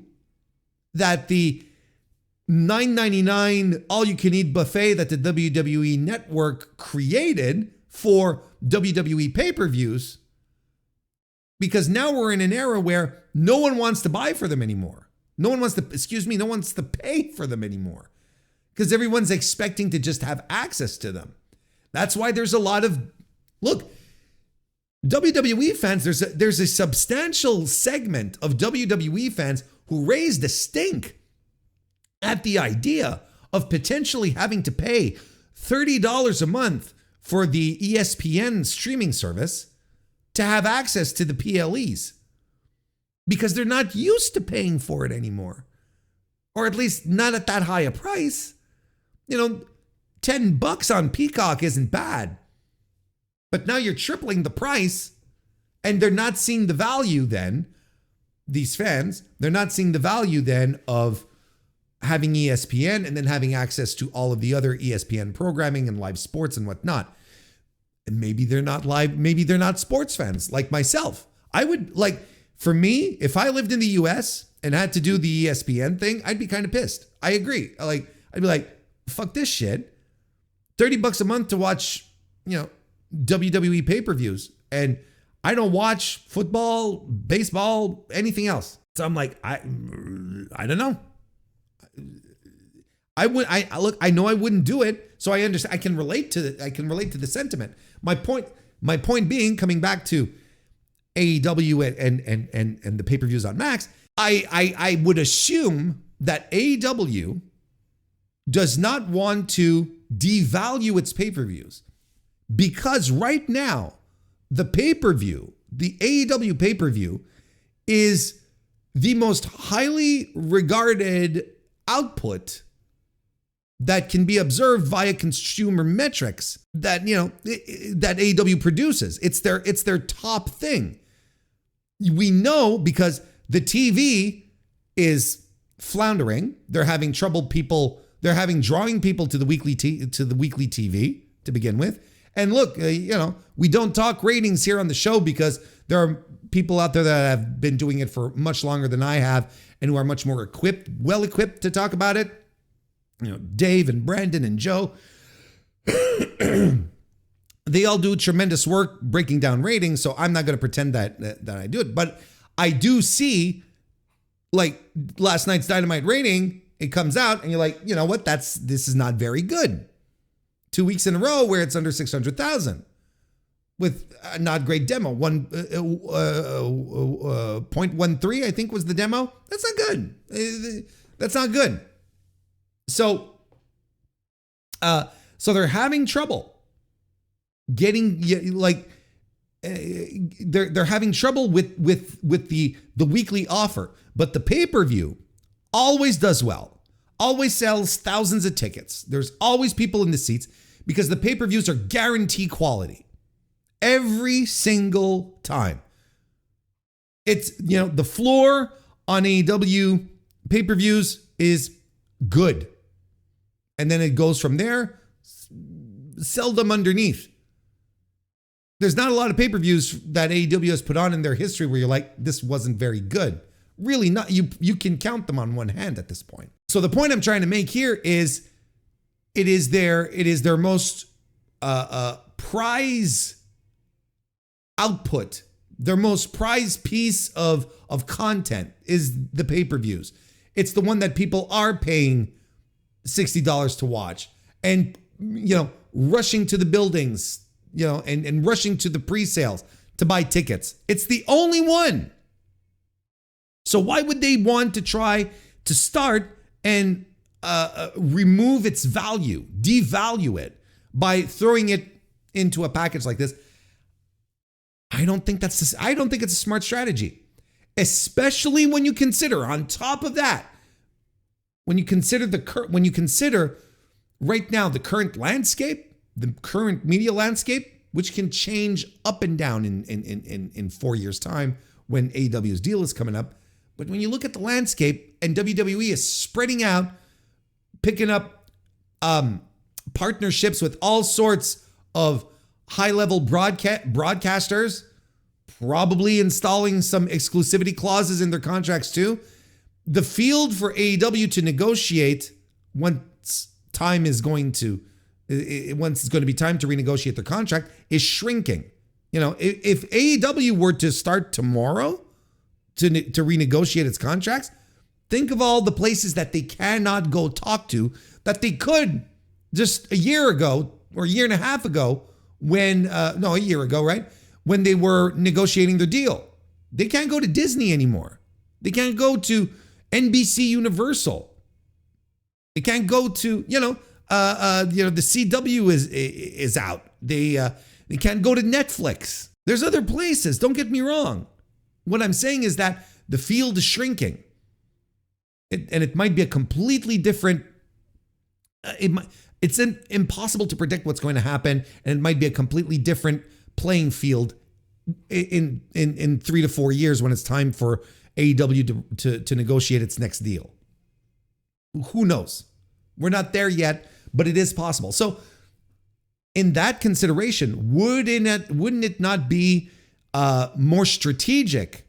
that the $9.99 all-you-can-eat buffet that the WWE Network created for WWE pay-per-views, because now we're in an era where no one wants to buy for them anymore. No one wants to pay for them anymore, because everyone's expecting to just have access to them. That's why there's a lot of, look, WWE fans, there's a substantial segment of WWE fans who raised a stink at the idea of potentially having to pay $30 a month for the ESPN streaming service to have access to the PLEs, because they're not used to paying for it anymore, or at least not at that high a price. $10 on Peacock isn't bad. But now you're tripling the price, and they're not seeing the value then, these fans, they're not seeing the value then of having ESPN and then having access to all of the other ESPN programming and live sports and whatnot. And maybe they're not sports fans like myself. For me, if I lived in the US and had to do the ESPN thing, I'd be kind of pissed. I agree. I'd be like, fuck this shit. $30 a month to watch, WWE pay-per-views, and I don't watch football, baseball, anything else. So I'm like, I don't know. I know I wouldn't do it, so I understand. I can relate to the sentiment. My point being, coming back to AEW and the pay-per-views on Max, I would assume that AEW does not want to devalue its pay-per-views, because right now the pay-per-view, the AEW pay-per-view, is the most highly regarded output that can be observed via consumer metrics that that AEW produces. It's their top thing. We know because the TV is floundering. They're having trouble drawing people to the weekly TV to begin with. And look, we don't talk ratings here on the show because there are people out there that have been doing it for much longer than I have and who are much more well equipped to talk about it. Dave and Brandon and Joe. They all do tremendous work breaking down ratings, so I'm not going to pretend that I do it. But I do see, like, last night's Dynamite rating, it comes out, and you're like, you know what, this is not very good. 2 weeks in a row where it's under 600,000 with a not great demo. 0.13, I think, was the demo. That's not good. That's not good. So they're having trouble getting, like, they're having trouble with the weekly offer, but the pay-per-view always does well, always sells thousands of tickets. There's always people in the seats because the pay-per-views are guaranteed quality every single time. It's, the floor on AEW pay-per-views is good, and then it goes from there. Seldom underneath. There's not a lot of pay-per-views that AEW has put on in their history where you're like, this wasn't very good. Really not. You can count them on one hand at this point. So the point I'm trying to make here is it is their most prize output, their most prized piece of content is the pay-per-views. It's the one that people are paying $60 to watch and, rushing to the buildings, and rushing to the pre-sales to buy tickets. It's the only one. So why would they want to try to start and remove its value, devalue it by throwing it into a package like this? I don't think it's a smart strategy, especially when you consider, on top of that, when you consider right now the current landscape, the current media landscape, which can change up and down in 4 years' time when AEW's deal is coming up. But when you look at the landscape and WWE is spreading out, picking up partnerships with all sorts of high-level broadcasters, probably installing some exclusivity clauses in their contracts too. The field for AEW to negotiate once it's going to be time to renegotiate their contract is shrinking. If AEW were to start tomorrow to renegotiate its contracts, think of all the places that they cannot go talk to that they could just a year ago or a year and a half ago a year ago, right? When they were negotiating their deal. They can't go to Disney anymore. They can't go to NBC Universal. They can't go to, the CW is out. They can't go to Netflix. There's other places. Don't get me wrong. What I'm saying is that the field is shrinking. It might be a completely different, it's impossible to predict what's going to happen, and it might be a completely different playing field in 3 to 4 years when it's time for AEW to negotiate its next deal. Who knows? We're not there yet, but it is possible. So in that consideration, wouldn't it not be more strategic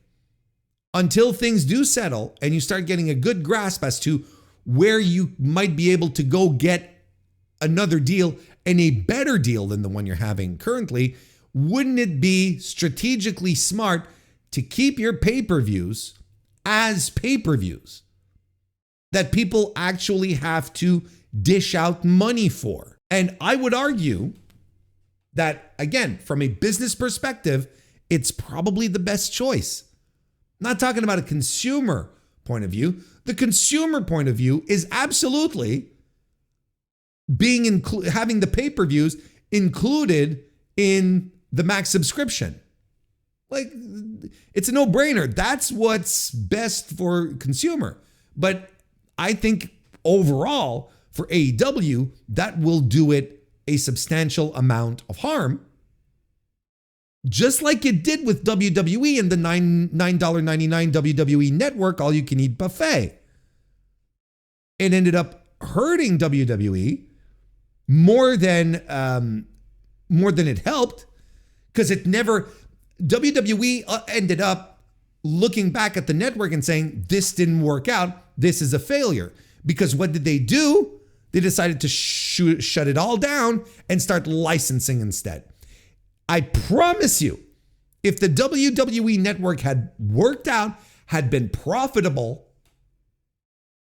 until things do settle and you start getting a good grasp as to where you might be able to go get another deal and a better deal than the one you're having currently? Wouldn't it be strategically smart to keep your pay-per-views as pay-per-views that people actually have to dish out money for? And I would argue that, again, from a business perspective, it's probably the best choice. I'm not talking about a consumer point of view. The consumer point of view is absolutely having the pay-per-views included in the Max subscription. Like, it's a no-brainer. That's what's best for consumer. But I think overall for AEW, that will do it a substantial amount of harm. Just like it did with WWE and the $9.99 WWE Network all-you-can-eat buffet. It ended up hurting WWE more than it helped, because WWE ended up looking back at the network and saying, this didn't work out, this is a failure. Because what did they do? They decided to shut it all down and start licensing instead. I promise you, if the WWE network had worked out, had been profitable,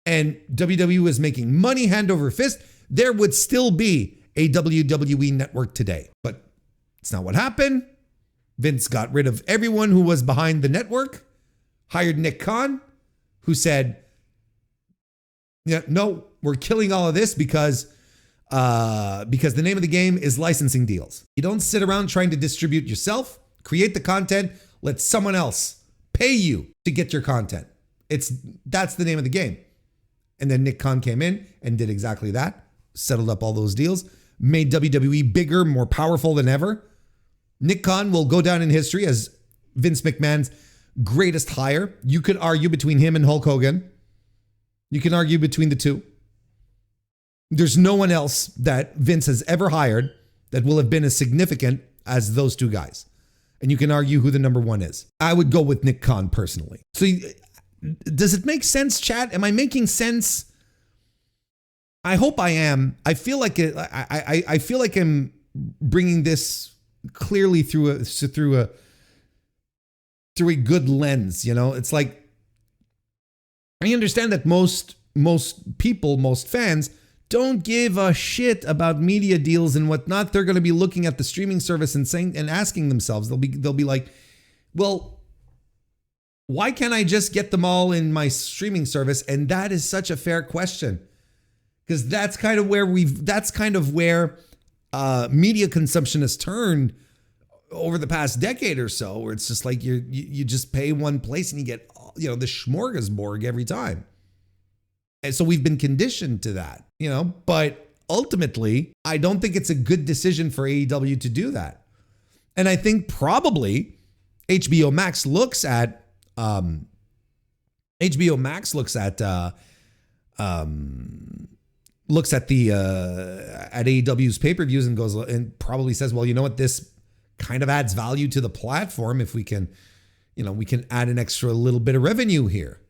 and WWE was making money hand over fist, there would still be a WWE network today. But it's not what happened. Vince got rid of everyone who was behind the network, hired Nick Khan, who said, yeah, no, we're killing all of this because the name of the game is licensing deals. You don't sit around trying to distribute yourself, create the content, let someone else pay you to get your content. That's the name of the game. And then Nick Khan came in and did exactly that, settled up all those deals, made WWE bigger, more powerful than ever. Nick Khan will go down in history as Vince McMahon's greatest hire. You could argue between him and Hulk Hogan. You can argue between the two. There's no one else that Vince has ever hired that will have been as significant as those two guys. And you can argue who the number one is. I would go with Nick Khan personally. So does it make sense, chat? Am I making sense? I hope I am. I feel like I feel like I'm bringing this clearly through a good lens. You know, it's like I understand that most people, most fans don't give a shit about media deals and whatnot. They're going to be looking at the streaming service and saying and asking themselves, they'll be like, well, why can't I just get them all in my streaming service? And that is such a fair question, because that's kind of where media consumption has turned over the past decade or so, where it's just like you just pay one place and you get, you know, the smorgasbord every time. And so we've been conditioned to that, you know, but ultimately, I don't think it's a good decision for AEW to do that. And I think probably HBO Max looks at AEW's pay-per-views and goes and probably says, well, you know what, this kind of adds value to the platform if we can add an extra little bit of revenue here.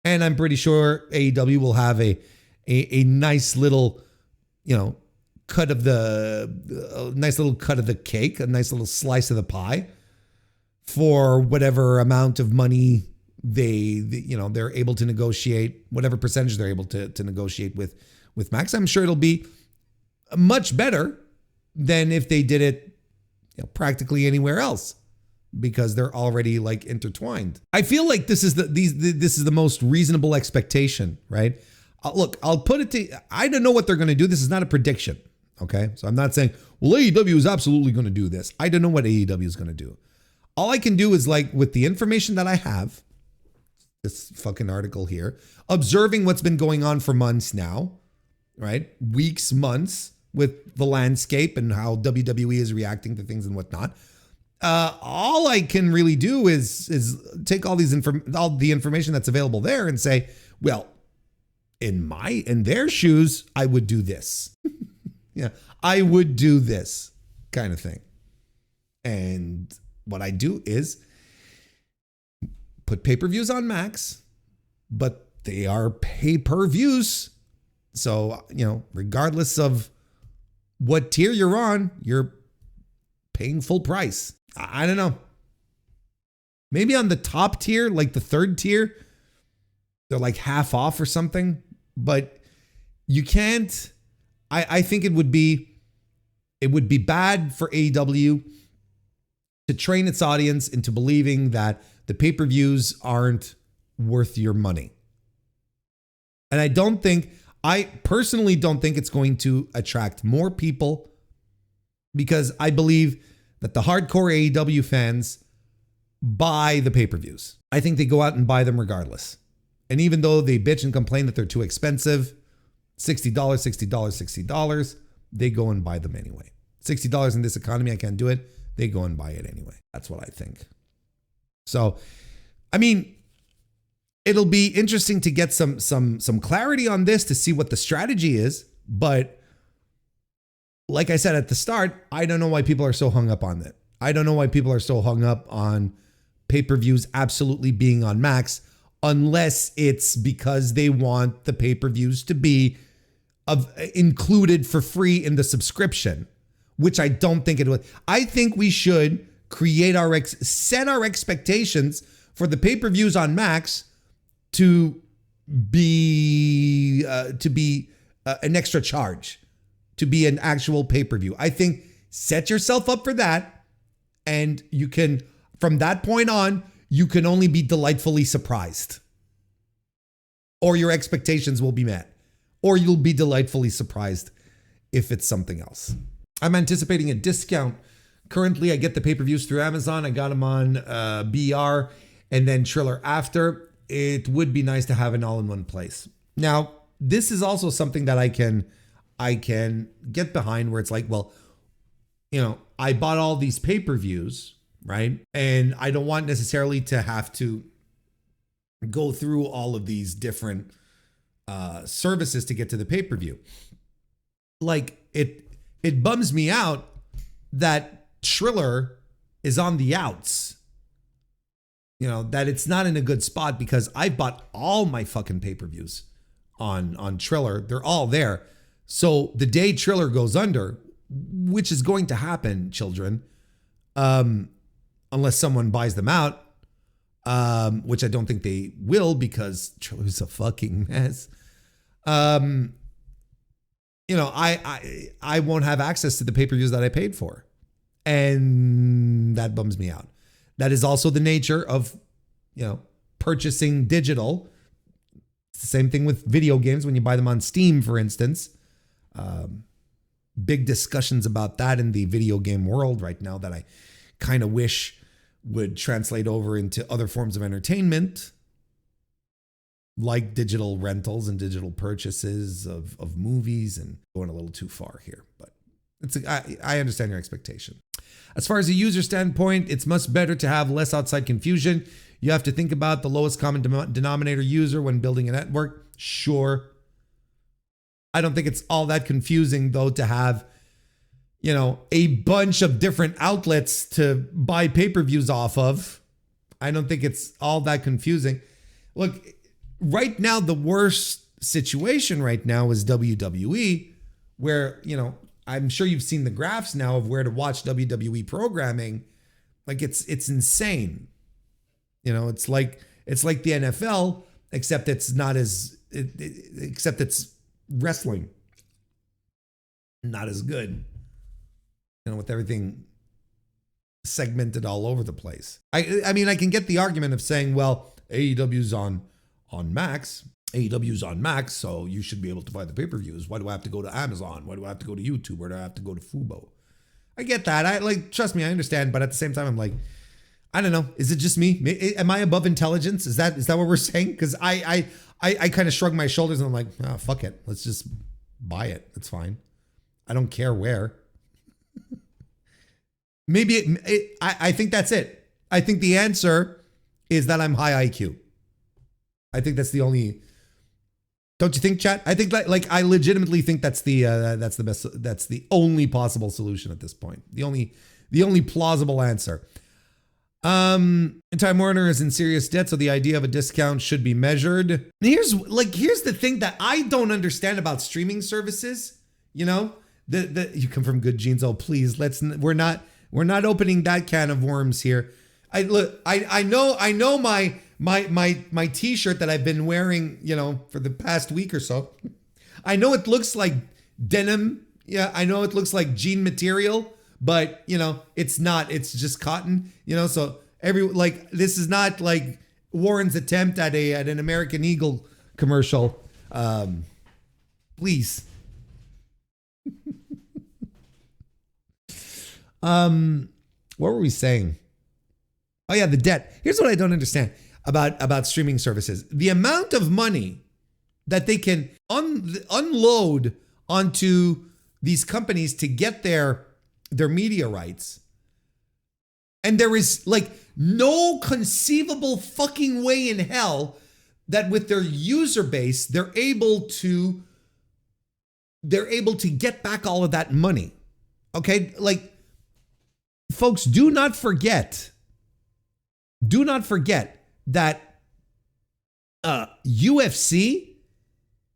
And I'm pretty sure AEW will have a nice little, you know, cut of the cake, a nice little slice of the pie for whatever amount of money they're able to negotiate, whatever percentage they're able to negotiate with Max. I'm sure it'll be much better than if they did it, you know, practically anywhere else, because they're already like intertwined. I feel like this is the most reasonable expectation, right? Look, I'll put it to, I don't know what they're going to do. This is not a prediction, okay? So I'm not saying, well, AEW is absolutely going to do this. I don't know what AEW is going to do. All I can do is, like, with the information that I have, this fucking article here, observing what's been going on for months now, right? Weeks, months, with the landscape and how WWE is reacting to things and whatnot. All I can really do is take all the information that's available there and say, well, in their shoes, I would do this. Yeah, I would do this kind of thing. And what I do is put pay-per-views on Max, but they are pay-per-views. So, you know, regardless of what tier you're on, you're paying full price. I don't know. Maybe on the top tier, like the third tier, they're like half off or something. But you can't. I think it would be bad for AEW to train its audience into believing that the pay-per-views aren't worth your money. And I personally don't think it's going to attract more people, because I believe that the hardcore AEW fans buy the pay-per-views. I think they go out and buy them regardless. And even though they bitch and complain that they're too expensive, $60, they go and buy them anyway. $60 in this economy, I can't do it. They go and buy it anyway. That's what I think. So, I mean, it'll be interesting to get some clarity on this, to see what the strategy is. But like I said at the start, I don't know why people are so hung up on that. I don't know why people are so hung up on pay-per-views absolutely being on Max, unless it's because they want the pay-per-views to be included for free in the subscription, which I don't think it would. I think we should create set our expectations for the pay-per-views on Max to be an extra charge, to be an actual pay-per-view. I think set yourself up for that, and you can, from that point on, you can only be delightfully surprised. Or your expectations will be met. Or you'll be delightfully surprised if it's something else. I'm anticipating a discount. Currently, I get the pay-per-views through Amazon. I got them on BR and then Triller after. It would be nice to have it all in one place. Now, this is also something that I can get behind, where it's like, well, I bought all these pay-per-views, right? And I don't want necessarily to have to go through all of these different services to get to the pay-per-view. Like, it bums me out that Triller is on the outs. That it's not in a good spot, because I bought all my fucking pay-per-views on Triller. They're all there. So the day Triller goes under, which is going to happen, children, unless someone buys them out, which I don't think they will, because Triller's a fucking mess. I won't have access to the pay-per-views that I paid for. And that bums me out. That is also the nature of, purchasing digital. It's the same thing with video games when you buy them on Steam, for instance. Big discussions about that in the video game world right now that I kind of wish would translate over into other forms of entertainment, like digital rentals and digital purchases of movies, and going a little too far here, but I understand your expectation. As far as a user standpoint, it's much better to have less outside confusion. You have to think about the lowest common denominator user when building a network. Sure. I don't think it's all that confusing, though, to have, a bunch of different outlets to buy pay-per-views off of. I don't think it's all that confusing. Look, right now, the worst situation right now is WWE, where, I'm sure you've seen the graphs now of where to watch WWE programming. Like, it's insane. It's like the NFL, except it's not as, except it's wrestling. Not as good. With everything segmented all over the place. I mean, I can get the argument of saying, well, AEW's on Max. AEW's on Max, so you should be able to buy the pay-per-views. Why do I have to go to Amazon? Why do I have to go to YouTube? Where do I have to go to Fubo? I get that. Trust me, I understand. But at the same time, I'm like, I don't know. Is it just me? Am I above intelligence? Is that what we're saying? Because I kind of shrug my shoulders and I'm like, oh, fuck it. Let's just buy it. It's fine. I don't care where. Maybe I think that's it. I think the answer is that I'm high IQ. I think that's the only. Don't you think, chat? I think I legitimately think that's the best. That's the only possible solution at this point. The only plausible answer. Time Warner is in serious debt, so the idea of a discount should be measured. Here's the thing that I don't understand about streaming services. You come from good genes. Oh, please, we're not opening that can of worms here. I know my t-shirt that I've been wearing, for the past week or so. I know it looks like denim. Yeah, I know it looks like jean material, but it's not. It's just cotton. So this is not like Warren's attempt at an American Eagle commercial. Please. What were we saying? Oh yeah, the debt. Here's what I don't understand about streaming services. The amount of money that they can unload onto these companies to get their media rights. And there is no conceivable fucking way in hell that with their user base, they're able to get back all of that money. Okay? Folks, do not forget that UFC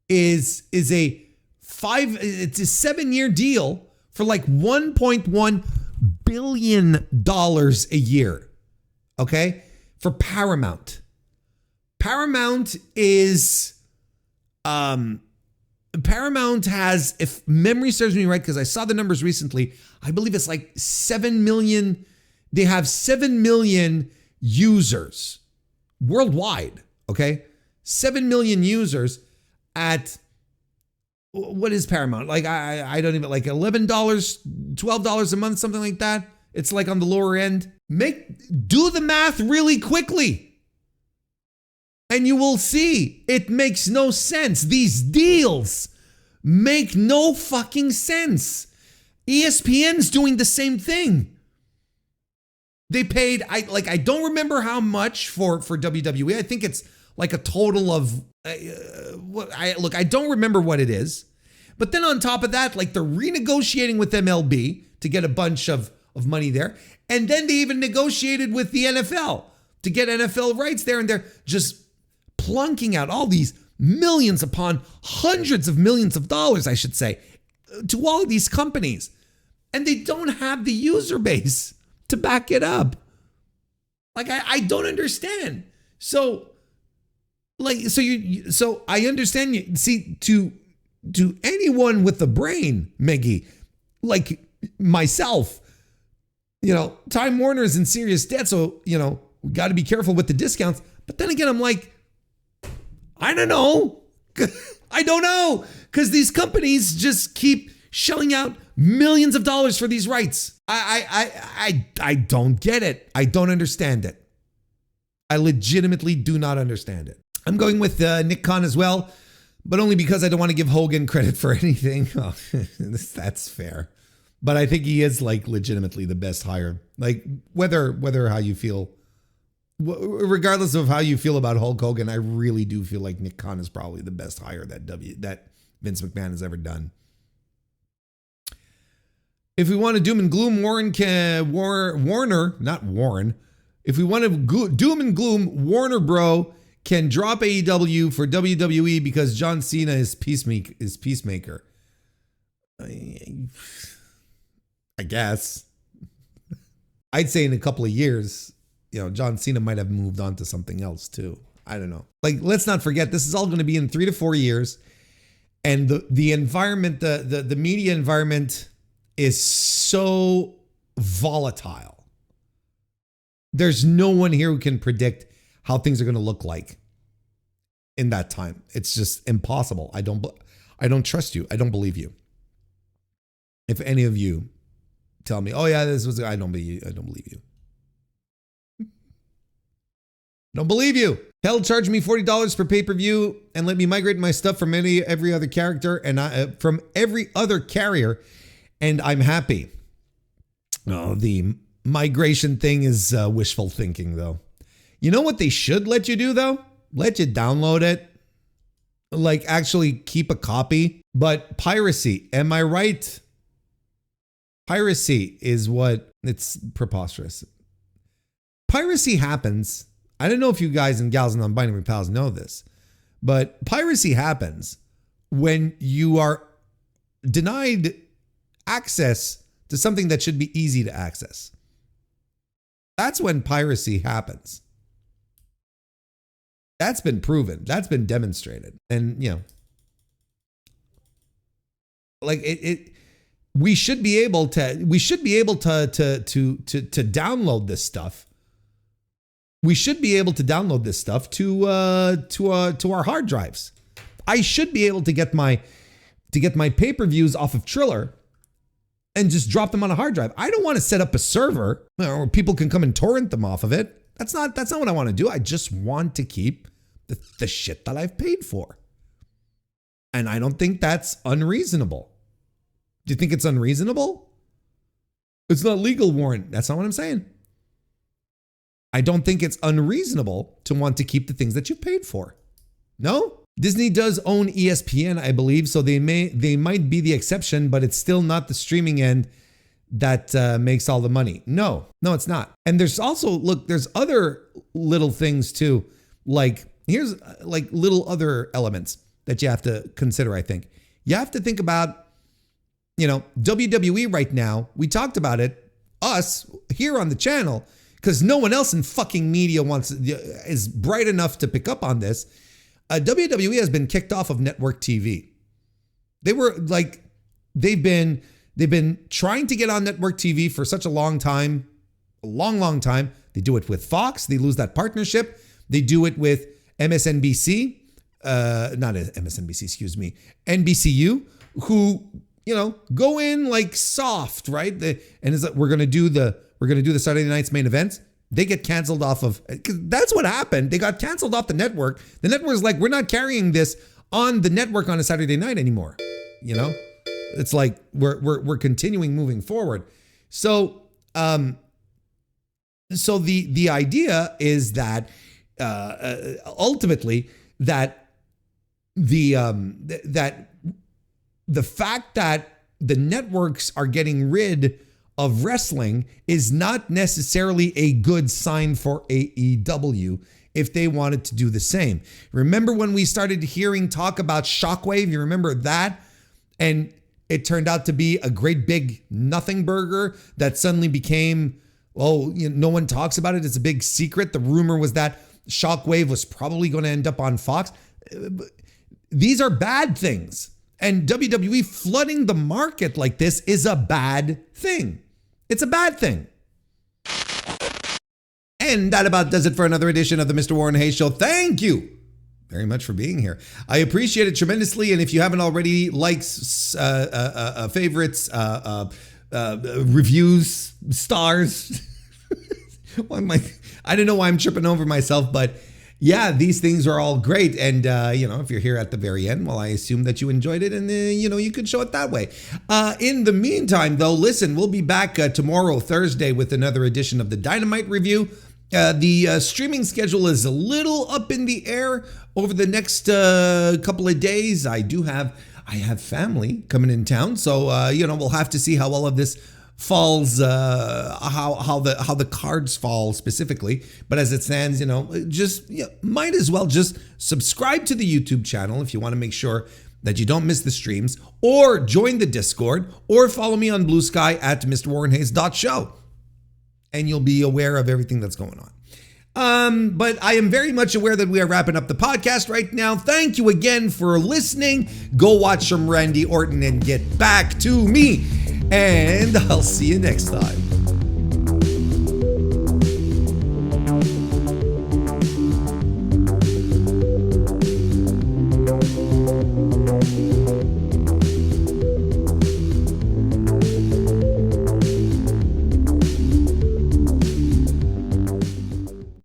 is a 7-year deal for like $1.1 billion a year. Okay? For Paramount. Paramount has, if memory serves me right, because I saw the numbers recently, I believe it's like 7 million. They have 7 million users worldwide. Okay? 7 million users at, what is Paramount? Like, I don't even, like $11, $12 a month, something like that. It's like on the lower end. Do the math really quickly. And you will see it makes no sense. These deals make no fucking sense. ESPN's doing the same thing. They paid, I don't remember how much for WWE. I think it's like a total of, I don't remember what it is. But then on top of that, like they're renegotiating with MLB to get a bunch of money there. And then they even negotiated with the NFL to get NFL rights there. And they're just plunking out all these millions upon hundreds of millions of dollars, I should say, to all of these companies. And they don't have the user base to back it up. Like, I don't understand. So I understand you. See, to anyone with a brain, Meggie, like myself, Time Warner's in serious debt. So, we got to be careful with the discounts. But then again, I'm like, I don't know. I don't know. Because these companies just keep shelling out millions of dollars for these rights. I don't get it. I don't understand it. I legitimately do not understand it. I'm going with Nick Khan as well, but only because I don't want to give Hogan credit for anything. Oh, that's fair. But I think he is like legitimately the best hire. Like whether how you feel, regardless of how you feel about Hulk Hogan, I really do feel like Nick Khan is probably the best hire that Vince McMahon has ever done. If we want to doom and gloom, If we want to doom and gloom, Warner Bro can drop AEW for WWE because John Cena is Peacemaker. I guess. I'd say in a couple of years, John Cena might have moved on to something else too. I don't know. Like, let's not forget, this is all going to be in 3 to 4 years. And the environment, the media environment is so volatile. There's no one here who can predict how things are going to look like in that time. It's just impossible. I don't trust you. I don't believe you. If any of you tell me, oh yeah, I don't believe you. Don't believe you. Hell, charge me $40 per pay-per-view and let me migrate my stuff from every other character and from every other carrier, and I'm happy. Oh, the migration thing is wishful thinking, though. You know what they should let you do, though? Let you download it. Like, actually keep a copy. But piracy, am I right? Piracy is it's preposterous. Piracy happens. I don't know if you guys and gals and non-binary pals know this, but piracy happens when you are denied access to something that should be easy to access. That's when piracy happens. That's been proven. That's been demonstrated. And, like we should be able to download this stuff. We should be able to download this stuff to our hard drives. I should be able to get my pay-per-views off of Triller and just drop them on a hard drive. I don't want to set up a server where people can come and torrent them off of it. That's not what I want to do. I just want to keep the shit that I've paid for. And I don't think that's unreasonable. Do you think it's unreasonable? It's not legal, Warren. That's not what I'm saying. I don't think it's unreasonable to want to keep the things that you paid for. No? Disney does own ESPN, I believe, so they might be the exception, but it's still not the streaming end that makes all the money. No, it's not. And there's also, there's other little things too. Like, here's like little other elements that you have to consider, I think. You have to think about WWE right now, we talked about it, us here on the channel, because no one else in fucking media is bright enough to pick up on this. WWE has been kicked off of network TV. They've been trying to get on network TV for such a long time, a long time. They do it with Fox. They lose that partnership. They do it with MSNBC, not MSNBC, excuse me, NBCU, who, go in like soft, right? And it's like, we're gonna do the Saturday night's main events. They get canceled off of, because that's what happened. They got canceled off the network. The network's like, we're not carrying this on the network on a Saturday night anymore. It's like we're continuing moving forward. So the idea is that ultimately that the fact that the networks are getting rid of wrestling is not necessarily a good sign for AEW if they wanted to do the same. Remember when we started hearing talk about Shockwave? You remember that? And it turned out to be a great big nothing burger that suddenly became, no one talks about it. It's a big secret. The rumor was that Shockwave was probably going to end up on Fox. These are bad things. And WWE flooding the market like this is a bad thing. It's a bad thing. And that about does it for another edition of the Mr. Warren Hayes Show. Thank you very much for being here. I appreciate it tremendously. And if you haven't already, likes, favorites, reviews, stars. I don't know why I'm tripping over myself, but yeah, these things are all great. And, if you're here at the very end, well, I assume that you enjoyed it and, you could show it that way. In the meantime, though, listen, we'll be back tomorrow, Thursday, with another edition of the Dynamite Review. The streaming schedule is a little up in the air over the next couple of days. I have family coming in town, so we'll have to see how all of this falls, how the cards fall specifically. But as it stands, might as well just subscribe to the YouTube channel if you want to make sure that you don't miss the streams, or join the Discord, or follow me on Blue Sky at MrWarrenHayes.show. And you'll be aware of everything that's going on. But I am very much aware that we are wrapping up the podcast right now. Thank you again for listening. Go watch some Randy Orton and get back to me. And I'll see you next time.